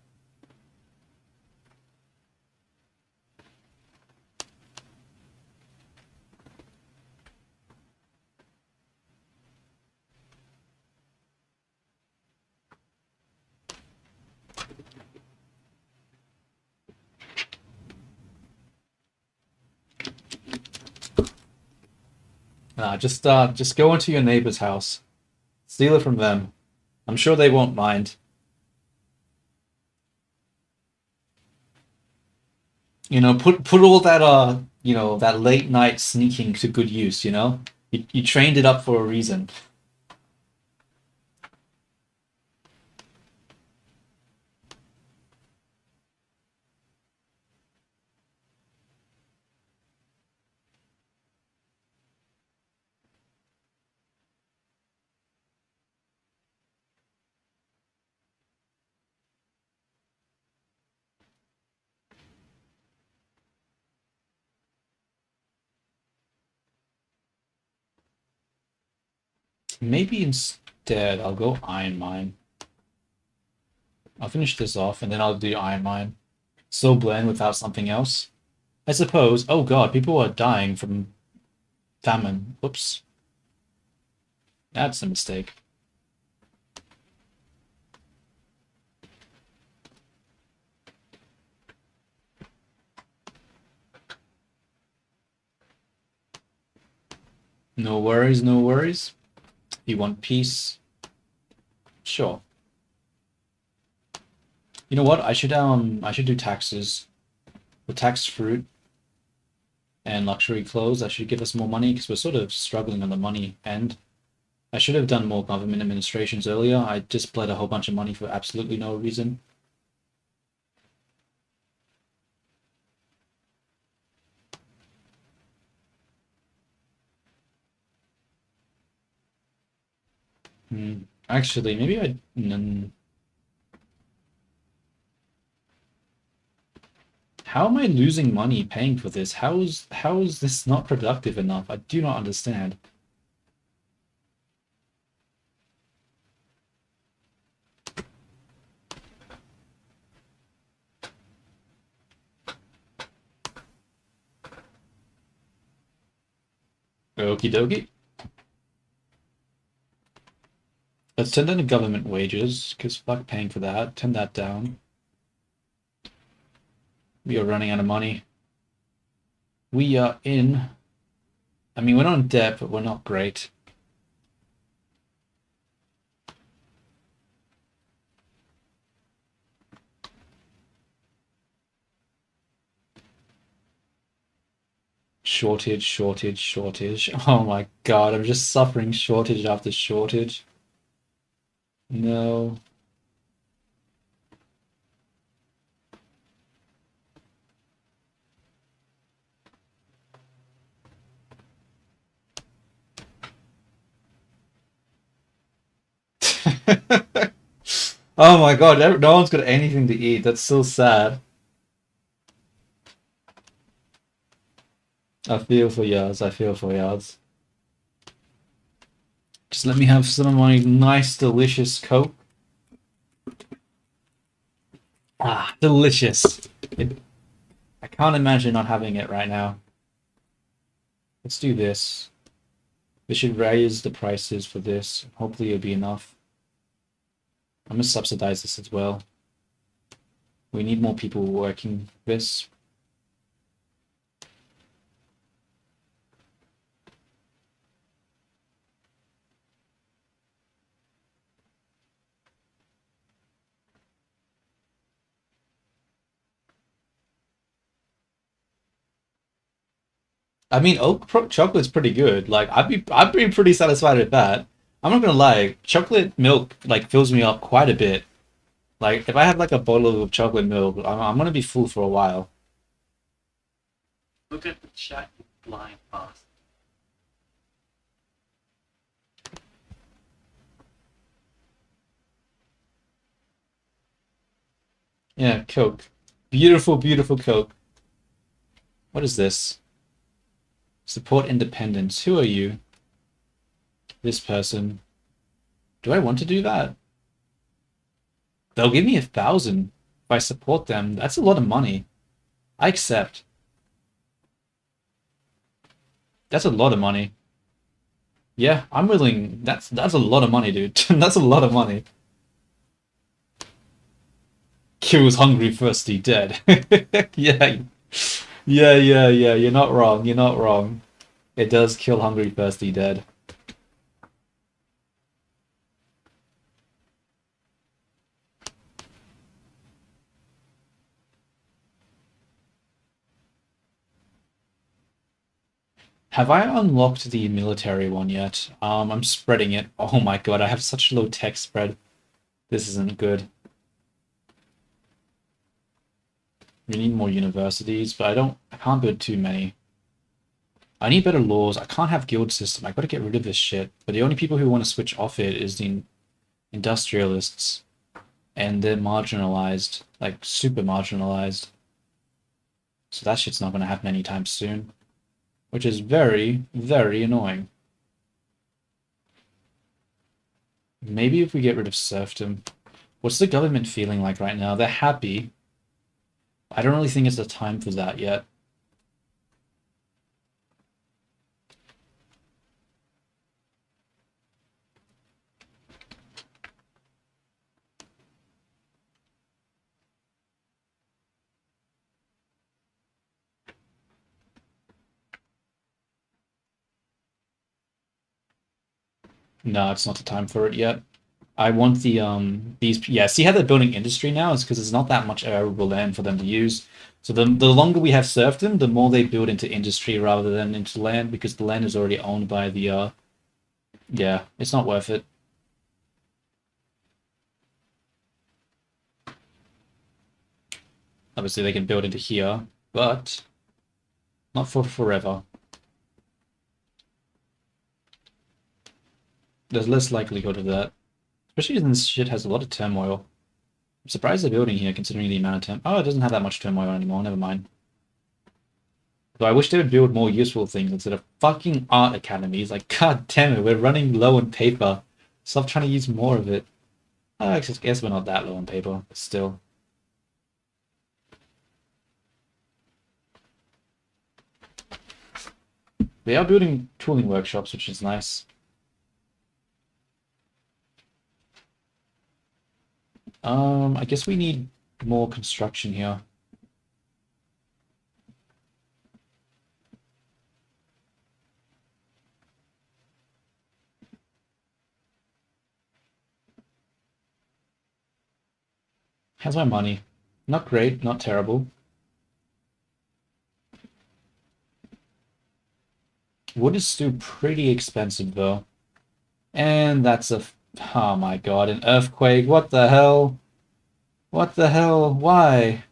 Nah, just go into your neighbor's house. Steal it from them. I'm sure they won't mind. You know, put all that that late night sneaking to good use, you know? You trained it up for a reason. Maybe instead I'll go iron mine. I'll finish this off and then I'll do iron mine. So blend without something else. I suppose. Oh god, people are dying from famine. Whoops. That's a mistake. No worries, no worries. You want peace? Sure. You know what? I should do taxes. The tax fruit and luxury clothes. That should give us more money because we're sort of struggling on the money end. I should have done more government administrations earlier. I just bled a whole bunch of money for absolutely no reason. Actually, maybe how am I losing money paying for this? How is this not productive enough? I do not understand. Okie dokie. Let's turn down the government wages, because fuck paying for that. Turn that down. We are running out of money. We are in... I mean, we're not in debt, but we're not great. Shortage, shortage, shortage. Oh my god, I'm just suffering shortage after shortage. No. Oh my god, no one's got anything to eat. That's so sad. I feel for Yaz. I feel for Yaz. Just let me have some of my nice, delicious Coke. Ah, delicious. I can't imagine not having it right now. Let's do this. We should raise the prices for this. Hopefully it'll be enough. I'm gonna subsidize this as well. We need more people working this. I mean, chocolate's pretty good. Like, I'd be pretty satisfied with that. I'm not gonna lie, chocolate milk like fills me up quite a bit. Like, if I have like a bottle of chocolate milk, I'm gonna be full for a while. Look at the chat, you blind bastard. Yeah, Coke. Beautiful, beautiful Coke. What is this? Support independence. Who are you? This person. Do I want to do that? They'll give me 1,000 if I support them. That's a lot of money. I accept. That's a lot of money. Yeah, I'm willing. That's a lot of money, dude. That's a lot of money. Kills hungry, thirsty, dead. Yeah. Yeah. You're not wrong. You're not wrong. It does kill hungry, thirsty, dead. Have I unlocked the military one yet? I'm spreading it. Oh my god, I have such low tech spread. This isn't good. We need more universities, but I can't build too many. I need better laws. I can't have guild system. I gotta get rid of this shit. But the only people who want to switch off it is the industrialists. And they're marginalized. Like, super marginalized. So that shit's not gonna happen anytime soon. Which is very, very annoying. Maybe if we get rid of serfdom. What's the government feeling like right now? They're happy. I don't really think it's the time for that yet. No, it's not the time for it yet. I want these, yeah, see how they're building industry now? It's because there's not that much arable land for them to use. So the longer we have serfdom, the more they build into industry rather than into land, because the land is already owned by the yeah, it's not worth it. Obviously they can build into here, but not for forever. There's less likelihood of that. Especially since this shit has a lot of turmoil. I'm surprised they're building here considering the amount of turmoil. Oh, it doesn't have that much turmoil anymore, never mind. Though I wish they would build more useful things instead of fucking art academies. Like, god damn it, we're running low on paper. Stop trying to use more of it. I guess we're not that low on paper, but still. They are building tooling workshops, which is nice. I guess we need more construction here. How's my money? Not great, not terrible. Wood is still pretty expensive though. And that's a... Oh my god, an earthquake. What the hell? What the hell? Why?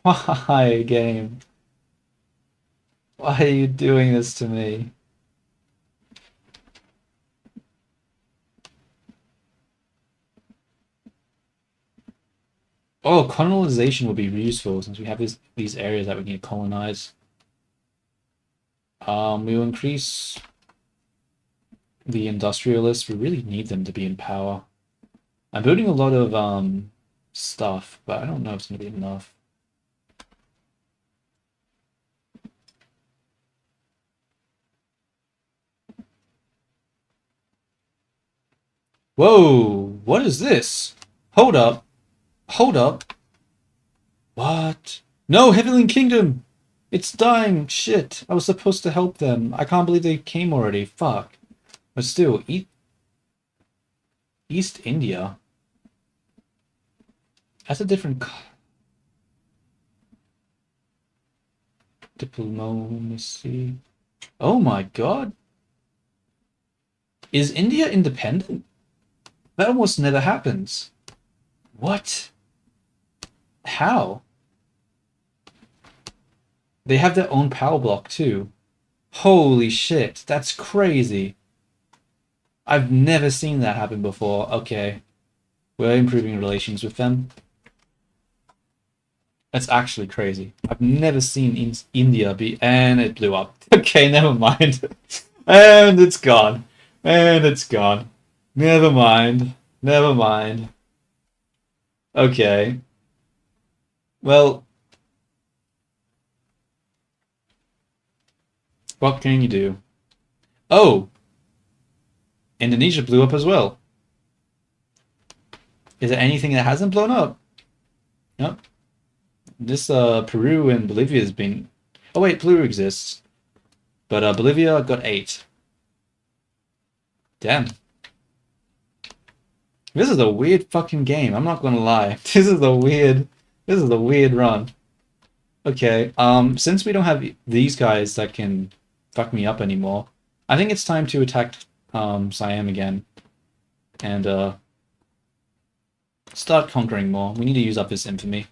Why, game? Why are you doing this to me? Oh, colonization will be useful since we have these areas that we need to colonize. We will increase the industrialists. We really need them to be in power. I'm building a lot of stuff, but I don't know if it's gonna be enough. Whoa, what is this? Hold up. Hold up. What? No, Heavenly Kingdom! It's dying! Shit! I was supposed to help them. I can't believe they came already. Fuck. But still, East India. That's a different diplomacy. Oh my god. Is India independent? That almost never happens. What? How? They have their own power block too. Holy shit, that's crazy. I've never seen that happen before. Okay. We're improving relations with them. That's actually crazy. I've never seen India be... And it blew up. Okay, never mind. And it's gone. And it's gone. Never mind. Never mind. Okay. Well, what can you do? Oh! Indonesia blew up as well. Is there anything that hasn't blown up? Nope. This Peru and Bolivia has been... Oh wait, Peru exists. But Bolivia got 8. Damn. This is a weird fucking game, I'm not gonna lie. This is a weird run. Okay, since we don't have these guys that can fuck me up anymore, I think it's time to attack Siam again. And start conquering more. We need to use up this infamy.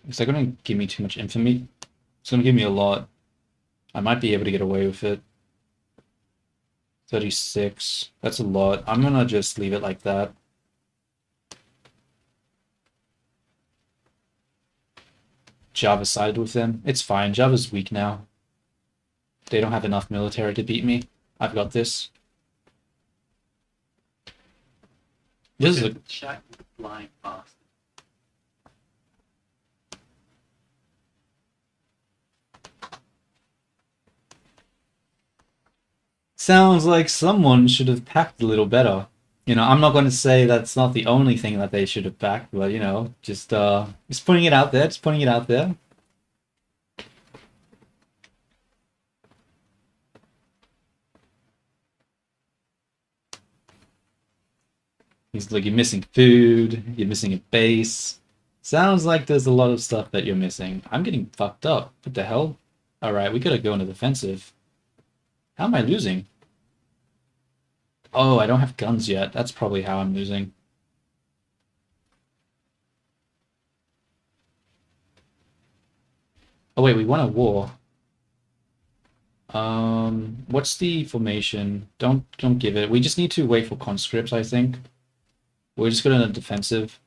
Is that gonna give me too much infamy? It's gonna give me a lot. I might be able to get away with it. 36. That's a lot. I'm gonna just leave it like that. Java sided with them. It's fine. Java's weak now. They don't have enough military to beat me. I've got this. This is a... Shot flying past. Sounds like someone should have packed a little better. You know, I'm not going to say that's not the only thing that they should have packed, but you know, just putting it out there, just putting it out there. He's like, you're missing food, you're missing a base. Sounds like there's a lot of stuff that you're missing. I'm getting fucked up. What the hell? Alright, we gotta go on the defensive. How am I losing? Oh, I don't have guns yet. That's probably how I'm losing. Oh wait, we won a war. What's the formation? Don't give it. We just need to wait for conscripts, I think. We're just going to defensive.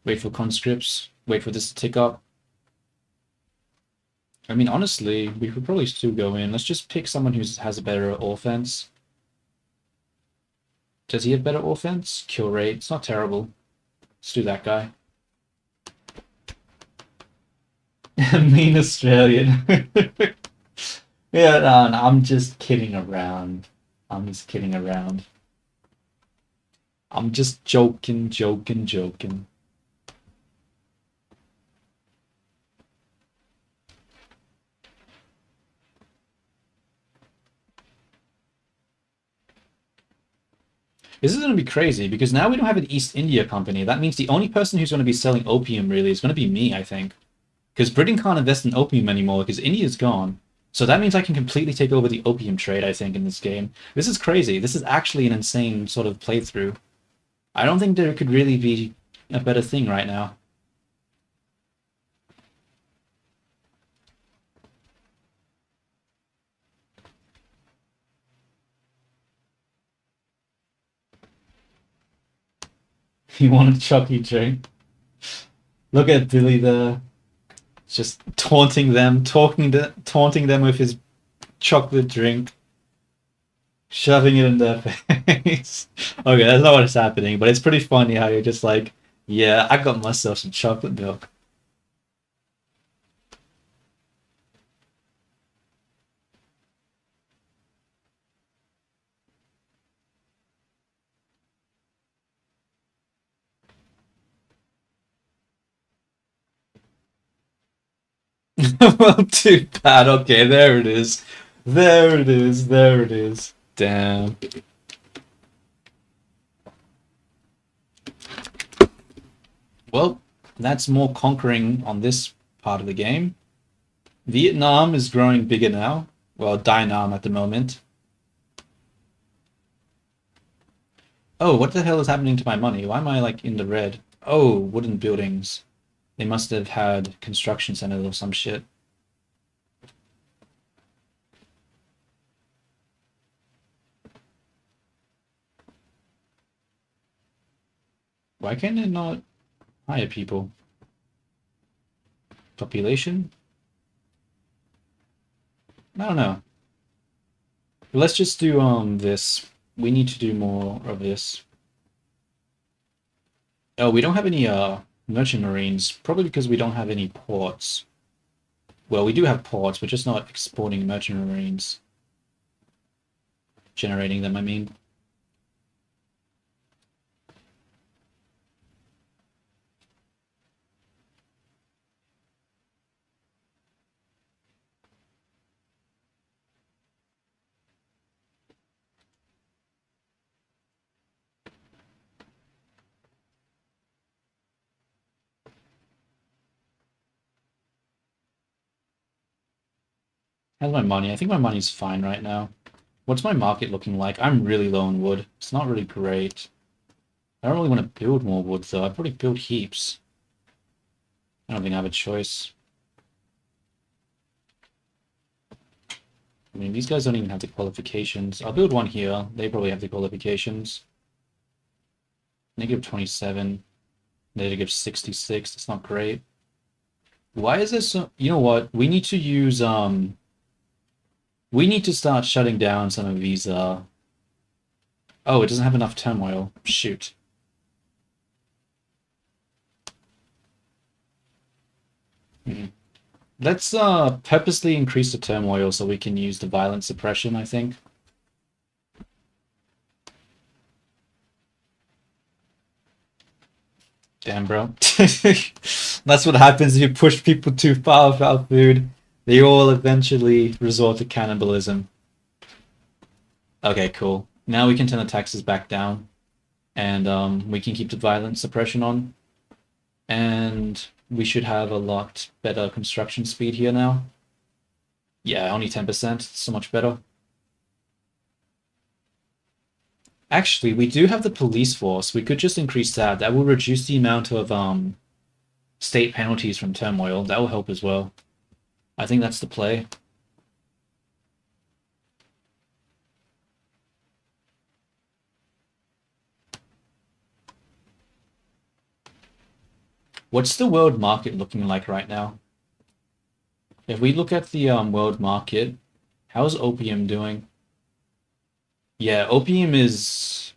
Wait for conscripts. Wait for this to tick up. I mean, honestly, we could probably still go in. Let's just pick someone who has a better offense. Does he have better offense? Kill rate. It's not terrible. Let's do that guy. Mean Australian. Yeah, no, I'm just kidding around. I'm just kidding around. I'm just joking. This is going to be crazy because now we don't have an East India Company. That means the only person who's going to be selling opium really is going to be me, I think. Because Britain can't invest in opium anymore because India's gone. So that means I can completely take over the opium trade, I think, in this game. This is crazy. This is actually an insane sort of playthrough. I don't think there could really be a better thing right now. You want a Chucky drink? Look at Billy there, just taunting them, taunting them with his chocolate drink, shoving it in their face. Okay, that's not what's happening, but it's pretty funny how you're just like, yeah, I got myself some chocolate milk. Well, too bad. Okay, there it is. There it is. There it is. Damn. Well, that's more conquering on this part of the game. Vietnam is growing bigger now. Well, Dynam at the moment. Oh, what the hell is happening to my money? Why am I like in the red? Oh, wooden buildings. They must have had construction centers or some shit. Why can it not hire people? Population? I don't know. Let's just do this. We need to do more of this. Oh, we don't have any merchant marines, probably because we don't have any ports. Well, we do have ports, we're just not exporting merchant marines. Generating them, I mean. How's my money? I think my money's fine right now. What's my market looking like? I'm really low on wood. It's not really great. I don't really want to build more wood, though. I've already built heaps. I don't think I have a choice. I mean, these guys don't even have the qualifications. I'll build one here. They probably have the qualifications. Negative 27. Negative 66. That's not great. Why is this so... You know what? We need to use, we need to start shutting down some of these, Oh, it doesn't have enough turmoil. Shoot. Let's purposely increase the turmoil so we can use the violent suppression, I think. Damn, bro. That's what happens if you push people too far without food. They all eventually resort to cannibalism. Okay, cool. Now we can turn the taxes back down. And we can keep the violent suppression on. And we should have a lot better construction speed here now. Yeah, only 10%. So much better. Actually, we do have the police force. We could just increase that. That will reduce the amount of state penalties from turmoil. That will help as well. I think that's the play. What's the world market looking like right now? If we look at the world market, how's opium doing? Yeah, opium is...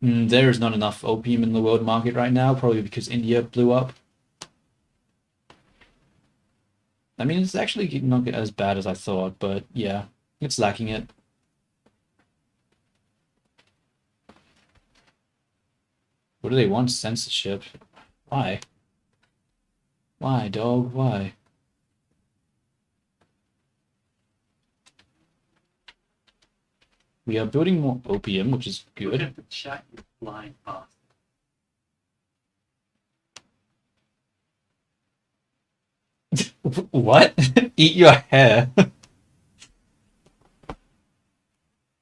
there is not enough opium in the world market right now, probably because India blew up. I mean, it's actually not as bad as I thought, but yeah, it's lacking it. What do they want? Censorship? Why? Why, dog? Why? We are building more opium, which is Look good. at the chat, you blind bastard. What? Eat your hair.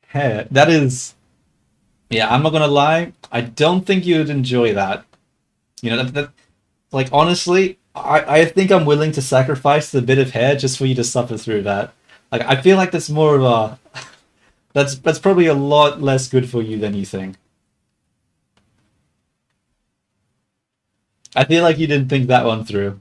Hair. That is. Yeah, I'm not gonna lie. I don't think you'd enjoy that. You know, like honestly, I think I'm willing to sacrifice the bit of hair just for you to suffer through that. Like I feel like that's more of a that's probably a lot less good for you than you think. I feel like you didn't think that one through.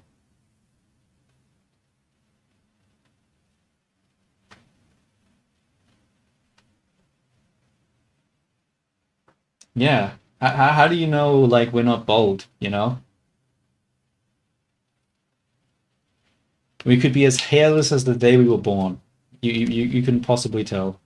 Yeah. How do you know like we're not bold, you know? We could be as hairless as the day we were born. You can possibly tell.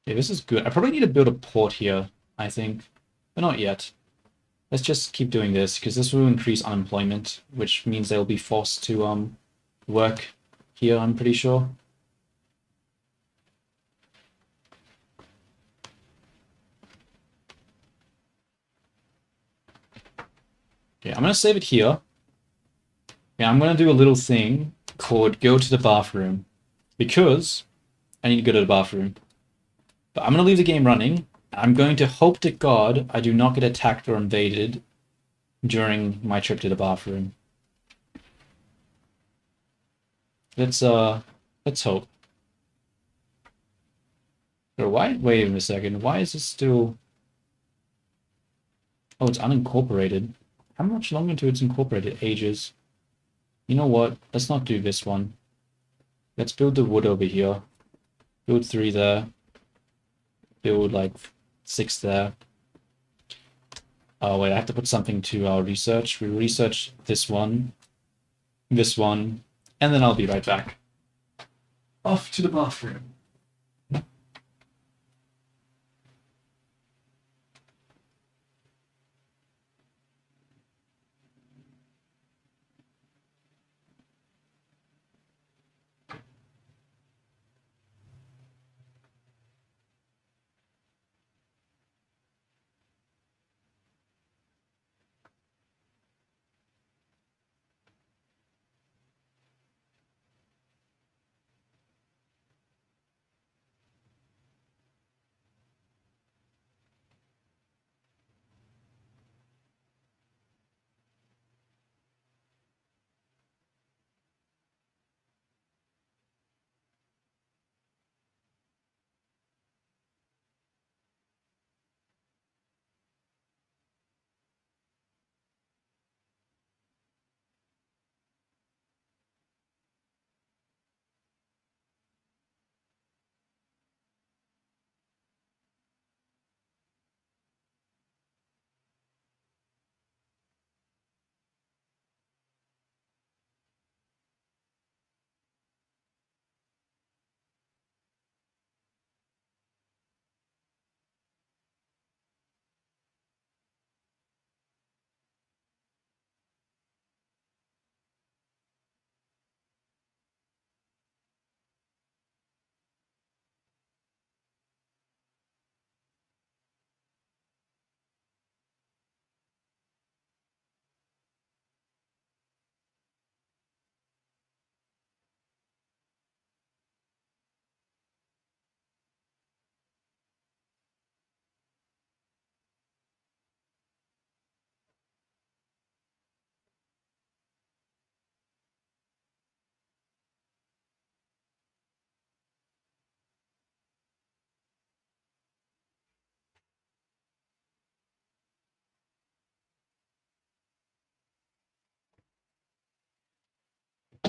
Yeah, this is good. I probably need to build a port here, I think. But not yet. Let's just keep doing this, because this will increase unemployment, which means they'll be forced to work here, I'm pretty sure. Okay, I'm gonna save it here. Yeah, I'm gonna do a little thing called go to the bathroom. Because I need to go to the bathroom. But I'm gonna leave the game running. I'm going to hope to God I do not get attacked or invaded during my trip to the bathroom. Let's hope. Or why? Wait a second. Why is this still? Oh, it's unincorporated. How much longer until it's incorporated? Ages. You know what? Let's not do this one. Let's build the wood over here. Build 3 there. Build like 6 there. Oh wait, I have to put something to our research. We research this one, and then I'll be right back. Off to the bathroom.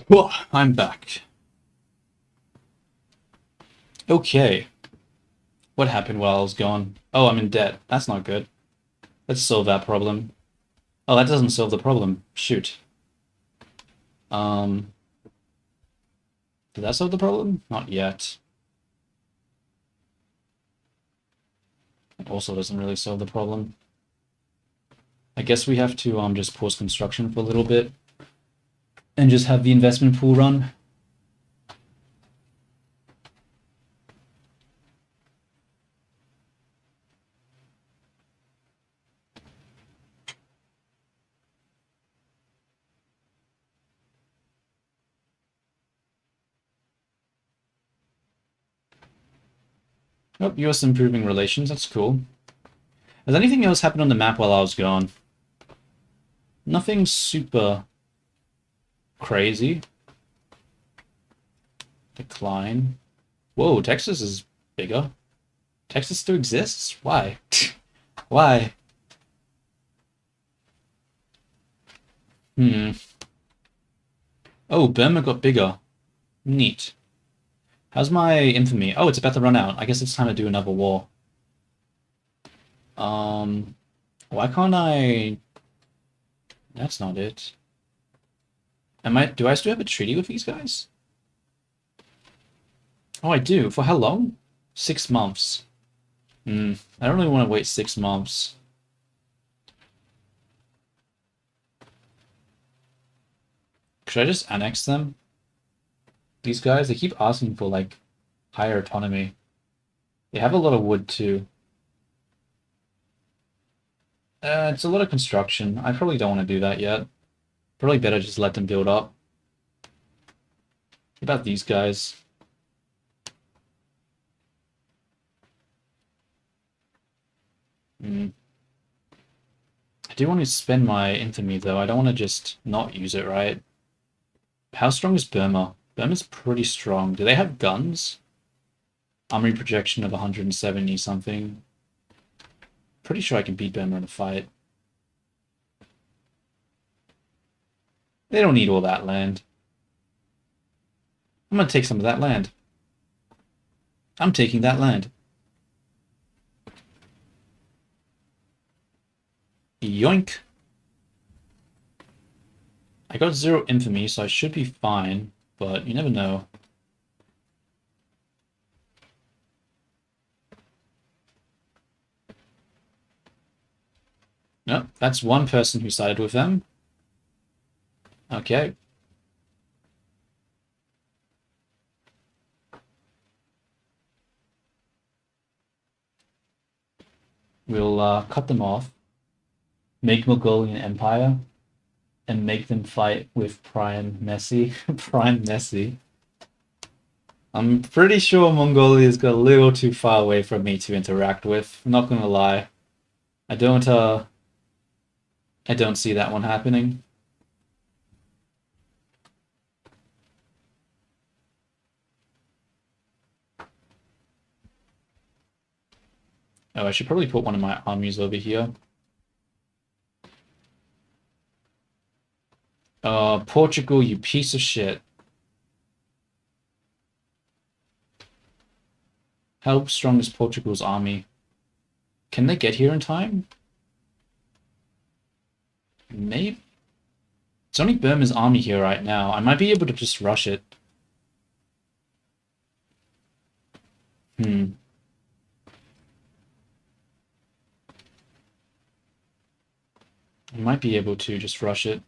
Whoa, I'm back. Okay. What happened while I was gone? Oh, I'm in debt. That's not good. Let's solve that problem. Oh, that doesn't solve the problem. Shoot. Um, did that solve the problem? Not yet. It also doesn't really solve the problem. I guess we have to just pause construction for a little bit and just have the investment pool run. Oh, US improving relations, that's cool. Has anything else happened on the map while I was gone? Nothing super crazy. Decline. Whoa, Texas is bigger. Texas still exists? Why? Why? Oh, Burma got bigger. Neat. How's my infamy? Oh, it's about to run out. I guess it's time to do another war. Why can't I... That's not it. Do I still have a treaty with these guys? Oh, I do. For how long? 6 months. I don't really want to wait 6 months. Should I just annex them? These guys, they keep asking for, like, higher autonomy. They have a lot of wood, too. It's a lot of construction. I probably don't want to do that yet. Probably better just let them build up. What about these guys? I do want to spend my infamy, though. I don't want to just not use it, right? How strong is Burma? Burma's pretty strong. Do they have guns? Armory projection of 170 something. Pretty sure I can beat Burma in a fight. They don't need all that land. I'm gonna take some of that land. I'm taking that land. Yoink. I got 0 infamy, so I should be fine, but you never know. Nope, that's one person who sided with them. Okay. We'll cut them off, make Mongolian Empire, and make them fight with Prime Messi. Prime Messi. I'm pretty sure Mongolia's got a little too far away from me to interact with. I'm not gonna lie. I don't see that one happening. Oh, I should probably put one of my armies over here. Portugal, you piece of shit. How strong is Portugal's army? Can they get here in time? Maybe. It's only Burma's army here right now. I might be able to just rush it. I might be able to just rush it.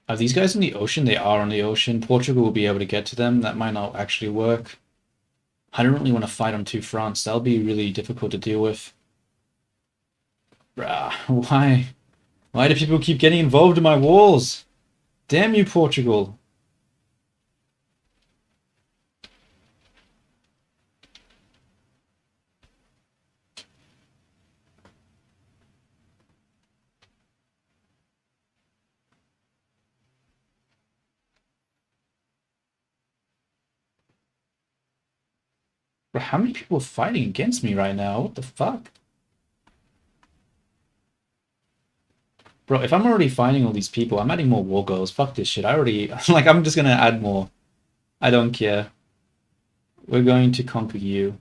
Are these guys in the ocean? They are on the ocean. Portugal will be able to get to them. That might not actually work. I don't really want to fight on 2 fronts. That'll be really difficult to deal with. Why? Why do people keep getting involved in my wars? Damn you, Portugal. Bro, how many people are fighting against me right now? What the fuck? Bro, if I'm already fighting all these people, I'm adding more war goals. Fuck this shit. I already... Like, I'm just gonna add more. I don't care. We're going to conquer you.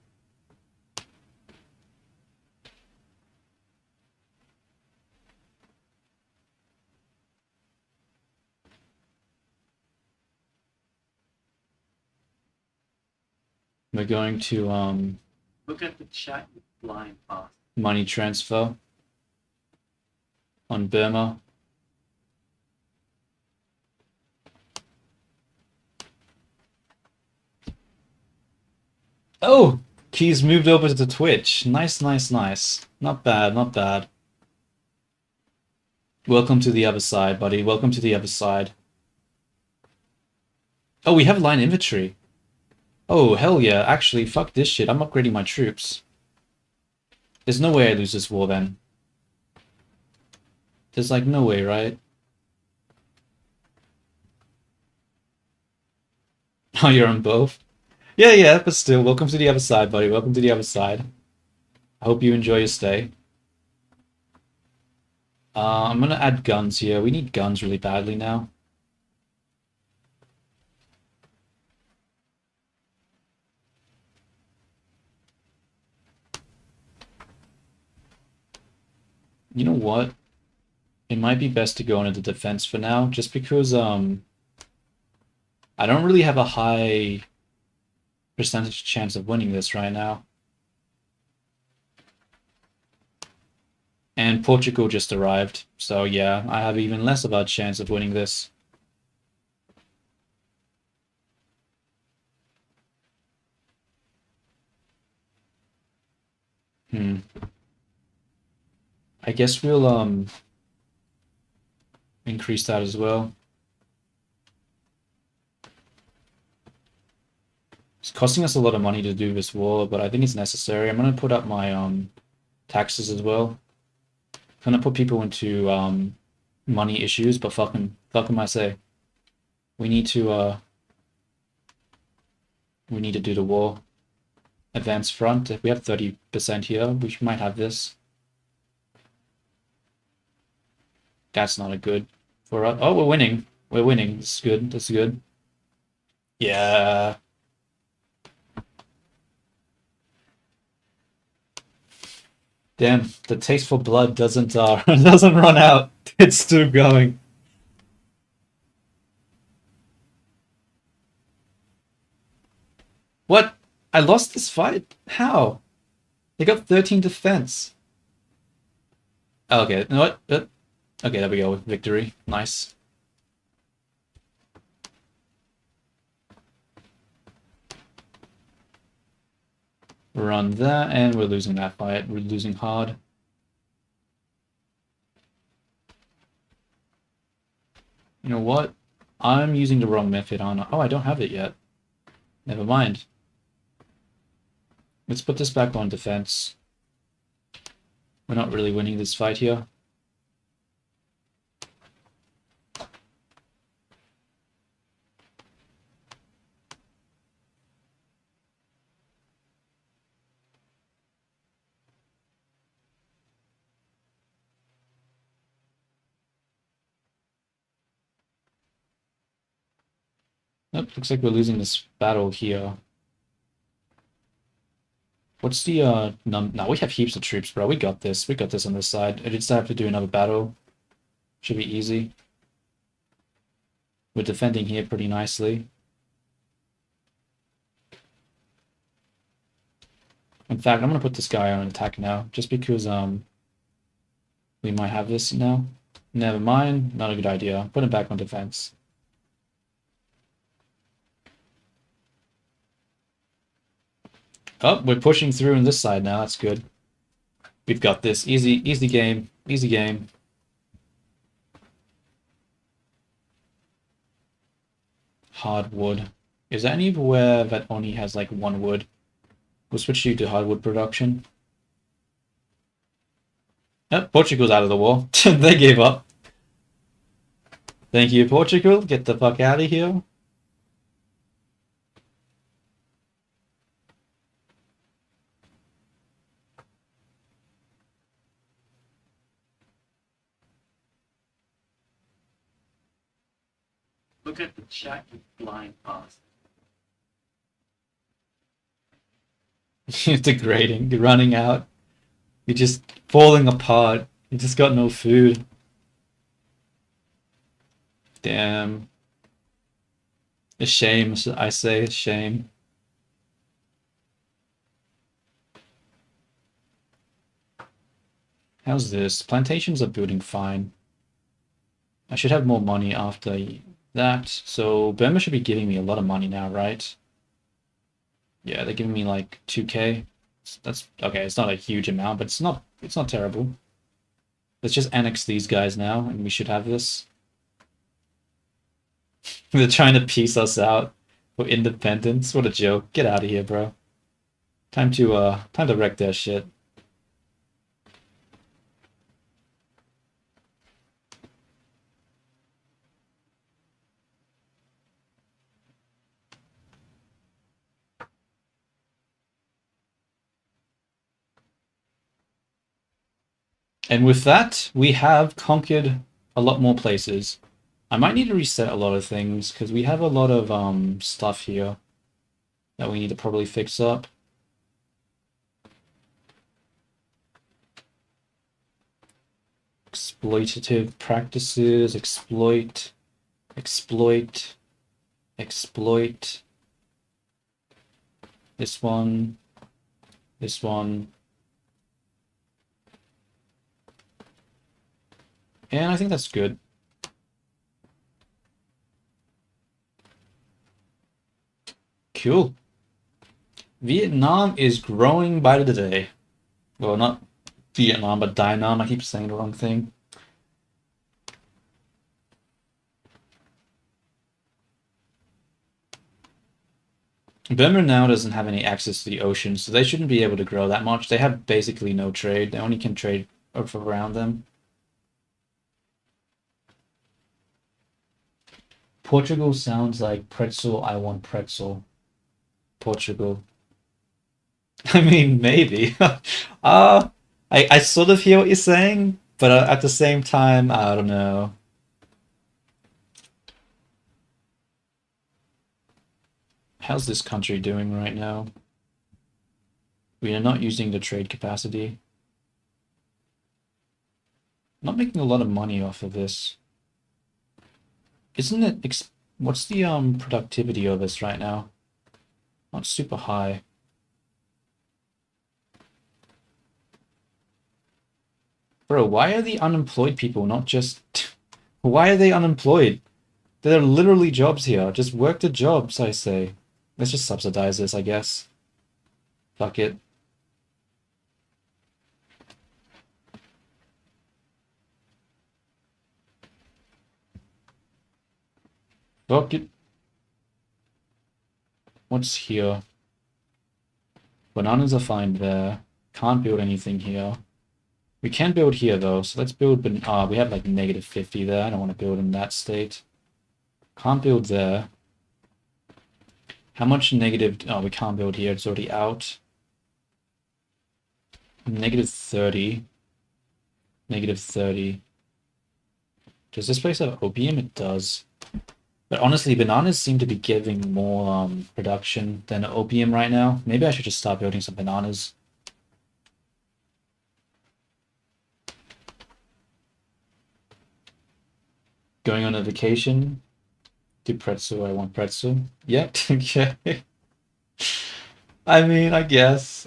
We're going to Look at the chat line path. money transfer on Burma. Oh, Keys moved over to Twitch. Nice, nice, nice. Not bad, not bad. Welcome to the other side, buddy. Welcome to the other side. Oh, we have line infantry. Oh, hell yeah. Actually, fuck this shit. I'm upgrading my troops. There's no way I lose this war then. There's like no way, right? Oh, you're on both? Yeah, yeah, but still, welcome to the other side, buddy. Welcome to the other side. I hope you enjoy your stay. I'm gonna add guns here. We need guns really badly now. You know what? It might be best to go into the defense for now, just because I don't really have a high percentage chance of winning this right now. And Portugal just arrived, so yeah, I have even less of a chance of winning this. I guess we'll increase that as well. It's costing us a lot of money to do this war, but I think it's necessary. I'm gonna put up my taxes as well. I'm gonna put people into money issues, but fuck 'em I say. We need to do the war. Advance front. If we have 30% here, we might have this. That's not a good for us. Oh, we're winning. We're winning. This is good. This is good. Yeah. Damn, the taste for blood doesn't doesn't run out. It's still going. What? I lost this fight? How? They got 13 defense. Okay, you know what? Okay, there we go. Victory. Nice. Run that, and we're losing that fight. We're losing hard. You know what? I'm using the wrong method on... Oh, I don't have it yet. Never mind. Let's put this back on defense. We're not really winning this fight here. Nope, looks like we're losing this battle here. What's the no, we have heaps of troops, bro. We got this. We got this on this side. I just have to do another battle. Should be easy. We're defending here pretty nicely. In fact, I'm gonna put this guy on attack now, just because we might have this now. Never mind, not a good idea. Put him back on defense. Oh, we're pushing through on this side now. That's good. We've got this. Easy, easy game. Easy game. Hardwood. Is there anywhere that only has like one wood? We'll switch you to hardwood production. Oh, Portugal's out of the war. They gave up. Thank you, Portugal. Get the fuck out of here. Look at the chat line path. You're degrading. You're running out. You're just falling apart. You just got no food. Damn. A shame, I say, a shame. How's this? Plantations are building fine. I should have more money after that. So Burma should be giving me a lot of money now, right? Yeah, they're giving me like 2k. That's okay, it's not a huge amount, but it's not terrible. Let's just annex these guys now and we should have this. They're trying to piece us out for independence. What a joke. Get out of here, bro. Time to wreck their shit. And with that, we have conquered a lot more places. I might need to reset a lot of things because we have a lot of stuff here that we need to probably fix up. Exploitative practices, exploit. This one. And I think that's good. Cool. Vietnam is growing by the day. Well, not Vietnam, but Dynam. I keep saying the wrong thing. Burma now doesn't have any access to the ocean, so they shouldn't be able to grow that much. They have basically no trade. They only can trade around them. Portugal sounds like pretzel. I want pretzel. Portugal. I mean, maybe. I sort of hear what you're saying, but at the same time, I don't know. How's this country doing right now? We are not using the trade capacity. Not making a lot of money off of this. Isn't it? What's the productivity of this right now? Not super high. Bro, why are the unemployed people not just... Why are they unemployed? There are literally jobs here. Just work the jobs, I say. Let's just subsidize this, I guess. Fuck it. Fuck it. What's here? Bananas are fine there. Can't build anything here. We can build here though, so let's build, we have like -50 there. I don't want to build in that state. Can't build there. How much negative, oh, we can't build here, it's already out. -30. -30. Does this place have opium? It does. But honestly, bananas seem to be giving more production than opium right now. Maybe I should just start building some bananas. Going on a vacation? Do pretzel, I want pretzel. Yep, okay. I mean, I guess.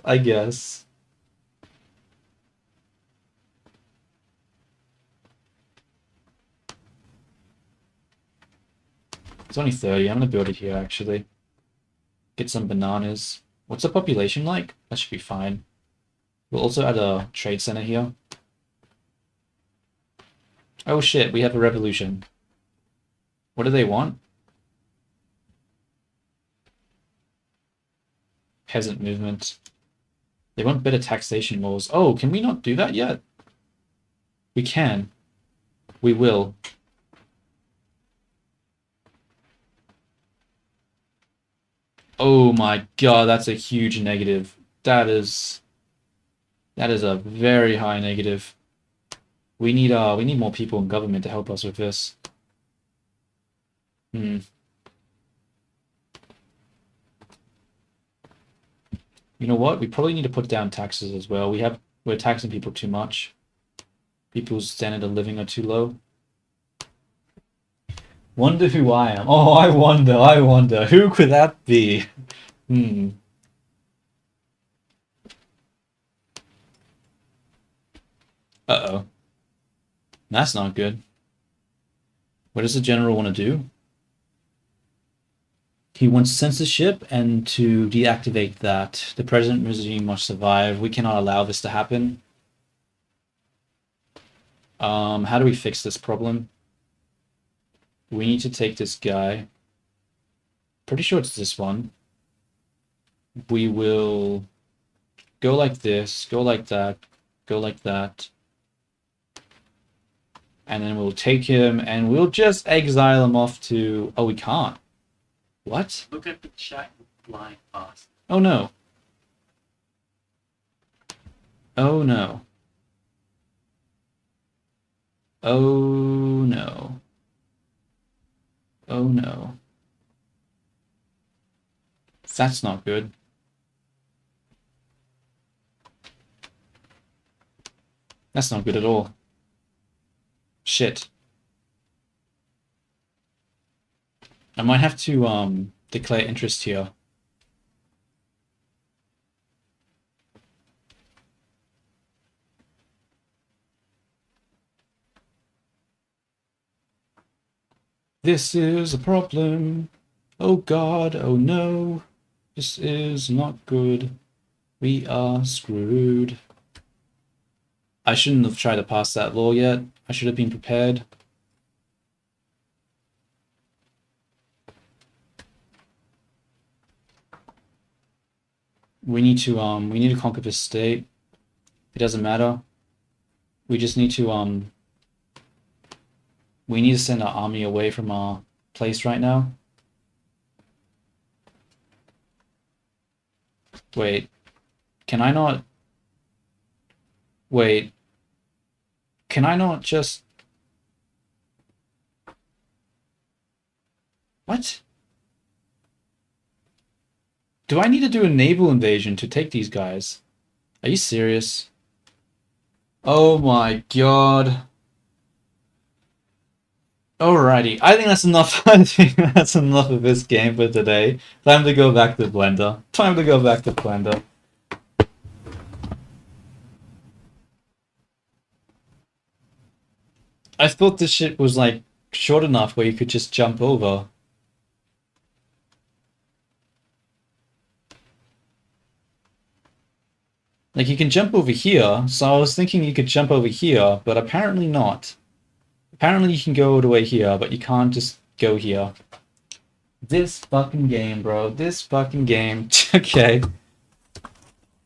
It's only 30. I'm gonna build it here, actually. Get some bananas. What's the population like? That should be fine. We'll also add a trade center here. Oh shit, we have a revolution. What do they want? Peasant movement. They want better taxation laws. Oh, can we not do that yet? We can. We will. Oh my god, that's a huge negative. That is a very high negative. We need more people in government to help us with this. You know what? We probably need to put down taxes as well. We're taxing people too much. People's standard of living are too low. Wonder who I am. Oh, I wonder. Who could that be? Uh-oh. That's not good. What does the general want to do? He wants censorship and to deactivate that. The present regime must survive. We cannot allow this to happen. How do we fix this problem? We need to take this guy. Pretty sure it's this one. We will go like this, go like that, go like that. And then we'll take him and we'll just exile him off to... Oh, we can't. What? Look at the chat line past. Oh no. Oh no. Oh no. Oh no. That's not good. That's not good at all. Shit. I might have to declare interest here. This is a problem. Oh God, oh no. This is not good. We are screwed. I shouldn't have tried to pass that law yet. I should have been prepared. We need to conquer this state. It doesn't matter. We just need to we need to send our army away from our place right now. Wait. Can I not... Wait. Can I not just... What? Do I need to do a naval invasion to take these guys? Are you serious? Oh my god. Alrighty, I think that's enough. I think that's enough of this game for today. Time to go back to Blender. Time to go back to Blender. I thought this shit was like short enough where you could just jump over. Like you can jump over here, so I was thinking you could jump over here, but apparently not. Apparently you can go all the way here, but you can't just go here. This fucking game, bro. This fucking game. Okay.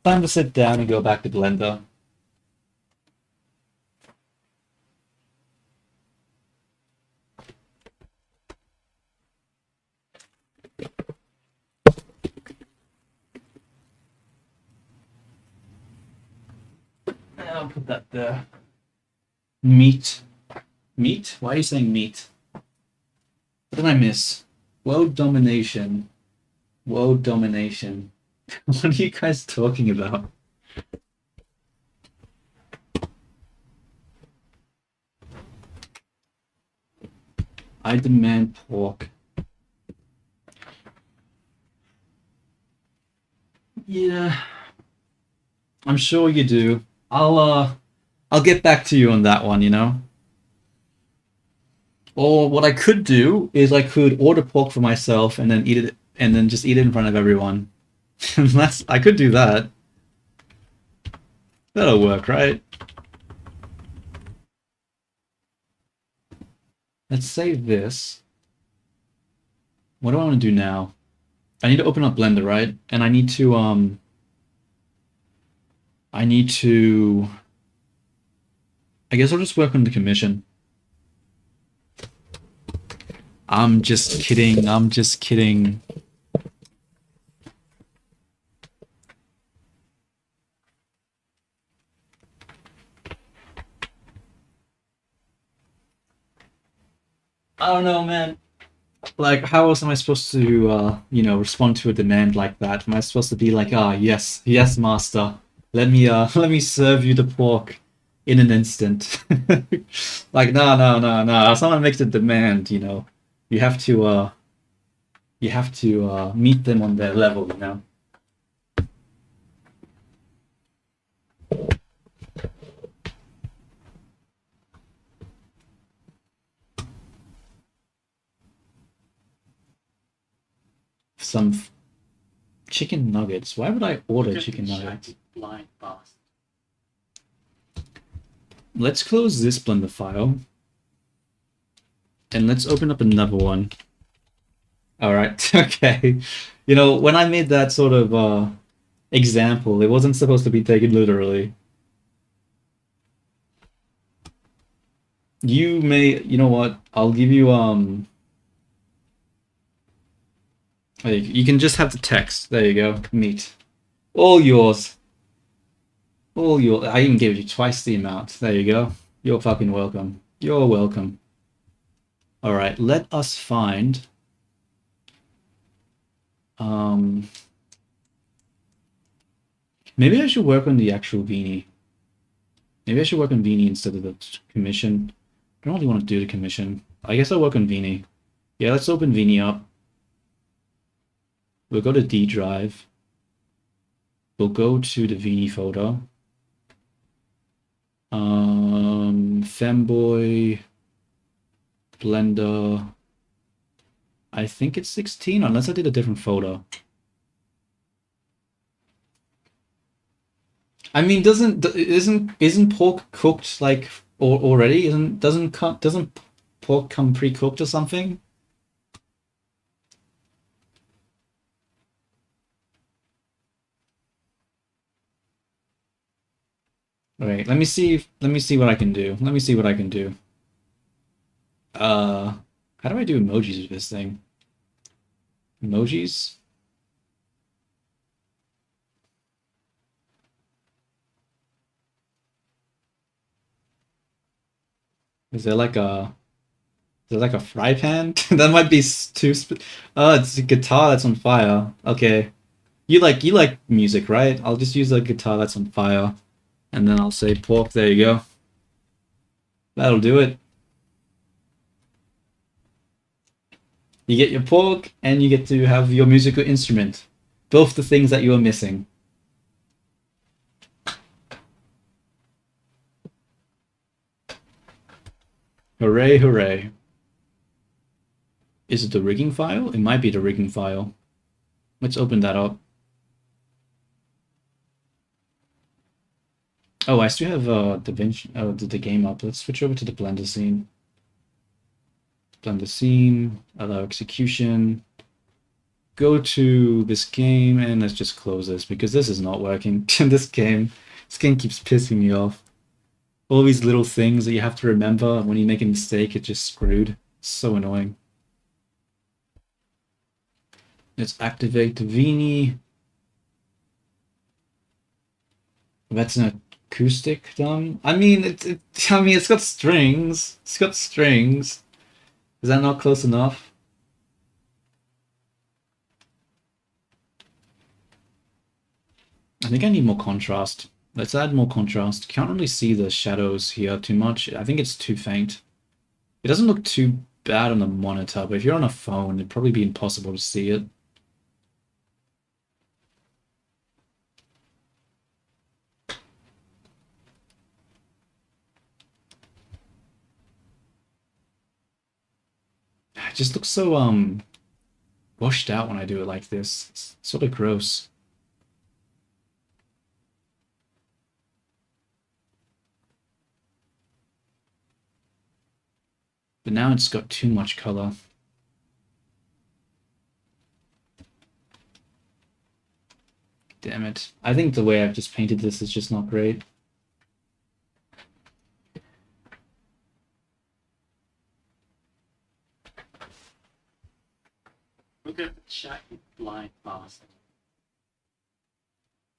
Time to sit down and go back to Blender. I'll put that there. Meat. Meat? Why are you saying meat? What did I miss? World domination. World domination. What are you guys talking about? I demand pork. Yeah. I'm sure you do. I'll get back to you on that one, you know? Or what I could do is I could order pork for myself and then eat it and then just eat it in front of everyone. I could do that. That'll work, right? Let's save this. What do I want to do now? I need to open up Blender, right? And I need to I guess I'll just work on the commission. I'm just kidding. I'm just kidding. I don't know, man. Like, how else am I supposed to, you know, respond to a demand like that? Am I supposed to be like, ah, yes, yes, master. Let me serve you the pork in an instant. Like, no, no, no, no. If someone makes a demand, you know, you have to meet them on their level, you know. some chicken nuggets. Why would I order Look at chicken the nuggets? shiny blind bastard. Let's close this Blender file. And let's open up another one. Alright, okay. You know, when I made that sort of example, it wasn't supposed to be taken literally. You know what? I'll give you you can just have the text. There you go. Meat. All yours. All your. I even gave you twice the amount. There you go. You're fucking welcome. You're welcome. All right. Let us find. Maybe I should work on the actual Beanie. Maybe I should work on Beanie instead of the commission. I don't really want to do the commission. I guess I'll work on Beanie. Yeah, let's open Beanie up. We'll go to D drive. We'll go to the Beanie folder. Femboy, Blender. I think it's 16, unless I did a different folder. I mean, isn't pork cooked like already? Doesn't pork come pre-cooked or something? Wait, let me see what I can do. Let me see what I can do. How do I do emojis with this thing? Emojis? Is there like a fry pan? That might be too oh, it's a guitar that's on fire. Okay. You like music, right? I'll just use a guitar that's on fire. And then I'll say pork, there you go. That'll do it. You get your pork, and you get to have your musical instrument. Both the things that you are missing. Hooray, hooray. Is it the rigging file? It might be the rigging file. Let's open that up. Oh, I still have DaVinci, the game up. Let's switch over to the Blender scene. Blender scene, allow execution. Go to this game, and let's just close this because this is not working. This game keeps pissing me off. All these little things that you have to remember. When you make a mistake, it's just screwed. It's so annoying. Let's activate the Beanie. That's an acoustic drum. I mean, it's got strings. It's got strings. Is that not close enough? I think I need more contrast. Let's add more contrast. Can't really see the shadows here too much. I think it's too faint. It doesn't look too bad on the monitor, but if you're on a phone, it'd probably be impossible to see it. It just looks so washed out when I do it like this. It's sort of gross. But now it's got too much color. Damn it. I think the way I've just painted this is just not great. Look at the shiny blind bastard.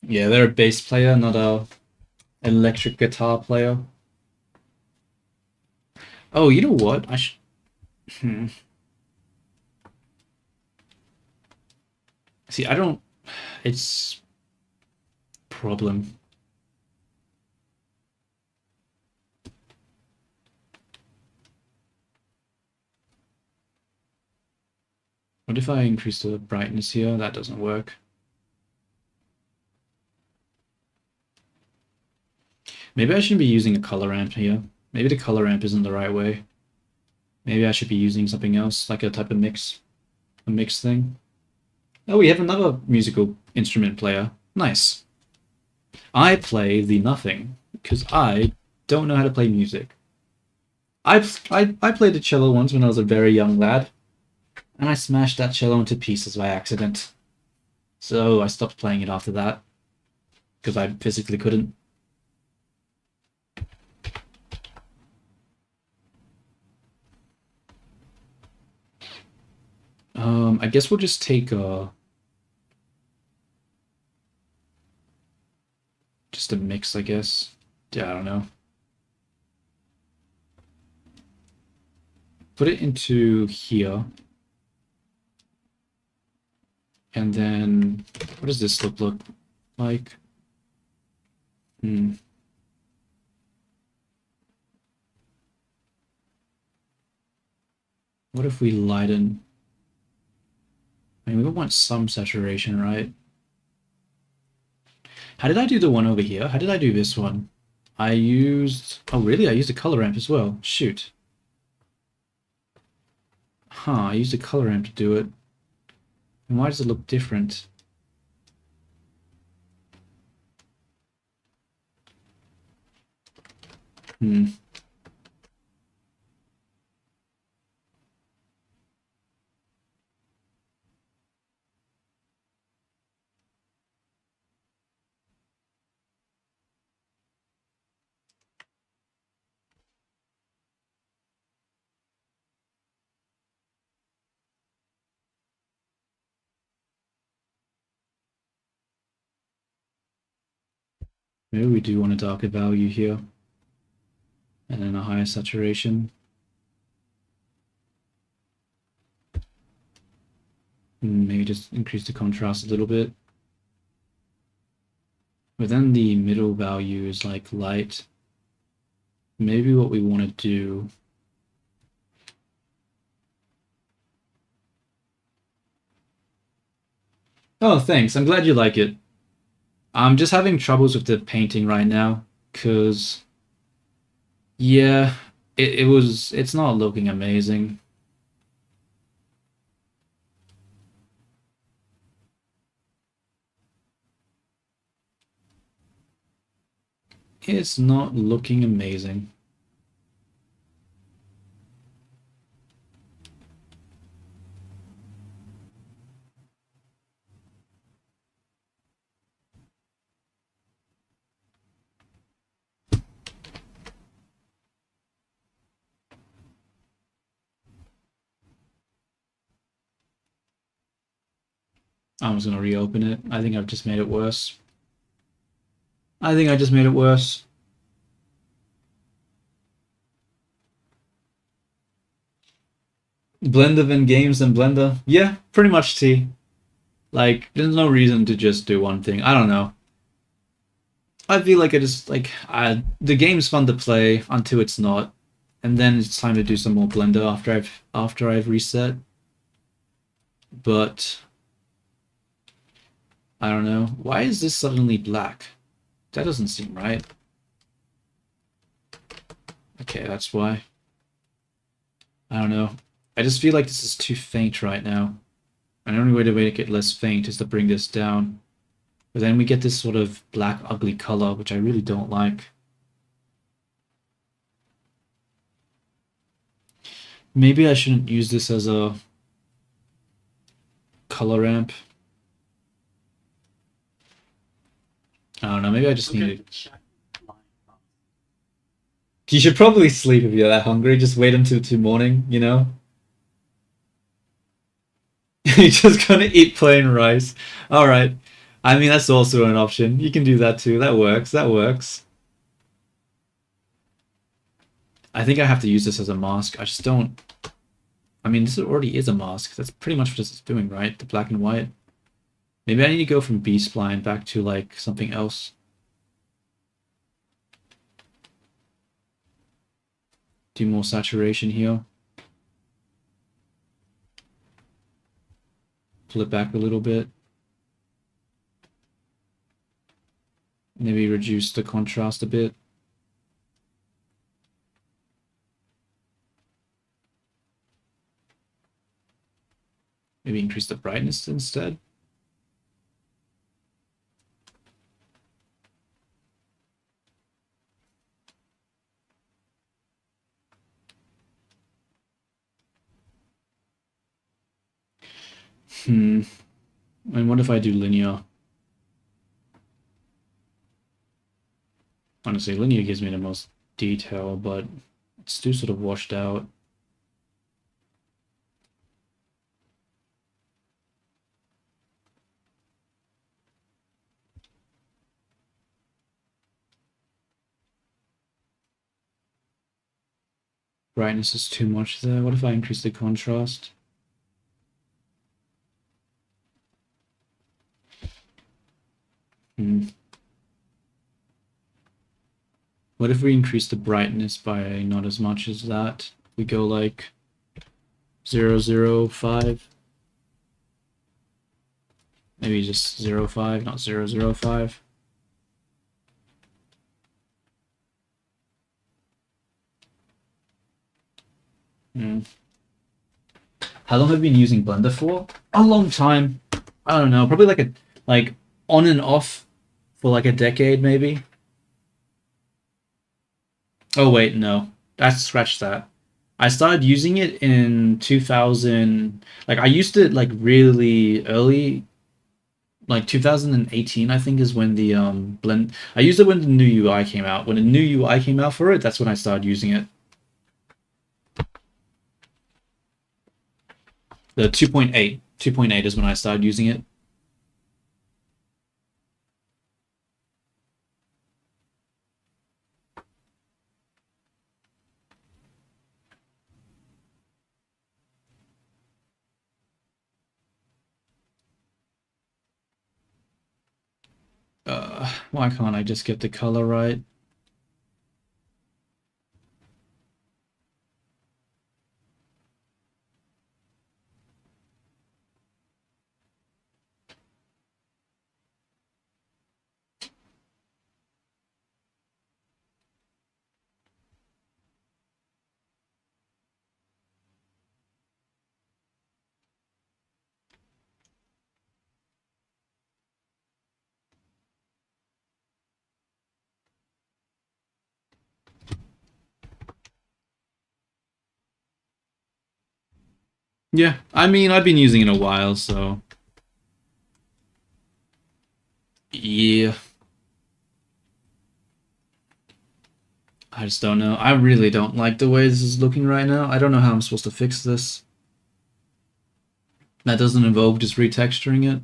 Yeah, they're a bass player, not a electric guitar player. Oh, you know what? I should. See, I don't. It's problem. What if I increase the brightness here? That doesn't work. Maybe I shouldn't be using a color ramp here. Maybe the color ramp isn't the right way. Maybe I should be using something else, like a type of mix. A mix thing. Oh, we have another musical instrument player. Nice. I play the nothing, because I don't know how to play music. I played the cello once when I was a very young lad, and I smashed that cello into pieces by accident. So I stopped playing it after that, because I physically couldn't. I guess we'll just take just a mix, I guess. Yeah, I don't know. Put it into here. And then, what does this look like? Hmm. What if we lighten? I mean, we want some saturation, right? How did I do the one over here? How did I do this one? I used... Oh, really? I used a color ramp as well. Shoot. Huh, I used a color ramp to do it. And why does it look different? Hmm. Maybe we do want a darker value here. And then a higher saturation. Maybe just increase the contrast a little bit. But then the middle value is like light. Maybe what we want to do... Oh, thanks. I'm glad you like it. I'm just having troubles with the painting right now, because... Yeah, it's not looking amazing. It's not looking amazing. I'm just gonna reopen it. I think I've just made it worse. I think I just made it worse. Blender than games than Blender? Yeah, pretty much T. Like, there's no reason to just do one thing. I don't know. I feel like the game's fun to play until it's not, and then it's time to do some more Blender after I've reset. But I don't know. Why is this suddenly black? That doesn't seem right. Okay, that's why. I don't know. I just feel like this is too faint right now. And the only way to make it less faint is to bring this down. But then we get this sort of black ugly color, which I really don't like. Maybe I shouldn't use this as a color ramp. I don't know, maybe I just Look need at the shiny flying box. You should probably sleep if you're that hungry. Just wait until morning, you know? You're just gonna eat plain rice. Alright. I mean, that's also an option. You can do that too. That works. That works. I think I have to use this as a mask. I just don't... I mean, this already is a mask. That's pretty much what this is doing, right? The black and white. Maybe I need to go from B-spline back to, like, something else. Do more saturation here. Pull it back a little bit. Maybe reduce the contrast a bit. Maybe increase the brightness instead. And what if I do linear? Honestly, linear gives me the most detail, but it's still sort of washed out. Brightness is too much there. What if I increase the contrast? What if we increase the brightness by not as much as that? We go like 0.005. Maybe just 0.5, not 0.005. How long have you been using Blender for? A long time. I don't know, probably like on and off for like a decade maybe. Oh wait, no. That's scratch that. I started using it in 2000. Like I used it like really early, like 2018 I think is when the blend I used it when the new UI came out. When the new UI came out for it, that's when I started using it. The 2.8. 2.8 is when I started using it. Why can't I just get the color right? Yeah, I mean, I've been using it a while, so yeah. I just don't know. I really don't like the way this is looking right now. I don't know how I'm supposed to fix this. That doesn't involve just retexturing it.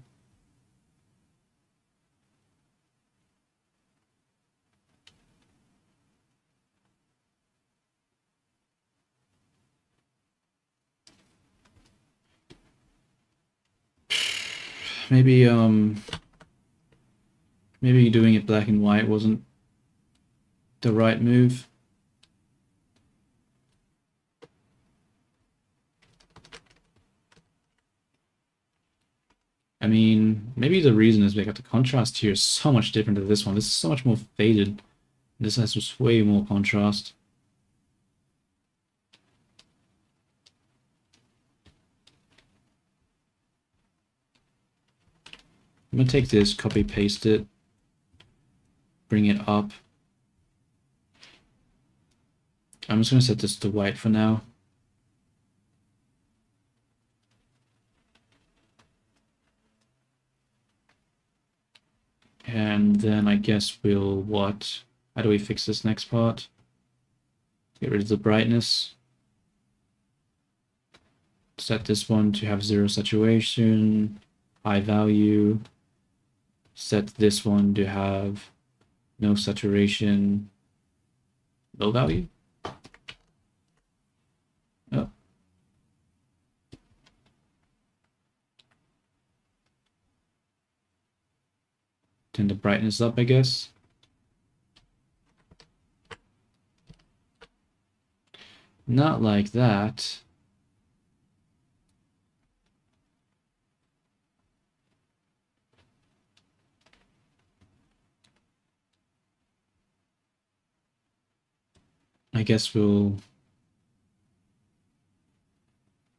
Maybe maybe doing it black and white wasn't the right move. I mean, maybe the reason is because the contrast here is so much different to this one. This is so much more faded. This has just way more contrast. I'm gonna take this, copy paste it, bring it up. I'm just gonna set this to white for now. And then I guess we'll what? How do we fix this next part? Get rid of the brightness. Set this one to have 0 saturation, high value. Set this one to have no saturation, low value. Oh. Turn the brightness up, I guess. Not like that. I guess we'll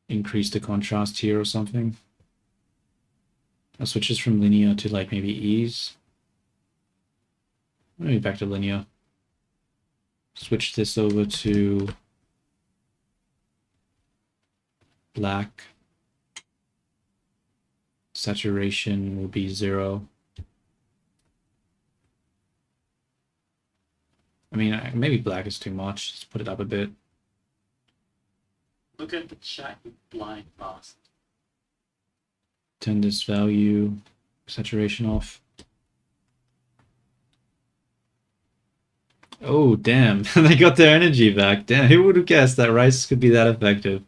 increase the contrast here or something. I'll switch this from linear to like maybe ease. Maybe back to linear. Switch this over to black. Saturation will be 0. I mean, maybe black is too much. Let's put it up a bit. Look at the chat, you blind bastard. Turn this value, saturation off. Oh, damn. They got their energy back. Damn, who would have guessed that rice could be that effective?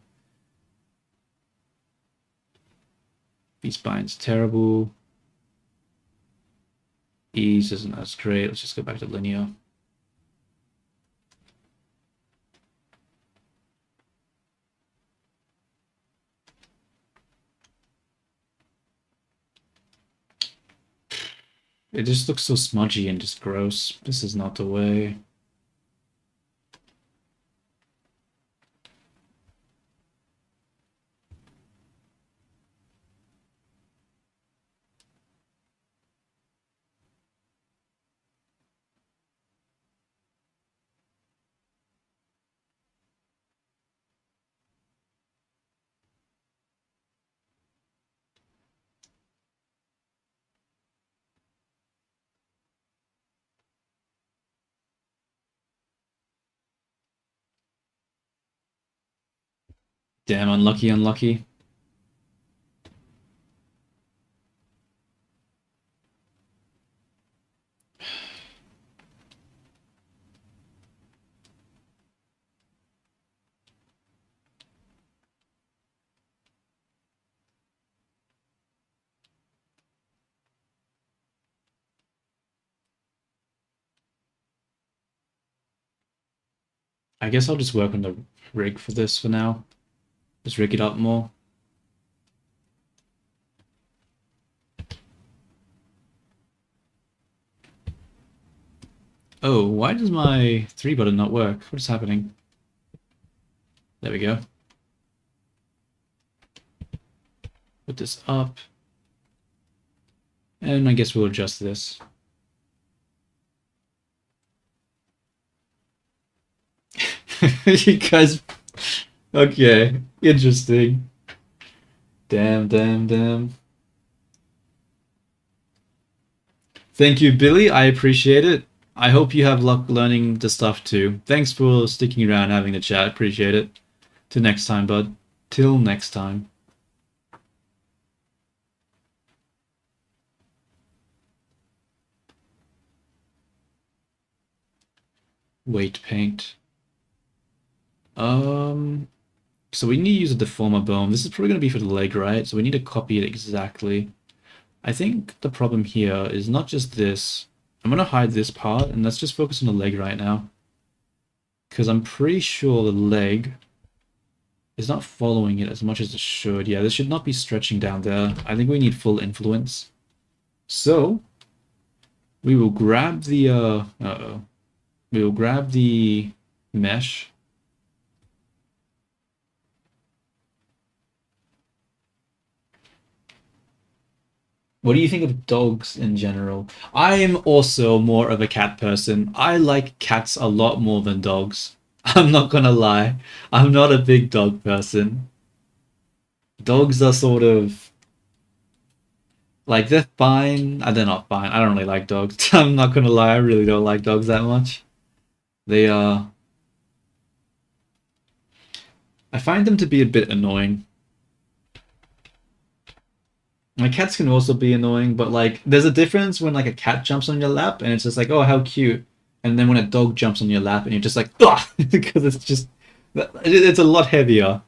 B-spine's terrible. Ease isn't as great. Let's just go back to linear. It just looks so smudgy and just gross. This is not the way. Damn, unlucky, unlucky. I guess I'll just work on the rig for this for now. Just rig it up more. Oh, why does my 3 button not work? What is happening? There we go. Put this up. And I guess we'll adjust this. You guys... Okay, interesting. Damn, damn, damn. Thank you, Billy. I appreciate it. I hope you have luck learning the stuff too. Thanks for sticking around having the chat. Appreciate it. Till next time, bud. Till next time. Weight paint. So we need to use a deformer bone. This is probably going to be for the leg, right? So we need to copy it exactly. I think the problem here is not just this. I'm going to hide this part, and let's just focus on the leg right now. Because I'm pretty sure the leg is not following it as much as it should. Yeah, this should not be stretching down there. I think we need full influence. So, we will grab the, we will grab the mesh. What do you think of dogs in general? I am also more of a cat person. I like cats a lot more than dogs. I'm not gonna lie. I'm not a big dog person. Dogs are sort of... like, they're fine. They're not fine. I don't really like dogs. I'm not gonna lie. I really don't like dogs that much. They are... I find them to be a bit annoying. My cats can also be annoying, but like there's a difference when like a cat jumps on your lap and it's just like, oh, how cute. And then when a dog jumps on your lap and you're just like, ugh, because it's just, it's a lot heavier.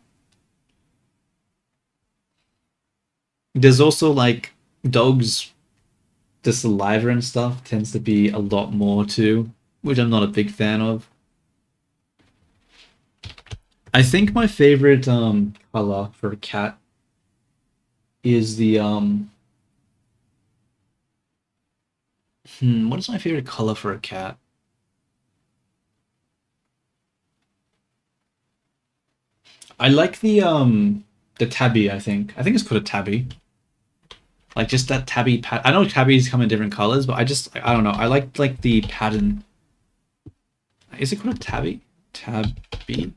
There's also like dogs, the saliva and stuff tends to be a lot more too, which I'm not a big fan of. I think my favorite color for a cat is the what is my favorite color for a cat? I like the tabby, I think. I think it's called a tabby. Like just that tabby pat. I know tabbies come in different colors, but I don't know. I like the pattern. Is it called a tabby? Tabby?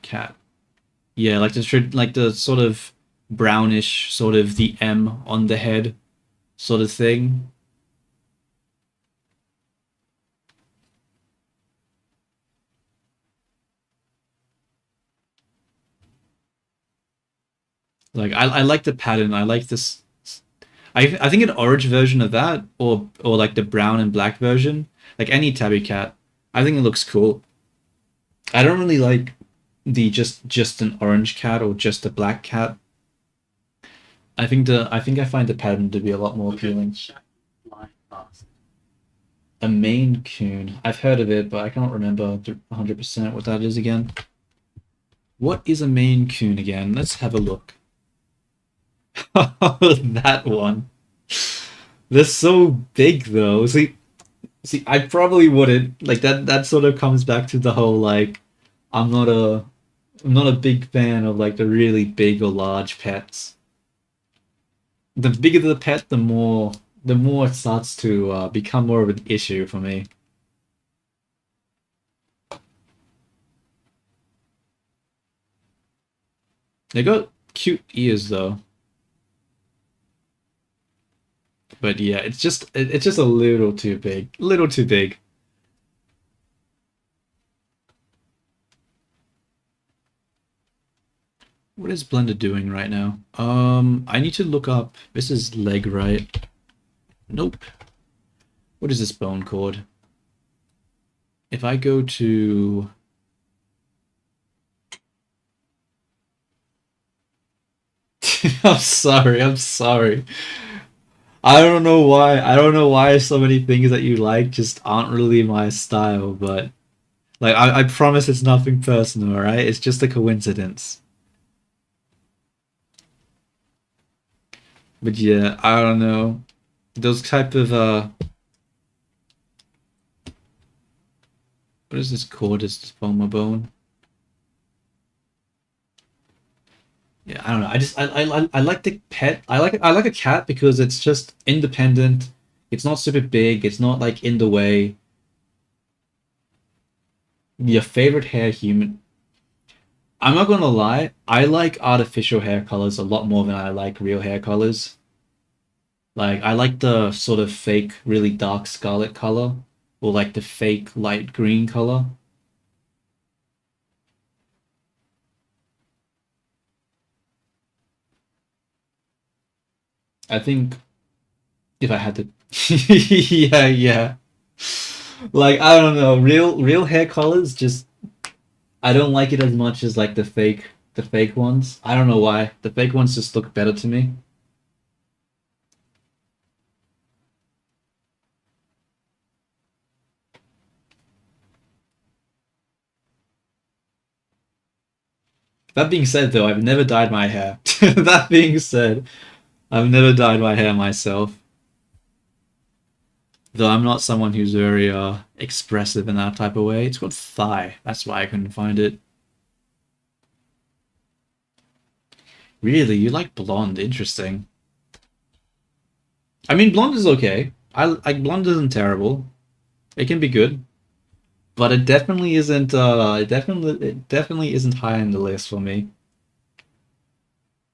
Cat. Yeah, like the sort of brownish, sort of the M on the head sort of thing. Like I like the pattern. I like this. I think an orange version of that, or like the brown and black version, like any tabby cat, I think it looks cool. I don't really like the just an orange cat or just a black cat. I think I find the pattern to be a lot more Look at appealing. shiny flying box. A Maine Coon. I've heard of it, but I can't remember 100% what that is again. What is a Maine Coon again? Let's have a look. That one. They're so big though. See, I probably wouldn't like that. That sort of comes back to the whole like, I'm not a, I'm not a big fan of like the really big or large pets. The bigger the pet, the more it starts to become more of an issue for me. They got cute ears though, but yeah, it's just a little too big, little too big. What is Blender doing right now? I need to look up. This is leg, right? Nope. What is this bone chord? If I go to I'm sorry, I'm sorry. I don't know why. I don't know why so many things that you like just aren't really my style, but like I promise it's nothing personal, alright? It's just a coincidence. But yeah, I don't know. Those type of what is this chord? Is this bone? Yeah, I don't know. I like the pet. I like a cat because it's just independent. It's not super big. It's not like in the way. Your favorite hair human. I'm not gonna lie. I like artificial hair colors a lot more than I like real hair colors. Like I like the sort of fake, really dark scarlet color, or like the fake light green color. I think if I had to, yeah, yeah. Like I don't know, real hair colors just I don't like it as much as like the fake ones. I don't know why. The fake ones just look better to me. That being said though, I've never dyed my hair. That being said, I've never dyed my hair myself. Though I'm not someone who's very expressive in that type of way. It's called thigh. That's why I couldn't find it. Really, you like blonde? Interesting. I mean, blonde is okay. I like blonde isn't terrible. It can be good, but it definitely isn't. It definitely isn't high on the list for me.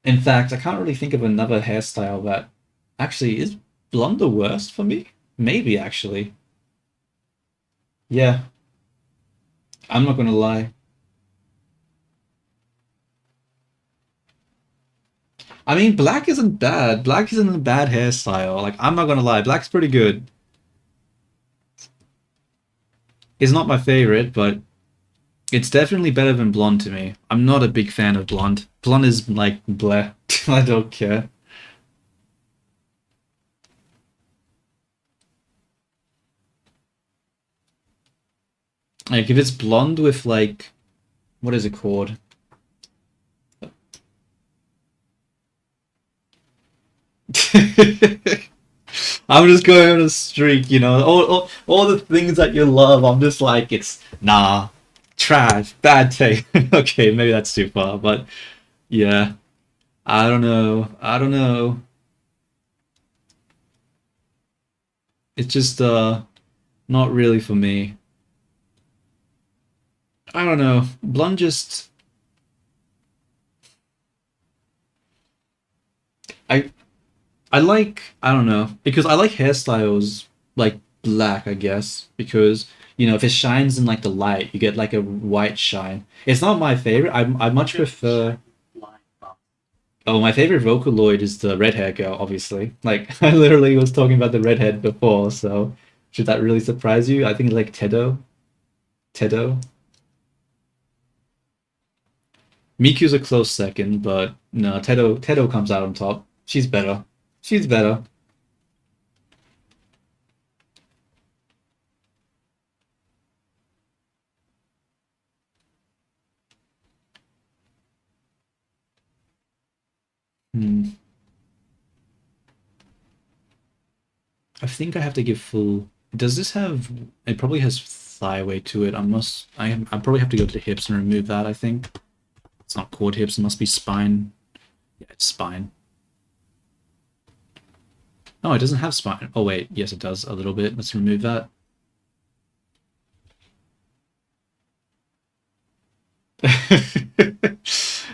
In fact, I can't really think of another hairstyle that actually is blonde the worst for me. Maybe actually. Yeah, I'm not gonna lie. I mean, black isn't bad. Black isn't a bad hairstyle. Like, I'm not gonna lie, black's pretty good. It's not my favorite, but it's definitely better than blonde to me. I'm not a big fan of blonde. Blonde is like bleh. I don't care. Like, if it's blonde with like, what is it called? I'm just going on a streak, you know. All the things that you love, I'm just like, it's nah, trash, bad taste. Okay, maybe that's too far, but yeah, I don't know. I don't know. It's just not really for me. I don't know. Blonde just I I like, I don't know, because I like hairstyles like black, I guess, because you know if it shines in like the light, you get like a white shine. It's not my favorite. I much Look at the prefer. shiny blind box. Oh, my favorite Vocaloid is the red hair girl, obviously. Like I literally was talking about the redhead before, so should that really surprise you? I think like Tedo. Tedo. Miku's a close second, but no, Tedo comes out on top. She's better. She's better. Hmm. I think I have to give full. Does this have? It probably has thigh weight to it. I probably have to go to the hips and remove that. I think it's not quad hips. It must be spine. Yeah, it's spine. No, it doesn't have spine. Oh wait, yes it does a little bit. Let's remove that.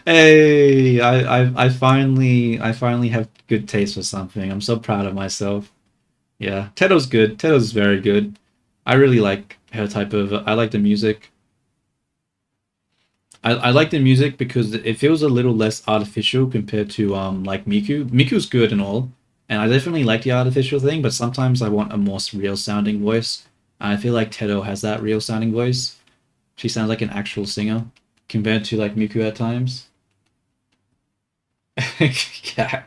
Hey, I finally have good taste for something. I'm so proud of myself. Yeah, Tedo's good. Tedo's very good. I really like her type of. I like the music. I like the music because it feels a little less artificial compared to like Miku. Miku's good and all, and I definitely like the artificial thing, but sometimes I want a more real sounding voice. And I feel like Tedo has that real sounding voice. She sounds like an actual singer compared to like Miku at times. Yeah.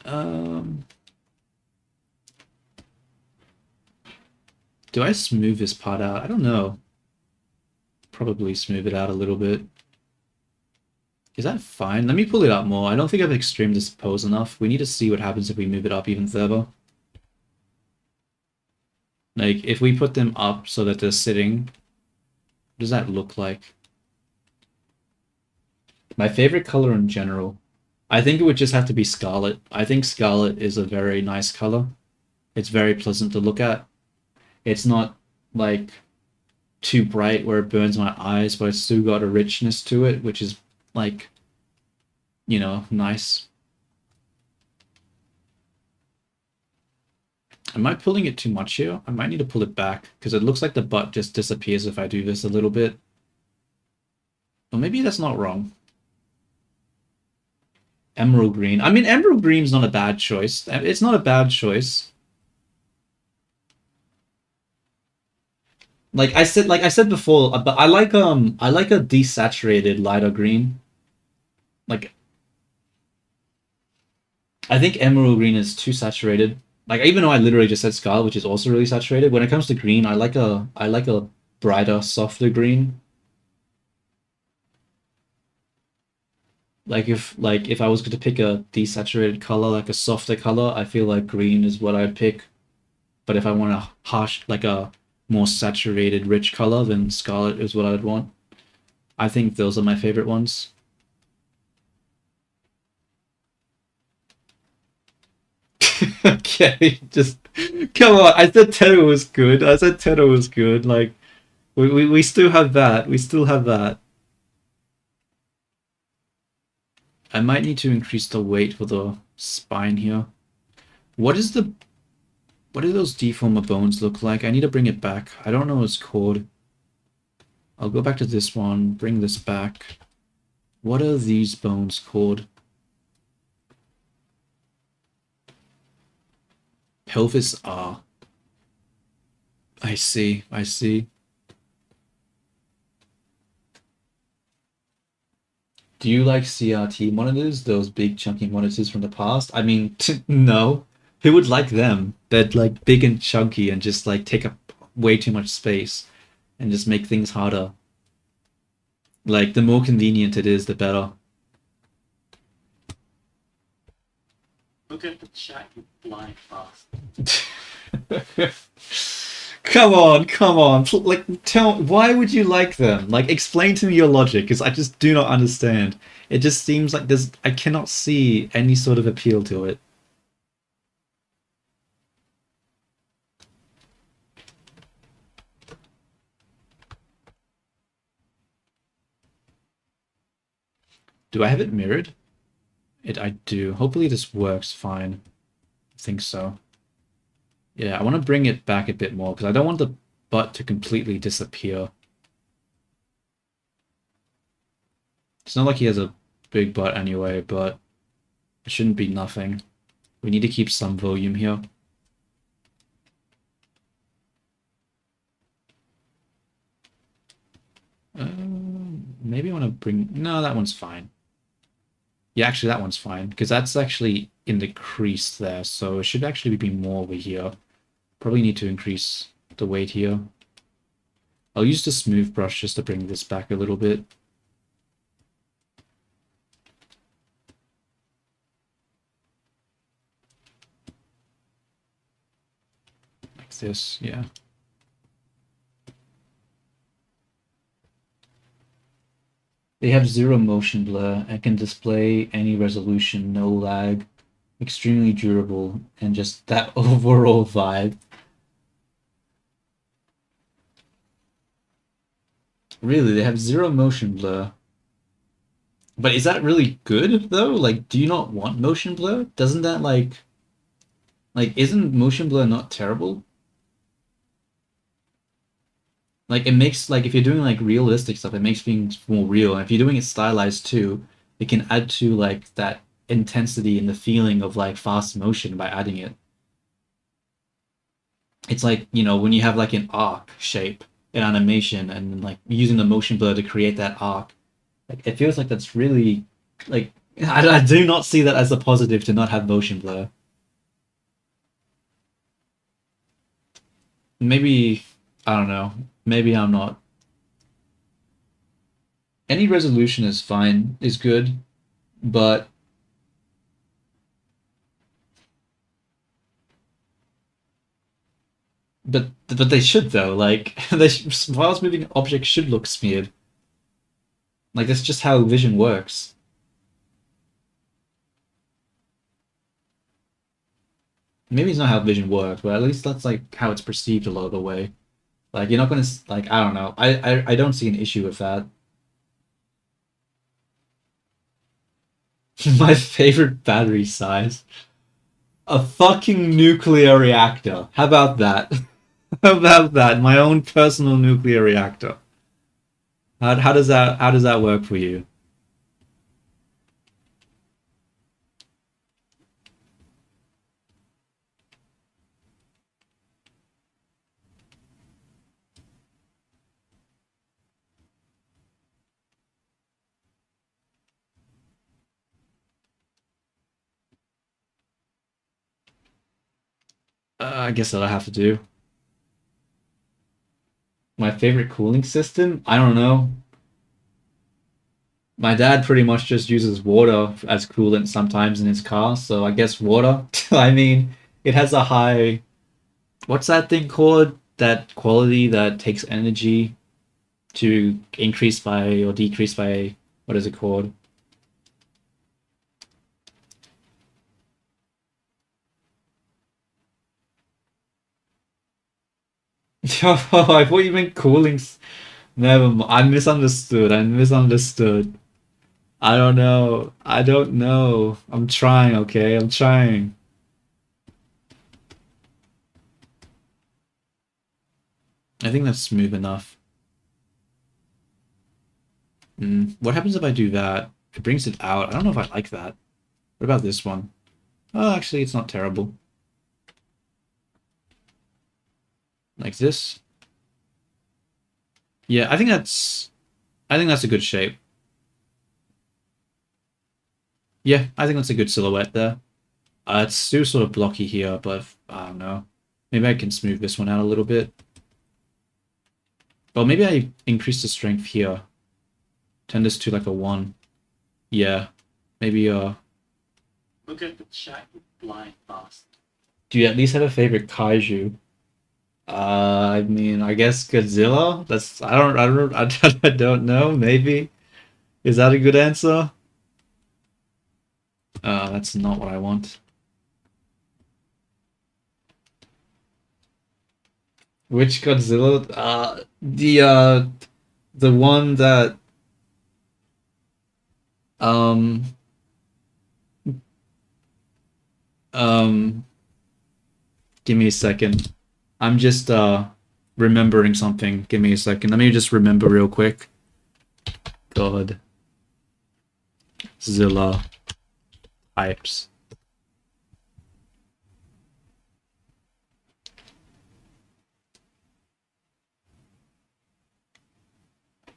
Um, do I smooth this part out? I don't know. Probably smooth it out a little bit. Is that fine? Let me pull it up more. I don't think I've extreme this pose enough. We need to see what happens if we move it up even further. Like, if we put them up so that they're sitting, what does that look like? My favorite color in general. I think it would just have to be Scarlet. I think Scarlet is a very nice color. It's very pleasant to look at. It's not like too bright where it burns my eyes, but it's still got a richness to it, which is like, nice. Am I pulling it too much here? I might need to pull it back because it looks like the butt just disappears if I do this a little bit. Or maybe that's not wrong. Emerald green. I mean, emerald green's not a bad choice. It's not a bad choice. Like I said before, but I like a desaturated lighter green. Like I think emerald green is too saturated. Like even though I literally just said scarlet, which is also really saturated, when it comes to green, I like a brighter, softer green. Like if I was going to pick a desaturated color, like a softer color, I feel like green is what I'd pick. But if I want a harsh, like a more saturated, rich color, then scarlet is what I'd want. I think those are my favorite ones. Okay, just come on. I said Teto was good. I said Teto was good. Like we still have that. We still have that. I might need to increase the weight for the spine here. What is the what do those deformer bones look like? I need to bring it back. I don't know what it's called. I'll go back to this one, bring this back. What are these bones called? Pelvis R. I see, I see. Do you like CRT monitors, those big chunky monitors from the past? I mean, no. Who would like them? They're like big and chunky and just like take up way too much space and just make things harder. Like the more convenient it is, the better. Look at the chat, you blind box. Come on, come on. Like, why would you like them? Like, explain to me your logic, because I just do not understand. It just seems like I cannot see any sort of appeal to it. Do I have it mirrored? I do. Hopefully this works fine. I think so. Yeah, I want to bring it back a bit more because I don't want the butt to completely disappear. It's not like he has a big butt anyway, but it shouldn't be nothing. We need to keep some volume here. Maybe I want to bring... No, that one's fine. Yeah, actually that one's fine, because that's actually in the crease there, so it should actually be more over here. Probably need to increase the weight here. I'll use the smooth brush just to bring this back a little bit. Like this, yeah. They have zero motion blur and can display any resolution, no lag, extremely durable, and just that overall vibe. Really, they have zero motion blur. But is that really good though? Like, do you not want motion blur? Doesn't that like isn't motion blur not terrible? Like it makes like if you're doing like realistic stuff, it makes things more real. And if you're doing it stylized too, it can add to like that intensity and the feeling of like fast motion by adding it. It's like, you know, when you have like an arc shape in animation and like using the motion blur to create that arc, like it feels like that's really like I do not see that as a positive to not have motion blur. Maybe I don't know. Maybe I'm not. Any resolution is fine, is good, but but they should though. Like fast moving objects should look smeared. Like that's just how vision works. Maybe it's not how vision works, but at least that's like how it's perceived a lot of the way. Like you're not gonna like I don't know. I don't see an issue with that. My favorite battery size. A fucking nuclear reactor. How about that? How about that? My own personal nuclear reactor. How does that work for you? I guess that I have to do. My favorite cooling system? I don't know. My dad pretty much just uses water as coolant sometimes in his car, so I guess water. I mean, it has a high. What's that thing called? That quality that takes energy to increase by or decrease by. What is it called? Oh, I thought you meant cooling. Never mind. I misunderstood. I misunderstood. I don't know. I don't know. I'm trying, okay? I'm trying. I think that's smooth enough. What happens if I do that? It brings it out. I don't know if I like that. What about this one? Oh, actually, it's not terrible. Like this. Yeah, I think that's a good shape. Yeah, I think that's a good silhouette there. It's still sort of blocky here, but I don't know. Maybe I can smooth this one out a little bit. Well, maybe I increase the strength here. Turn this to like a 1. Yeah. Maybe, Look at the chat, you blind bastard. do you at least have a favorite kaiju? I mean, I guess Godzilla? I don't know. Maybe. Is that a good answer? That's not what I want. Which Godzilla? The one that Um, um, give me a second. I'm just remembering something. Give me a second. Let me just remember real quick. Godzilla types.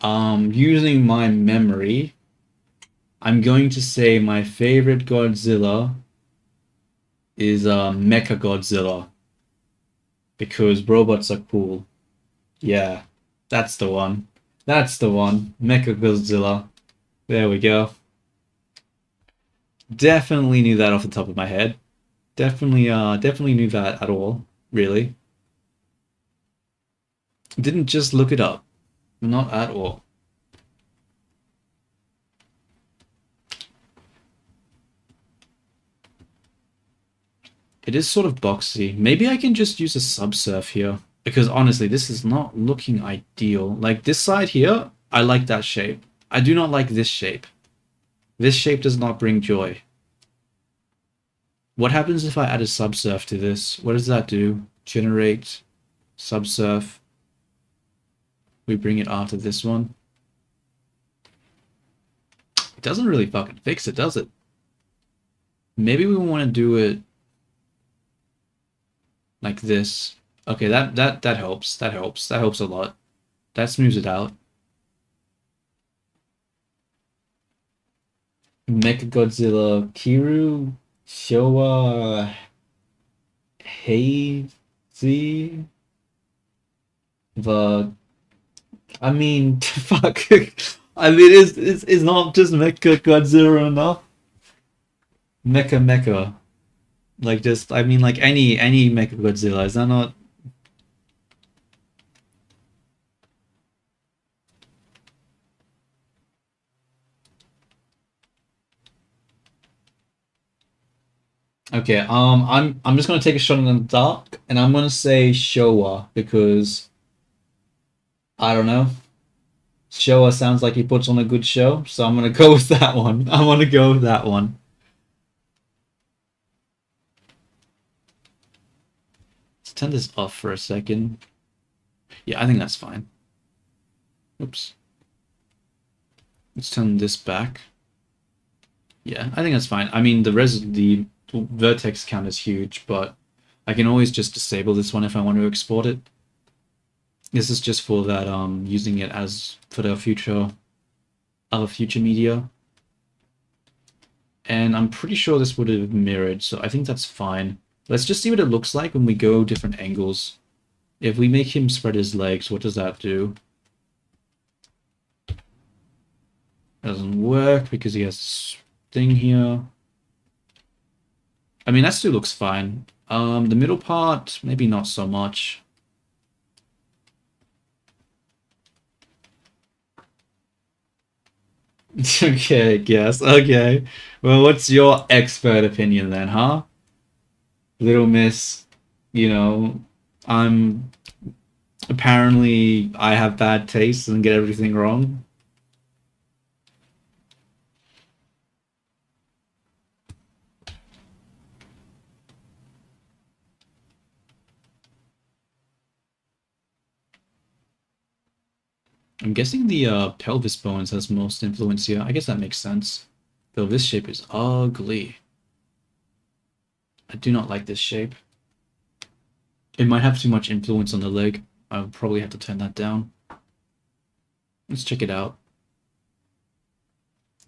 Using my memory, I'm going to say my favorite Godzilla is Mecha Godzilla because robots are cool. Yeah, that's the one. That's the one. Mecha Godzilla. There we go. Definitely knew that off the top of my head. Definitely knew that at all. Really. Didn't just look it up. Not at all. It is sort of boxy. Maybe I can just use a subsurf here. Because honestly, this is not looking ideal. Like this side here, I like that shape. I do not like this shape. This shape does not bring joy. What happens if I add a subsurf to this? What does that do? Generate subsurf. We bring it after this one. It doesn't really fucking fix it, does it? Maybe we want to do it like this. Okay, that helps. That helps. That helps a lot. That smooths it out. Mechagodzilla, Kiru, Showa, Hazy, the. I mean, fuck. I mean, is not just Mechagodzilla enough? Mecha. Like just, I mean, like any Mechagodzilla. Is that not? Okay, I'm just gonna take a shot in the dark, and I'm gonna say Showa because I don't know. Showa sounds like he puts on a good show, so I'm gonna go with that one. I want to go with that one. Let's turn this off for a second. Yeah, I think that's fine. Oops. Let's turn this back. Yeah, I think that's fine. I mean, the vertex count is huge, but I can always just disable this one if I want to export it. This is just for that using it as for the future other future media. And I'm pretty sure this would have mirrored, so I think that's fine. Let's just see what it looks like when we go different angles. If we make him spread his legs, what does that do? Doesn't work because he has this thing here. I mean, that still looks fine. The middle part, maybe not so much. Okay, I guess. Okay. Well, what's your expert opinion then, huh? Little Miss, you know, I'm apparently I have bad taste and get everything wrong. I'm guessing the pelvis bones has most influence here. I guess that makes sense. Though this shape is ugly. I do not like this shape. It might have too much influence on the leg. I would probably have to turn that down. Let's check it out.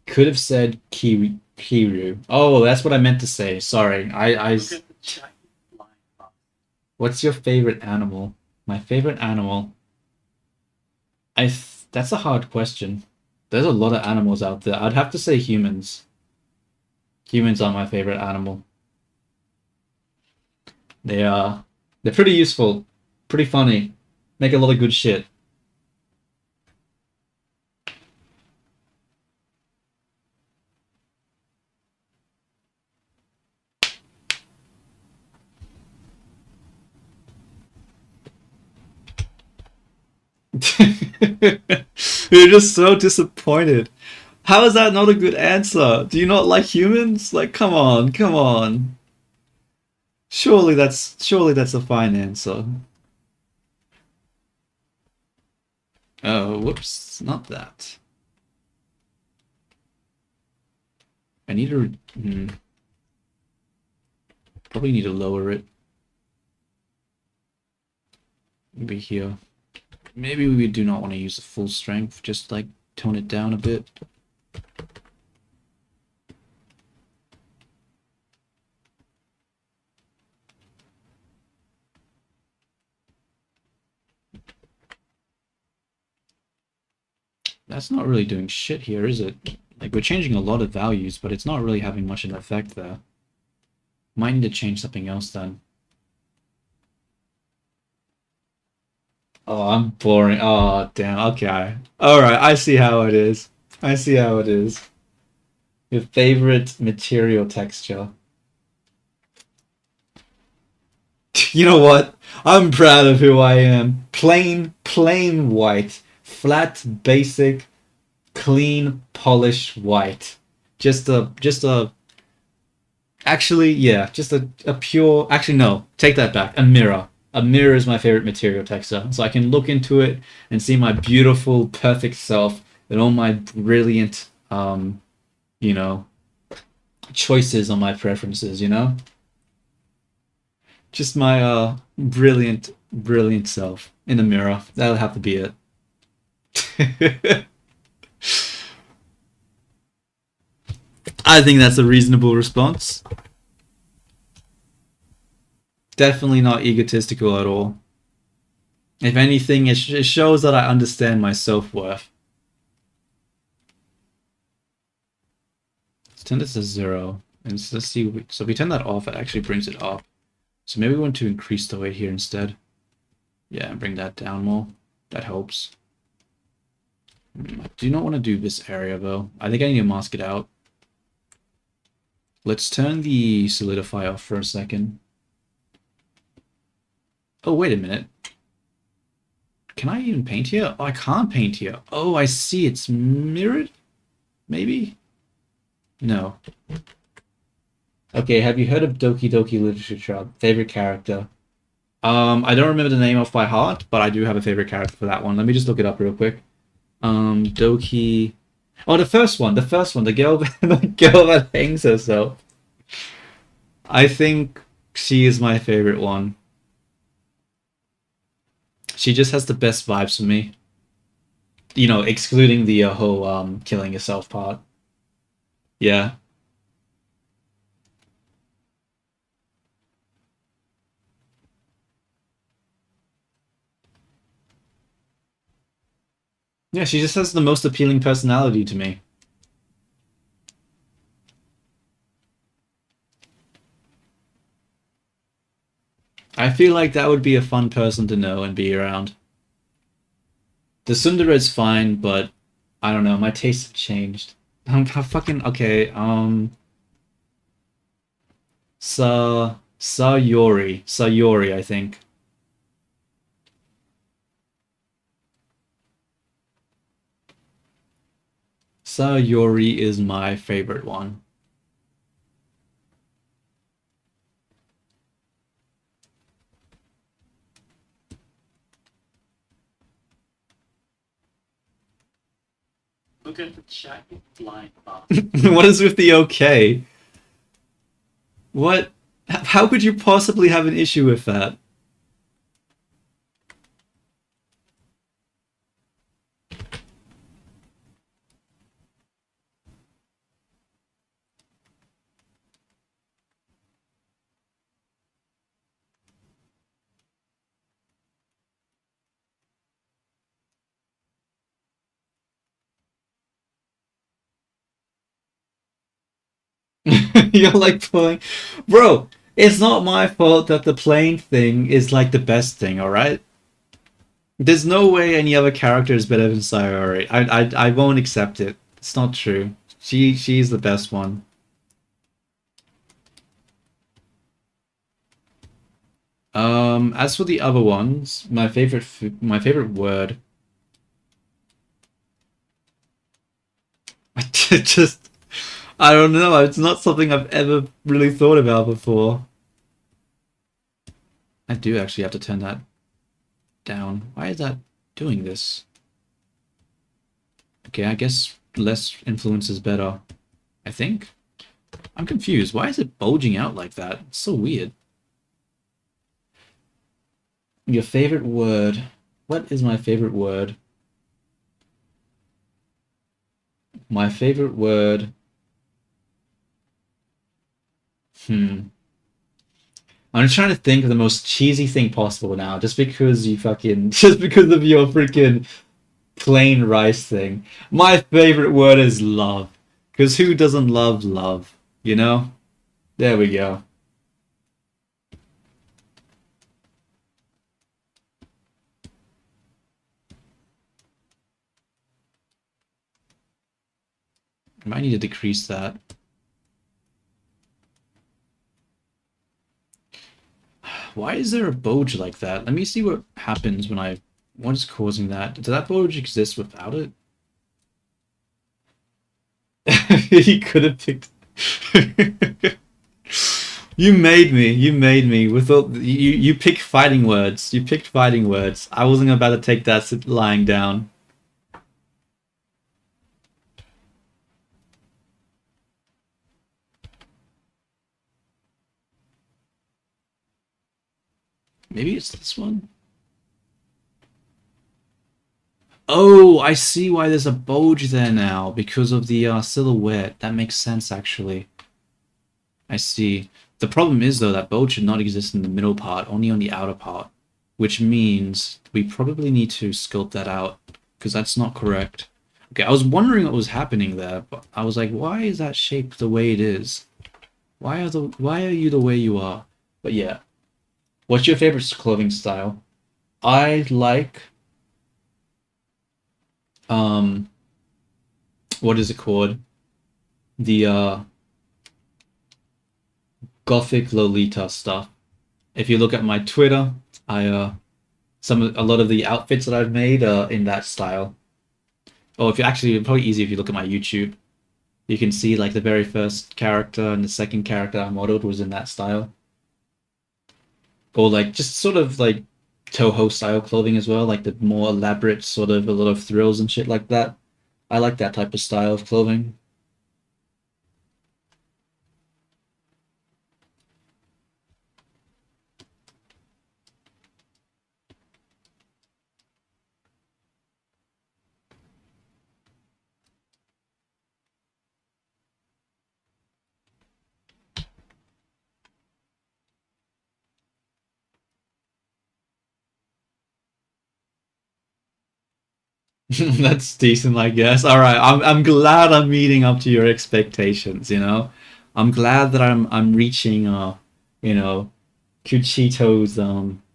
Could have said Kiru. Oh, that's what I meant to say. Sorry. Look at the giant flying box. What's your favorite animal? My favorite animal. That's a hard question. There's a lot of animals out there. I'd have to say humans. Humans are my favorite animal. They are they're pretty useful, pretty funny, make a lot of good shit. You're just so disappointed. How is that not a good answer? Do you not like humans? Like, come on, come on. Surely that's a fine answer. Oh, whoops, not that. I need to probably need to lower it. Maybe here. Maybe we do not want to use the full strength, just like tone it down a bit. That's not really doing shit here, is it? Like, we're changing a lot of values, but it's not really having much of an effect there. Might need to change something else then. Oh, I'm boring. Oh, damn. Okay. Alright, I see how it is. I see how it is. Your favorite material texture. You know what? I'm proud of who I am. Plain white. Flat, basic, clean, polished white. Actually, yeah, just a pure, actually no, take that back. A mirror. A mirror is my favorite material texture. So I can look into it and see my beautiful, perfect self and all my brilliant, you know, choices on my preferences, you know? Just my brilliant self in the mirror. That'll have to be it. I think that's a reasonable response. Definitely not egotistical at all. If anything, it shows that I understand my self-worth. Let's turn this to 0. And let's see. So if we turn that off, it actually brings it up. So maybe we want to increase the weight here instead. Yeah, and bring that down more. That helps. I do not want to do this area though. I think I need to mask it out. Let's turn the solidify off for a second. Oh, wait a minute. Can I even paint here? Oh, I can't paint here. Oh, I see. It's mirrored? Maybe? No. Okay, have you heard of Doki Doki Literature Club? Favorite character? I don't remember the name off by heart, but I do have a favorite character for that one. Let me just look it up real quick. Doki... Oh, the first one, the girl, the girl that hangs herself. I think she is my favorite one. She just has the best vibes for me. You know, excluding the whole killing yourself part. Yeah. Yeah, she just has the most appealing personality to me. I feel like that would be a fun person to know and be around. The Sundare's fine, but I don't know, my tastes have changed. I'm fucking okay, Sayori, I think. Sayori is my favorite one. Look at the chat, you blind bot. What is with the okay? What? How could you possibly have an issue with that? You're like pulling... Bro, it's not my fault that the plane thing is like the best thing, alright? There's no way any other character is better than Sayori. I won't accept it. It's not true. She's the best one. As for the other ones, my favorite word. just, I don't know. It's not something I've ever really thought about before. I do actually have to turn that down. Why is that doing this? Okay, I guess less influence is better. I think. I'm confused. Why is it bulging out like that? It's so weird. Your favorite word. What is my favorite word? My favorite word. I'm just trying to think of the most cheesy thing possible now, just because you fucking, just because of your freaking plain rice thing. My favorite word is love. Because who doesn't love love? You know? There we go. I might need to decrease that. Why is there a bulge like that? Let me see what happens when I... What is causing that? Does that bulge exist without it? He could have picked... You made me. You made me. With all... You picked fighting words. You picked fighting words. I wasn't about to take that lying down. Maybe it's this one? Oh, I see why there's a bulge there now. Because of the silhouette. That makes sense, actually. I see. The problem is, though, that bulge should not exist in the middle part, only on the outer part. Which means we probably need to sculpt that out. Because that's not correct. Okay, I was wondering what was happening there, but I was like, why is that shape the way it is? Why are you the way you are? But yeah. What's your favorite clothing style? I like what is it called? The Gothic Lolita stuff. If you look at my Twitter, I a lot of the outfits that I've made are in that style. Oh, if you actually, probably easy if you look at my YouTube. You can see like the very first character and the second character I modeled was in that style. Or like just sort of like Toho style clothing as well, like the more elaborate sort of a lot of thrills and shit like that. I like that type of style of clothing. That's decent, I guess. All right, I'm glad I'm meeting up to your expectations. You know, I'm glad that I'm reaching you know, Kuchito's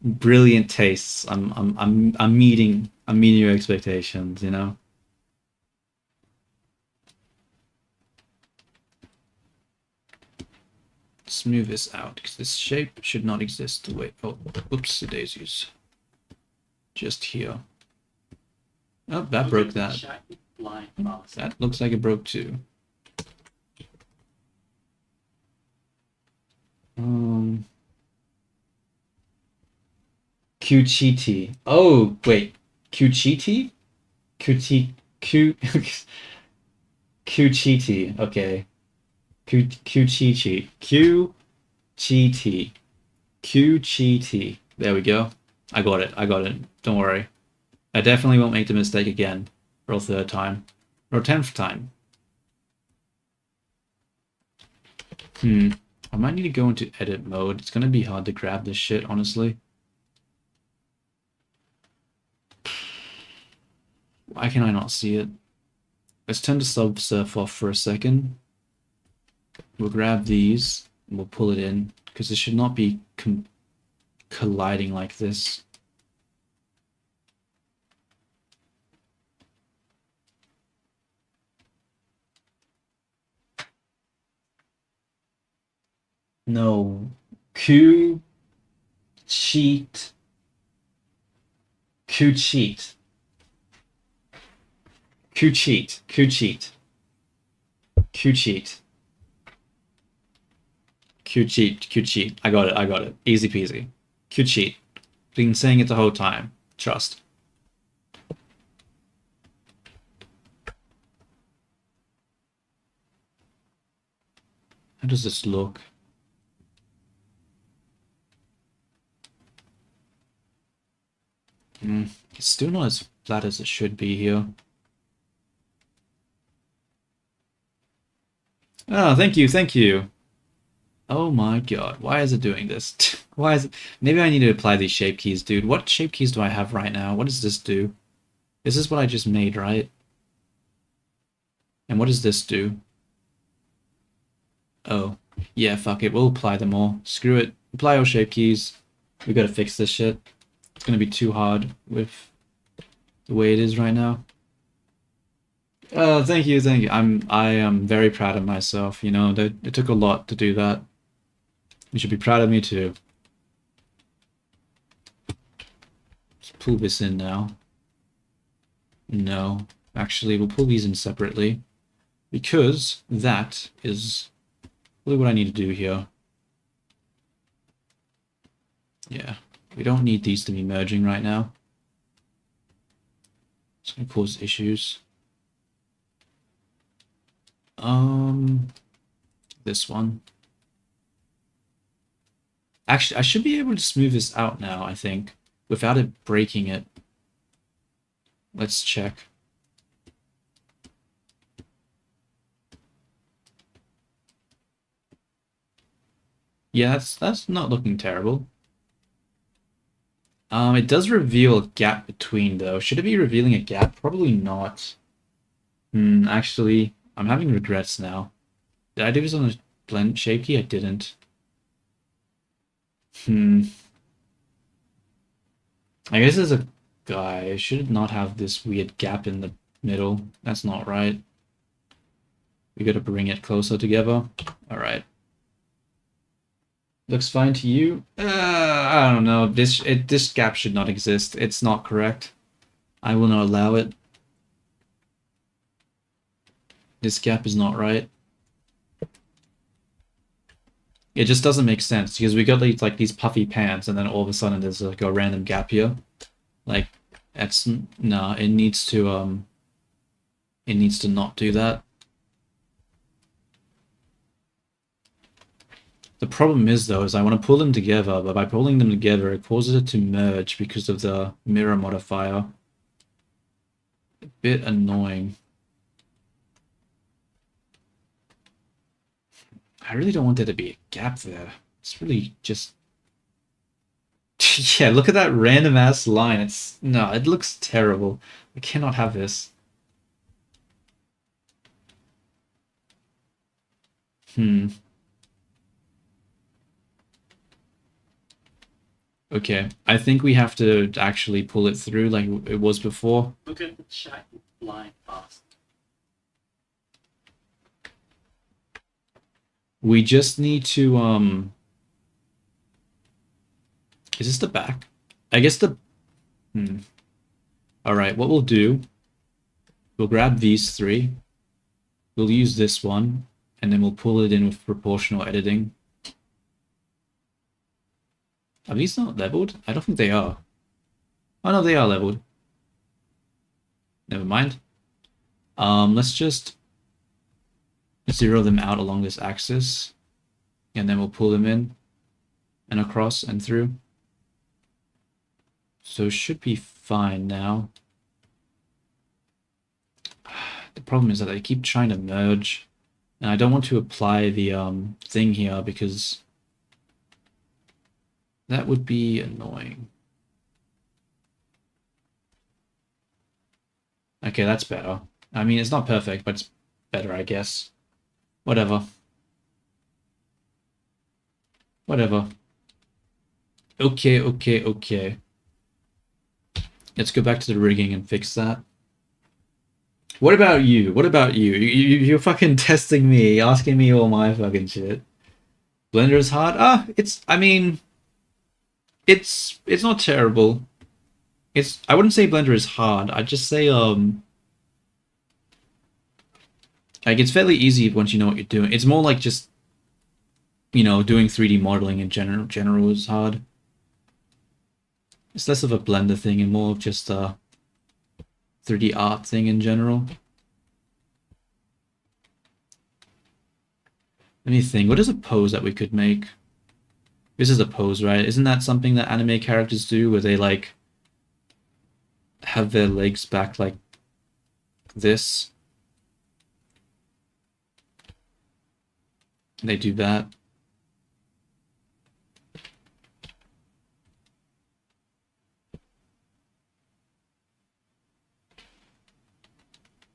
brilliant tastes. I'm meeting your expectations. You know. Smooth this out because this shape should not exist. Wait, oh, oops, the daisies. Just here. Oh, that broke that. That looks like it broke too. Qchiti. Oh, wait. Qchiti? Qt Q Qchiti. Okay. Qchiti. Qchiti. Qchiti. There we go. I got it. I got it. Don't worry. I definitely won't make the mistake again. For a third time. Or 10th time. I might need to go into edit mode. It's gonna be hard to grab this shit, honestly. Why can I not see it? Let's turn the subsurf off for a second. We'll grab these and we'll pull it in because it should not be colliding like this. No. Q cheat. Q cheat. Q cheat. Q cheat. Q cheat. Q cheat. Q cheat. I got it. I got it. Easy peasy. Q cheat. Been saying it the whole time. Trust. How does this look? It's still not as flat as it should be here. Oh, thank you, thank you. Oh my god, why is it doing this? Why is it? Maybe I need to apply these shape keys, dude. What shape keys do I have right now? What does this do? Is this what I just made, right? And what does this do? Oh, yeah, fuck it. We'll apply them all. Screw it. Apply all shape keys. We gotta fix this shit. It's gonna be too hard with the way it is right now. Thank you, thank you. I am very proud of myself. You know, it took a lot to do that. You should be proud of me too. Let's pull this in now. No, actually, we'll pull these in separately because that is really what I need to do here. Yeah, we don't need these to be merging right now. It's gonna cause issues. This one. Actually, I should be able to smooth this out now, I think, without it breaking it. Let's check. Yeah, that's not looking terrible. It does reveal a gap between, though. Should it be revealing a gap? Probably not. Actually, I'm having regrets now. Did I do this on a blend shape key? I didn't. I guess as a guy, I should not have this weird gap in the middle. That's not right. We gotta bring it closer together. Alright. Looks fine to you? I don't know. This gap should not exist. It's not correct. I will not allow it. This gap is not right. It just doesn't make sense because we got like these puffy pants and then all of a sudden there's like a random gap here. Like that's no, it needs to not do that. The problem is though, is I want to pull them together, but by pulling them together, it causes it to merge because of the mirror modifier. A bit annoying. I really don't want there to be a gap there. It's really just... yeah, look at that random ass line. It's... no, it looks terrible. I cannot have this. Okay, I think we have to actually pull it through like it was before. Look at the chat line past. We just need to, is this the back? I guess the, Alright, what we'll do, we'll grab these three, we'll use this one, and then we'll pull it in with proportional editing. Are these not leveled? I don't think they are. Oh no, they are leveled. Never mind. Let's just zero them out along this axis, and then we'll pull them in and across and through. So it should be fine now. The problem is that they keep trying to merge, and I don't want to apply the thing here because that would be annoying. Okay, that's better. I mean, it's not perfect, but it's better, I guess. Whatever. Whatever. Okay, okay, okay. Let's go back to the rigging and fix that. What about you? What about you? You're fucking testing me, asking me all my fucking shit. Blender is hard? I mean, it's not terrible. I wouldn't say Blender is hard. I'd just say, Like, it's fairly easy once you know what you're doing. It's more like just, you know, doing 3D modeling in general is hard. It's less of a Blender thing and more of just a 3D art thing in general. Let me think. What is a pose that we could make? This is a pose, right? Isn't that something that anime characters do where they like have their legs back like this? They do that.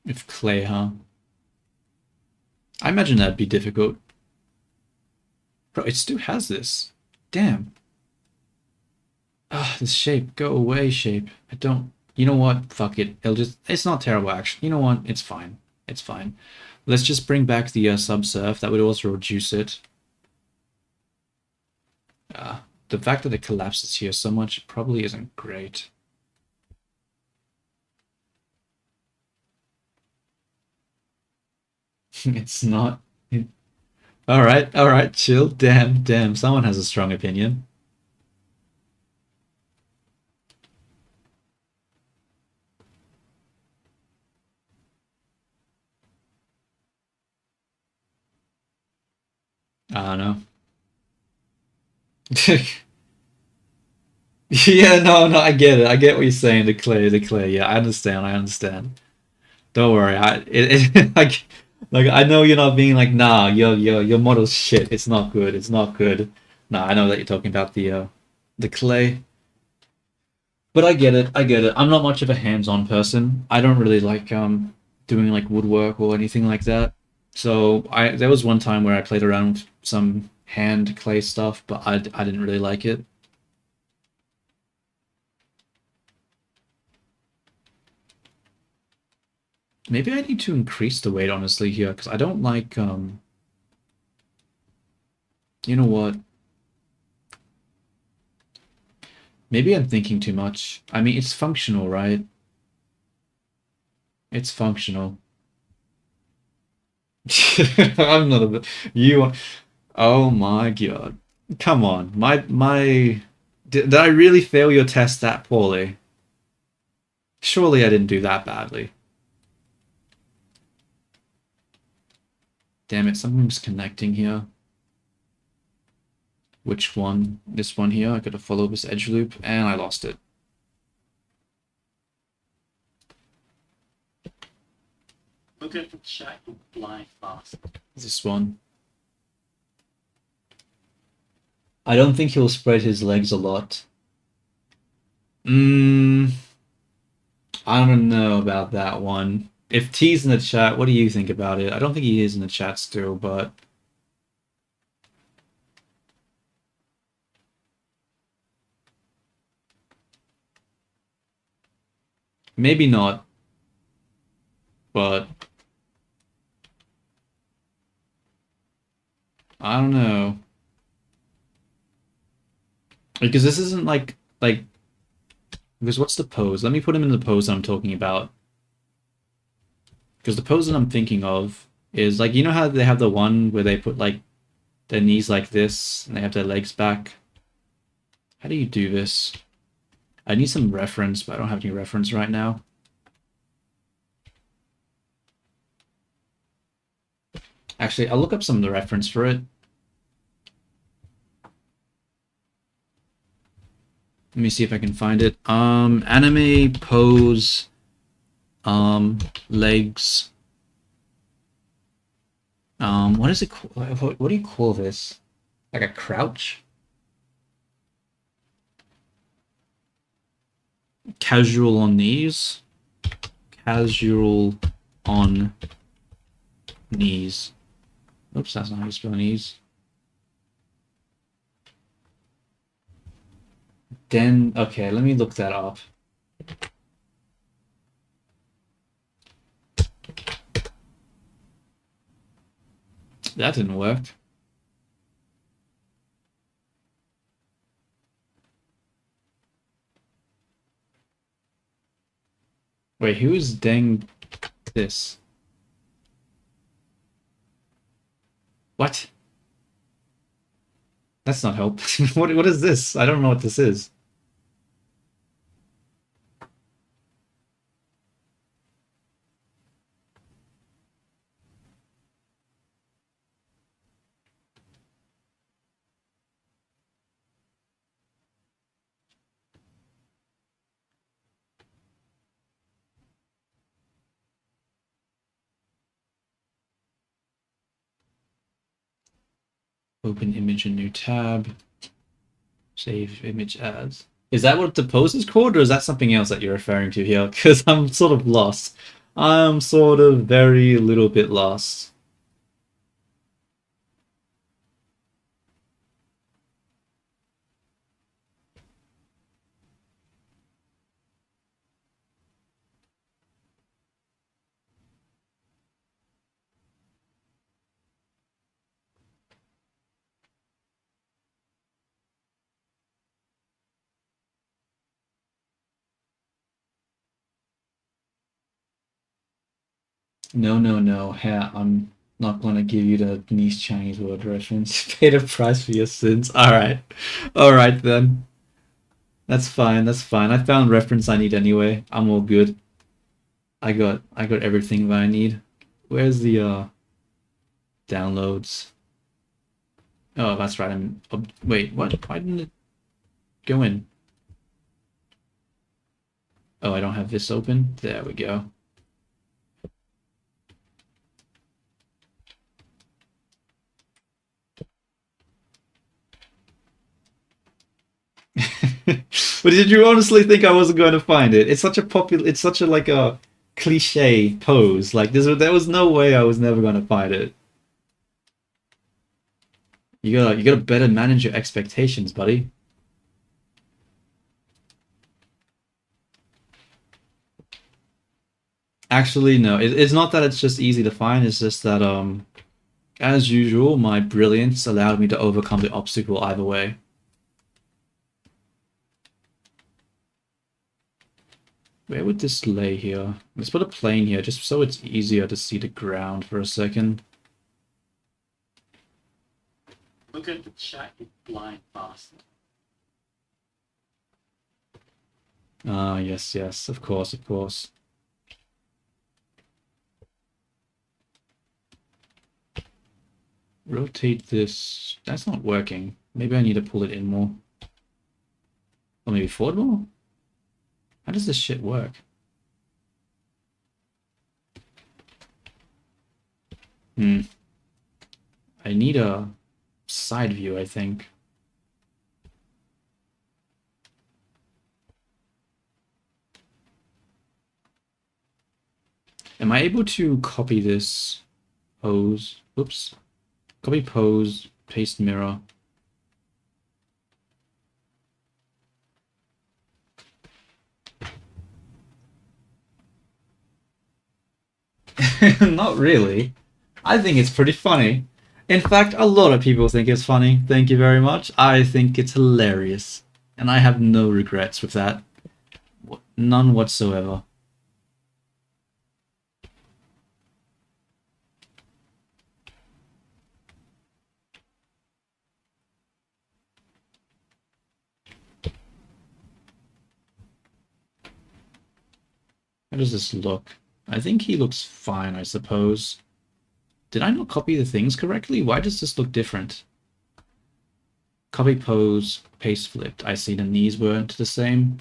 With clay, huh? I imagine that'd be difficult. Bro, it still has this. Damn. Ah, this shape. Go away, shape. I don't... You know what? Fuck it. It'll just... It's not terrible, actually. You know what? It's fine. It's fine. Let's just bring back the subsurf. That would also reduce it. The fact that it collapses here so much probably isn't great. It's not... Alright, chill. Damn. Someone has a strong opinion. I don't know. Yeah, no, I get it. I get what you're saying. The clay. Yeah, I understand. Don't worry. Like I know you're not being like, nah, your model's shit. It's not good. It's not good. Nah, I know that you're talking about the clay. But I get it. I'm not much of a hands-on person. I don't really like doing like woodwork or anything like that. So there was one time where I played around with some hand clay stuff, but I didn't really like it. Maybe I need to increase the weight, honestly, here, because I don't like, you know what? Maybe I'm thinking too much. I mean, it's functional, right? It's functional. I'm not a... You... Oh my god. Come on. Did I really fail your test that poorly? Surely I didn't do that badly. Damn it, something's connecting here. Which one? This one here. I gotta follow this edge loop, and I lost it. Look at the shot, you blind bastard. This one. I don't think he'll spread his legs a lot. I don't know about that one. If T's in the chat, what do you think about it? I don't think he is in the chat still, but... Maybe not. But... I don't know. Because this isn't like... Because what's the pose? Let me put him in the pose that I'm talking about. Because the pose that I'm thinking of is like, you know how they have the one where they put like their knees like this and they have their legs back? How do you do this? I need some reference, but I don't have any reference right now. Actually, I'll look up some of the reference for it. Let me see if I can find it. Anime pose, legs. What is it called? What do you call this? Like a crouch? Casual on knees? Casual on knees. Oops, that's not how you spell knees. Then, okay, let me look that up. That didn't work. Wait, who is Deng this? What? That's not help. What is this? I don't know what this is. Open image in new tab. Save image as. Is that what the pose is called, or is that something else that you're referring to here? Because I'm sort of lost. I'm sort of very little bit lost. No, no, no. Hey, I'm not gonna give you the niche Chinese word reference. Pay the price for your sins. Alright. Alright then. That's fine, that's fine. I found reference I need anyway. I'm all good. I got everything that I need. Where's the downloads? Oh, that's right. Wait, what? Why didn't it go in? Oh, I don't have this open. There we go. But did you honestly think I wasn't going to find it? It's such a popular, it's such a like a cliche pose. Like there was no way I was never going to find it. You gotta better manage your expectations, buddy. Actually, no. It's not that it's just easy to find. It's just that as usual, my brilliance allowed me to overcome the obstacle either way. Where would this lay here? Let's put a plane here, just so it's easier to see the ground for a second. Look at the chat, you blind bastard. Ah, yes, yes, of course, of course. Rotate this. That's not working. Maybe I need to pull it in more. Or maybe forward more? How does this shit work? I need a side view, I think. Am I able to copy this pose? Oops. Copy pose, paste mirror. Not really. I think it's pretty funny. In fact, a lot of people think it's funny. Thank you very much. I think it's hilarious. And I have no regrets with that. None whatsoever. How does this look? I think he looks fine, I suppose. Did I not copy the things correctly? Why does this look different? Copy pose, paste flipped. I see the knees weren't the same.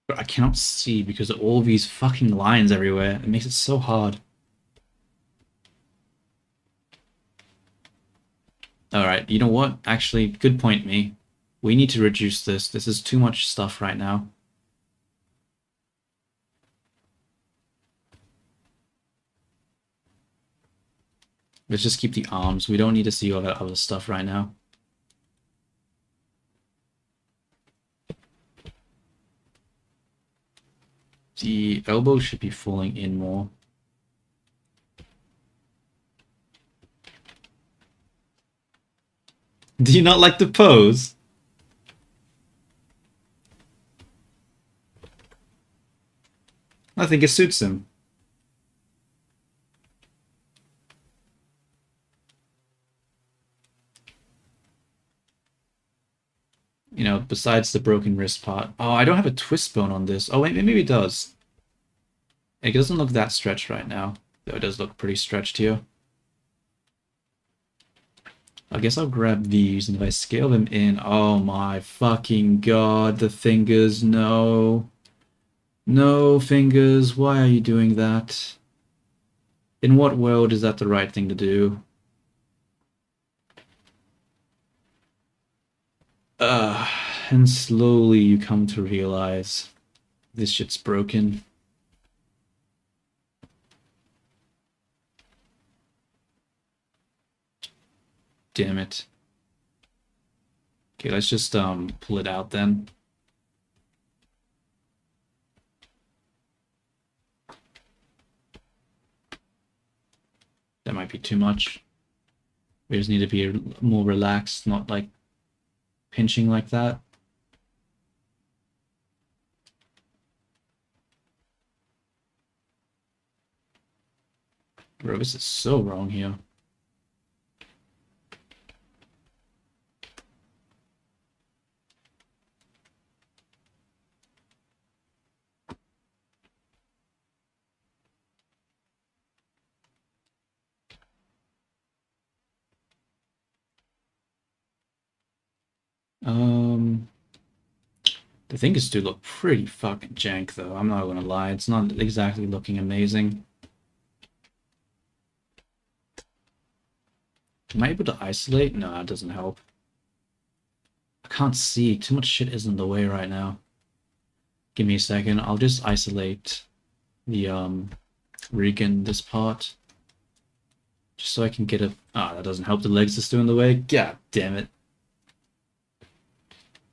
But I cannot see because of all these fucking lines everywhere. It makes it so hard. Alright, you know what? Actually, good point, me. We need to reduce this. This is too much stuff right now. Let's just keep the arms. We don't need to see all that other stuff right now. The elbow should be falling in more. Do you not like the pose? I think it suits him. You know, besides the broken wrist part. Oh, I don't have a twist bone on this. Oh, wait, maybe it does. It doesn't look that stretched right now. Though it does look pretty stretched here. I guess I'll grab these, and if I scale them in... Oh my fucking god, the fingers, no. No, fingers, why are you doing that? In what world is that the right thing to do? And slowly you come to realize this shit's broken. Damn it. Okay, let's just pull it out then. That might be too much. We just need to be more relaxed, not like pinching like that. Bro, this is so wrong here. The fingers do look pretty fucking jank though, I'm not gonna lie. It's not exactly looking amazing. Am I able to isolate? No, that doesn't help. I can't see. Too much shit is in the way right now. Give me a second. I'll just isolate the rig in this part. Just so I can get a... Ah, that doesn't help. The legs are still in the way. God damn it.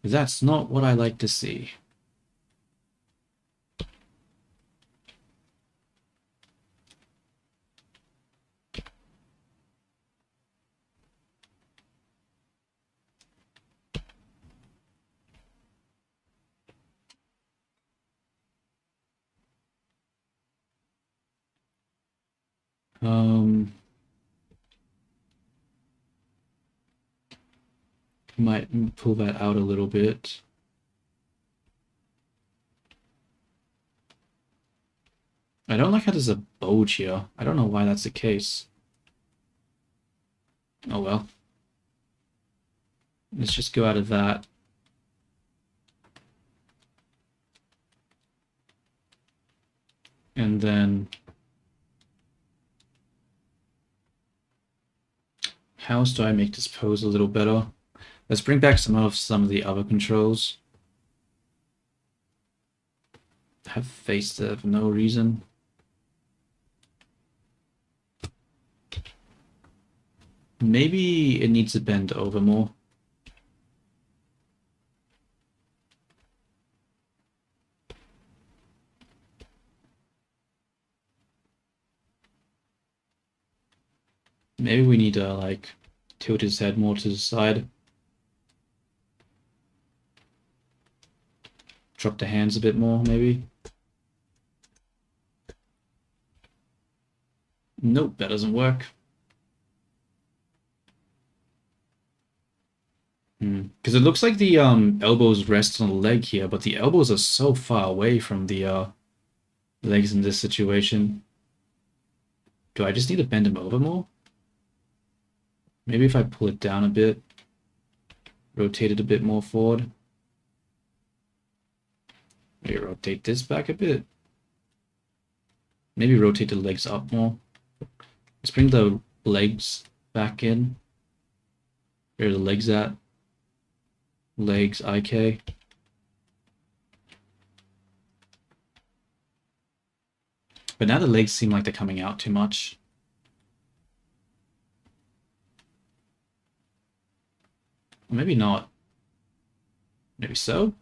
That's not what I like to see. Might pull that out a little bit. I don't like how there's a bulge here. I don't know why that's the case. Oh well. Let's just go out of that. And then... How else do I make this pose a little better? Let's bring back some of the other controls. Have face there for no reason. Maybe it needs to bend over more. Maybe we need to like tilt his head more to the side. Drop the hands a bit more, maybe. Nope, that doesn't work. Because it looks like the elbows rest on the leg here, but the elbows are so far away from the legs in this situation. Do I just need to bend them over more? Maybe if I pull it down a bit, rotate it a bit more forward. Maybe rotate this back a bit. Maybe rotate the legs up more. Let's bring the legs back in. Where are the legs at? Legs, IK. But now the legs seem like they're coming out too much. Or maybe not. Maybe so?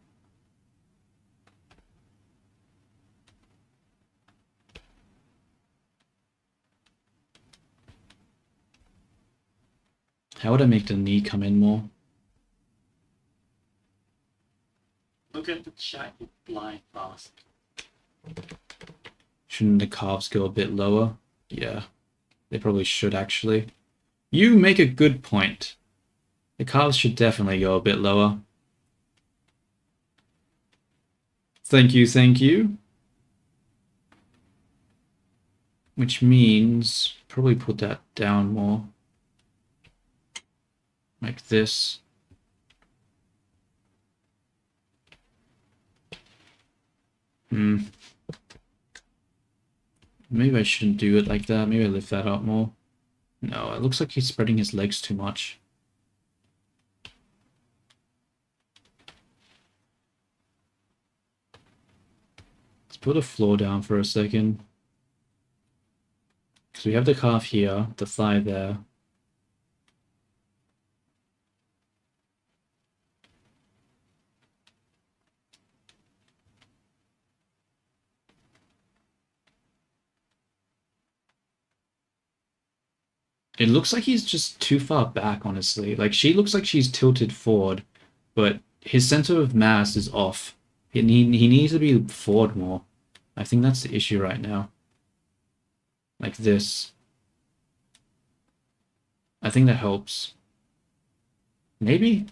How would I make the knee come in more? Look at the shaggy blind boss. Shouldn't the calves go a bit lower? Yeah, they probably should actually. You make a good point. The calves should definitely go a bit lower. Thank you, thank you. Which means probably put that down more. Like this. Maybe I shouldn't do it like that. Maybe I lift that up more. No, it looks like he's spreading his legs too much. Let's put the floor down for a second. So we have the calf here, the thigh there. It looks like he's just too far back, honestly. Like, she looks like she's tilted forward, but his center of mass is off. He needs to be forward more. I think that's the issue right now. Like this. I think that helps. Maybe?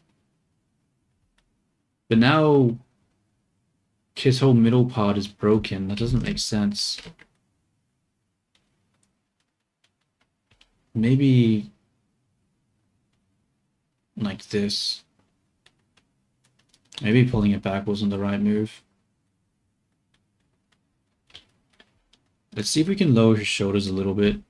But now his whole middle part is broken. That doesn't make sense. Maybe like this. Maybe pulling it back wasn't the right move. Let's see if we can lower his shoulders a little bit.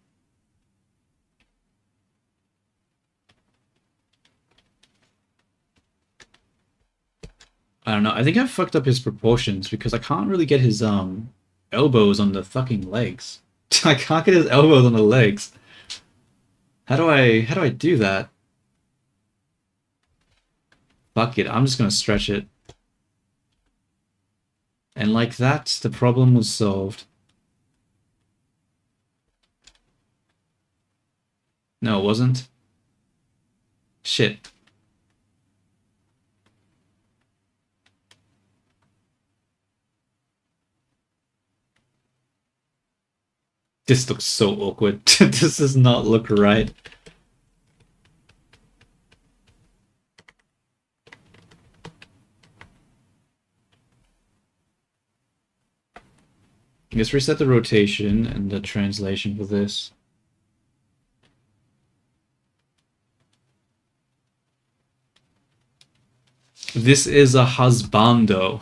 I don't know. I think I fucked up his proportions because I can't really get his elbows on the fucking legs. I can't get his elbows on the legs. How do I do that? Fuck it, I'm just gonna stretch it. And like that, the problem was solved. No, it wasn't. Shit. This looks so awkward. This does not look right. Let's reset the rotation and the translation for this. This is a husbando.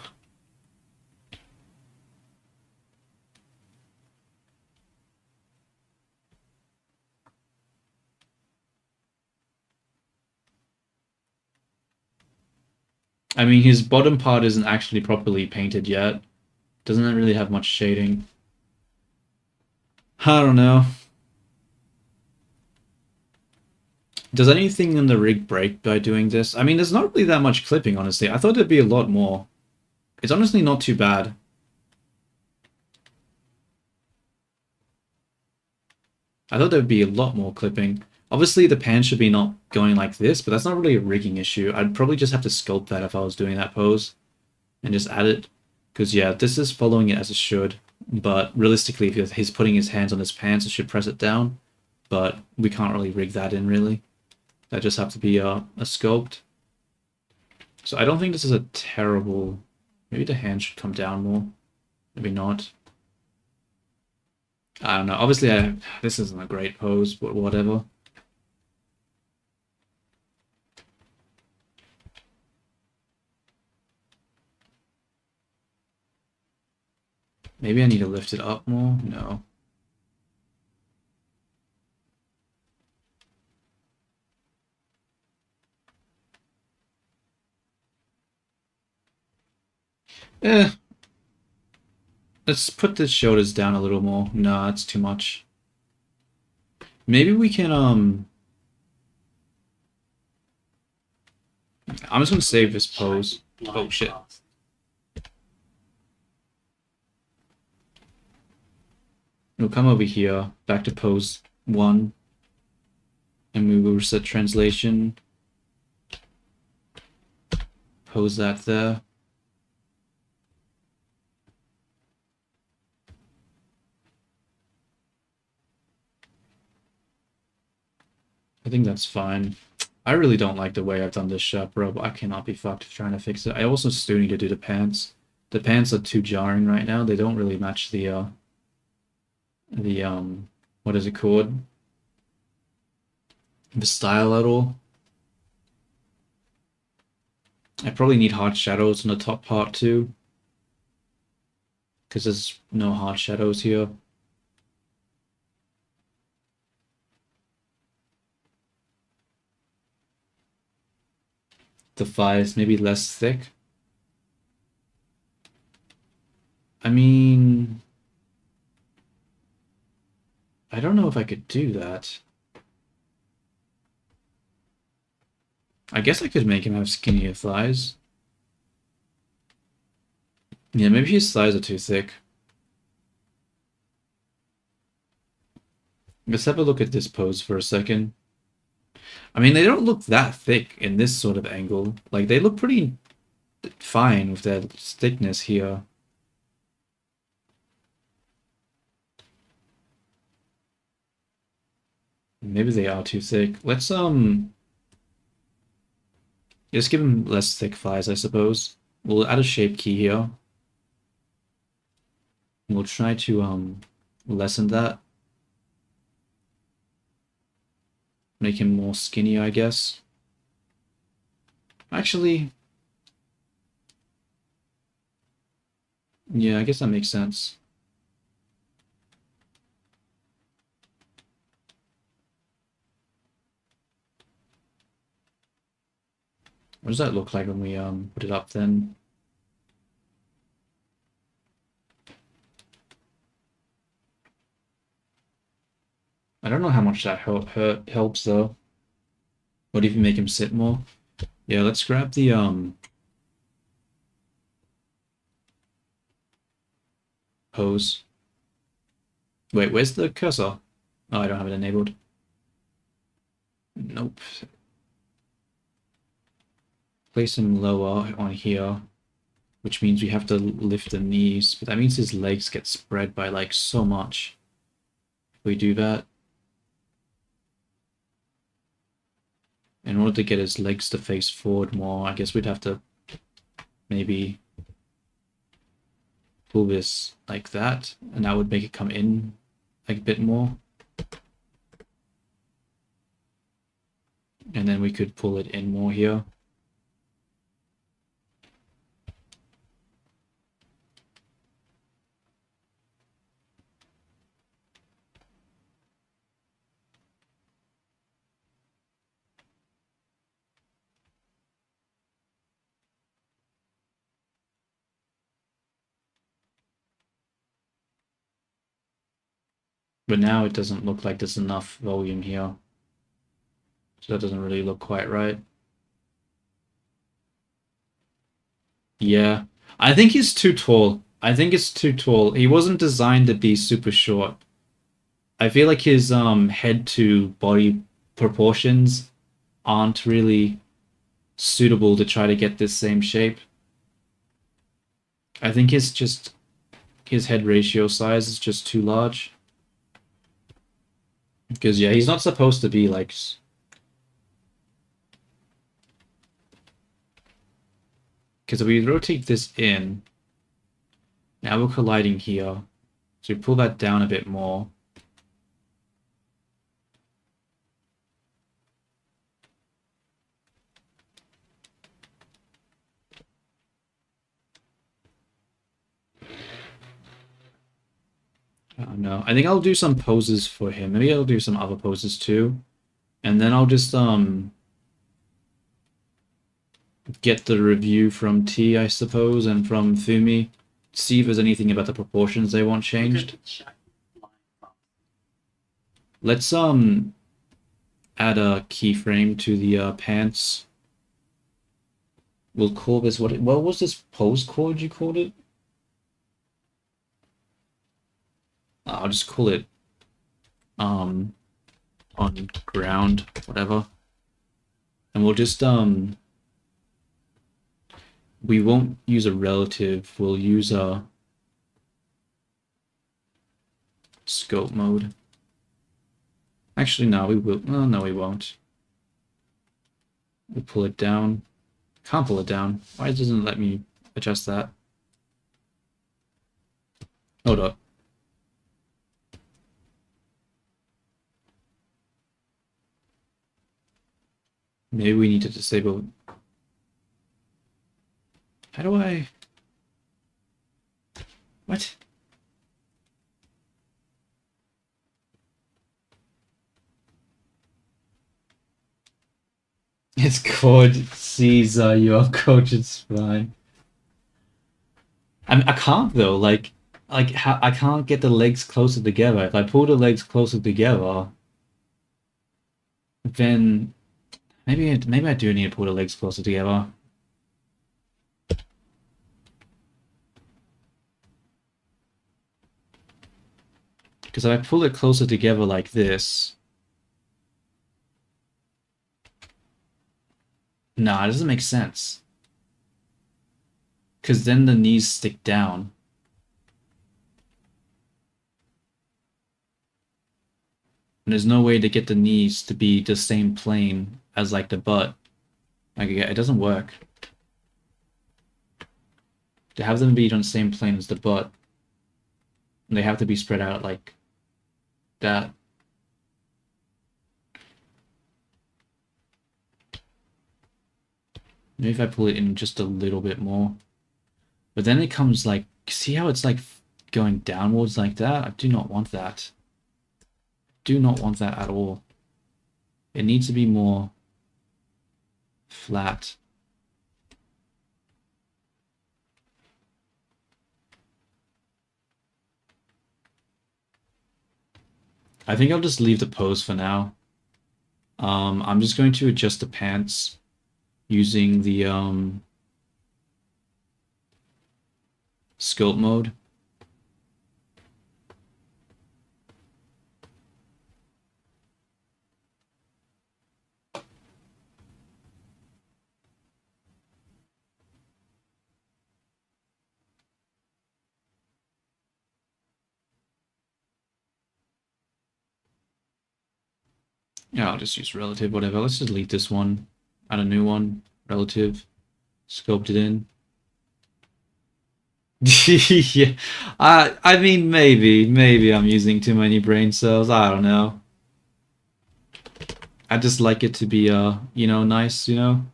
I mean, his bottom part isn't actually properly painted yet. Doesn't really have much shading. I don't know. Does anything in the rig break by doing this? I mean, there's not really that much clipping, honestly. I thought there'd be a lot more. It's honestly not too bad. I thought there'd be a lot more clipping. Obviously, the pan should be not going like this, but that's not really a rigging issue. I'd probably just have to sculpt that if I was doing that pose and just add it. Because, yeah, this is following it as it should. But realistically, if he's putting his hands on his pants, it should press it down. But we can't really rig that in, really. That just have to be a sculpt. So I don't think this is a terrible... Maybe the hand should come down more. Maybe not. I don't know. Obviously, this isn't a great pose, but whatever. Maybe I need to lift it up more? No. Eh. Let's put the shoulders down a little more. No, that's too much. Maybe we can, I'm just gonna save this pose. Oh, shit. We'll come over here, back to pose 1. And we will set translation. Pose that there. I think that's fine. I really don't like the way I've done this shot, bro, but I cannot be fucked trying to fix it. I also still need to do the pants. The pants are too jarring right now. They don't really match the what is it called? The style at all. I probably need hard shadows on the top part too. Because there's no hard shadows here. The thighs maybe less thick. I mean, I don't know if I could do that. I guess I could make him have skinnier thighs. Yeah, maybe his thighs are too thick. Let's have a look at this pose for a second. I mean, they don't look that thick in this sort of angle. Like, they look pretty fine with their thickness here. Maybe they are too thick. Let's just give him less thick thighs, I suppose. We'll add a shape key here. We'll try to lessen that. Make him more skinny, I guess. Actually, yeah, I guess that makes sense. What does that look like when we put it up then? I don't know how much that helps though. What if you make him sit more? Yeah, let's grab the pose. Wait, where's the cursor? Oh, I don't have it enabled. Nope. Place him lower on here, which means we have to lift the knees, but that means his legs get spread by like so much. If we do that, in order to get his legs to face forward more, I guess we'd have to maybe pull this like that, and that would make it come in like a bit more. And then we could pull it in more here. But now it doesn't look like there's enough volume here. So that doesn't really look quite right. Yeah, I think he's too tall. I think it's too tall. He wasn't designed to be super short. I feel like his head to body proportions aren't really suitable to try to get this same shape. I think his head ratio size is just too large. Because yeah, he's not supposed to be like. Because if we rotate this in, now we're colliding here. So we pull that down a bit more. I don't know. I think I'll do some poses for him. Maybe I'll do some other poses too. And then I'll just get the review from T, I suppose, and from Fumi. See if there's anything about the proportions they want changed. Let's add a keyframe to the pants. We'll call this what was this pose called you called it? I'll just call it on ground, whatever. And we'll just we won't use a relative, we'll use a scope mode. Actually, no, we will. Oh, no, we won't. We'll pull it down. Can't pull it down. Why doesn't it let me adjust that? Hold up. Maybe we need to disable. How do I? What? It's called Caesar, your coach is fine. I can't though, I can't get the legs closer together. If I pull the legs closer together, then maybe I do need to pull the legs closer together. Because if I pull it closer together like this, nah, it doesn't make sense. Because then the knees stick down. And there's no way to get the knees to be the same plane as like the butt. Like, it doesn't work. To have them be on the same plane as the butt, they have to be spread out like that. Maybe if I pull it in just a little bit more. But then it comes like, see how it's like going downwards like that? I do not want that. Do not want that at all. It needs to be more flat. I think I'll just leave the pose for now. I'm just going to adjust the pants using the sculpt mode. Yeah, I'll just use relative, whatever. Let's just delete this one, add a new one, relative, scoped it in. Yeah, I mean, maybe I'm using too many brain cells. I don't know. I just like it to be, you know, nice, you know?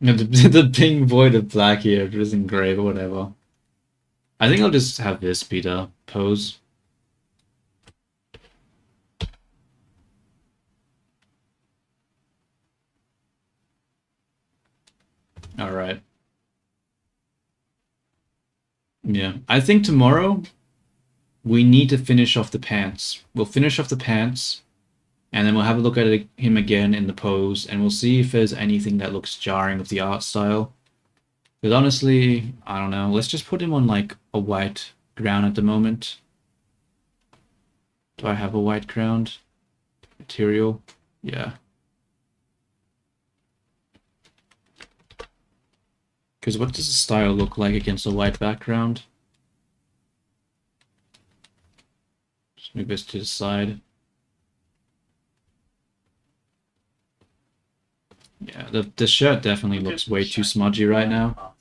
Yeah, the pink void of black here isn't great or whatever. I think I'll just have this be the pose. Alright. Yeah, I think tomorrow we need to finish off the pants. We'll finish off the pants, and then we'll have a look at him again in the pose, and we'll see if there's anything that looks jarring with the art style. Because honestly, I don't know. Let's just put him on like a white ground at the moment. Do I have a white ground? Material? Yeah. Because what does the style look like against a white background? Just move this to the side. Yeah, the shirt definitely looks way too smudgy right now.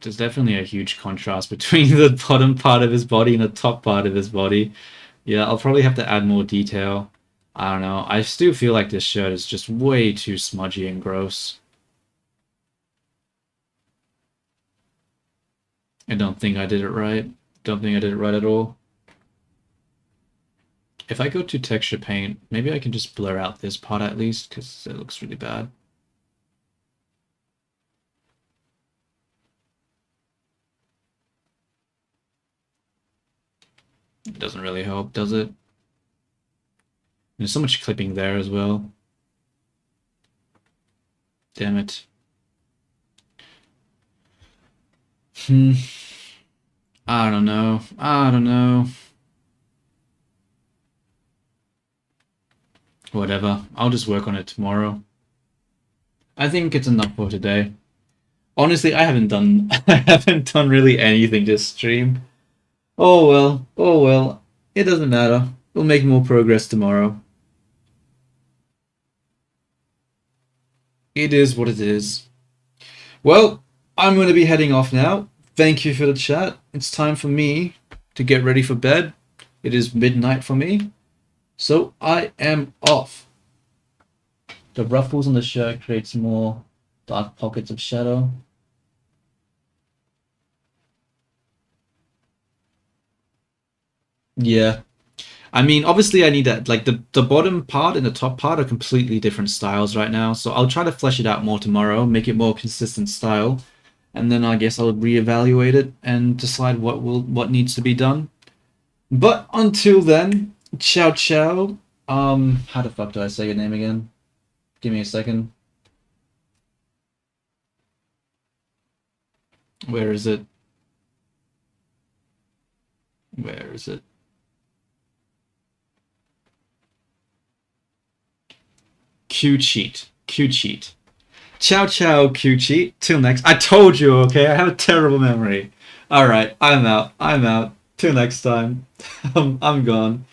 there's definitely a huge contrast between the bottom part of his body and the top part of his body. Yeah, I'll probably have to add more detail. I don't know. I still feel like this shirt is just way too smudgy and gross. I don't think I did it right. Don't think I did it right at all. If I go to texture paint, maybe I can just blur out this part at least, because it looks really bad. It doesn't really help, does it? There's so much clipping there as well. Damn it. I don't know. I don't know. Whatever. I'll just work on it tomorrow. I think it's enough for today. Honestly, I haven't done really anything this stream. Oh well. Oh well. It doesn't matter. We'll make more progress tomorrow. It is what it is. Well, I'm going to be heading off now. Thank you for the chat. It's time for me to get ready for bed. It is midnight for me. So I am off. The ruffles on the shirt creates more dark pockets of shadow. Yeah. I mean, obviously I need that, like the bottom part and the top part are completely different styles right now. So I'll try to flesh it out more tomorrow, make it more consistent style. And then I guess I'll reevaluate it and decide what needs to be done. But until then, ciao ciao. How the fuck do I say your name again? Give me a second. Where is it? Where is it? Q-cheat. Q-cheat. Ciao ciao, Q-cheat. Till next. I told you, okay? I have a terrible memory. Alright, I'm out. I'm out. Till next time. I'm gone.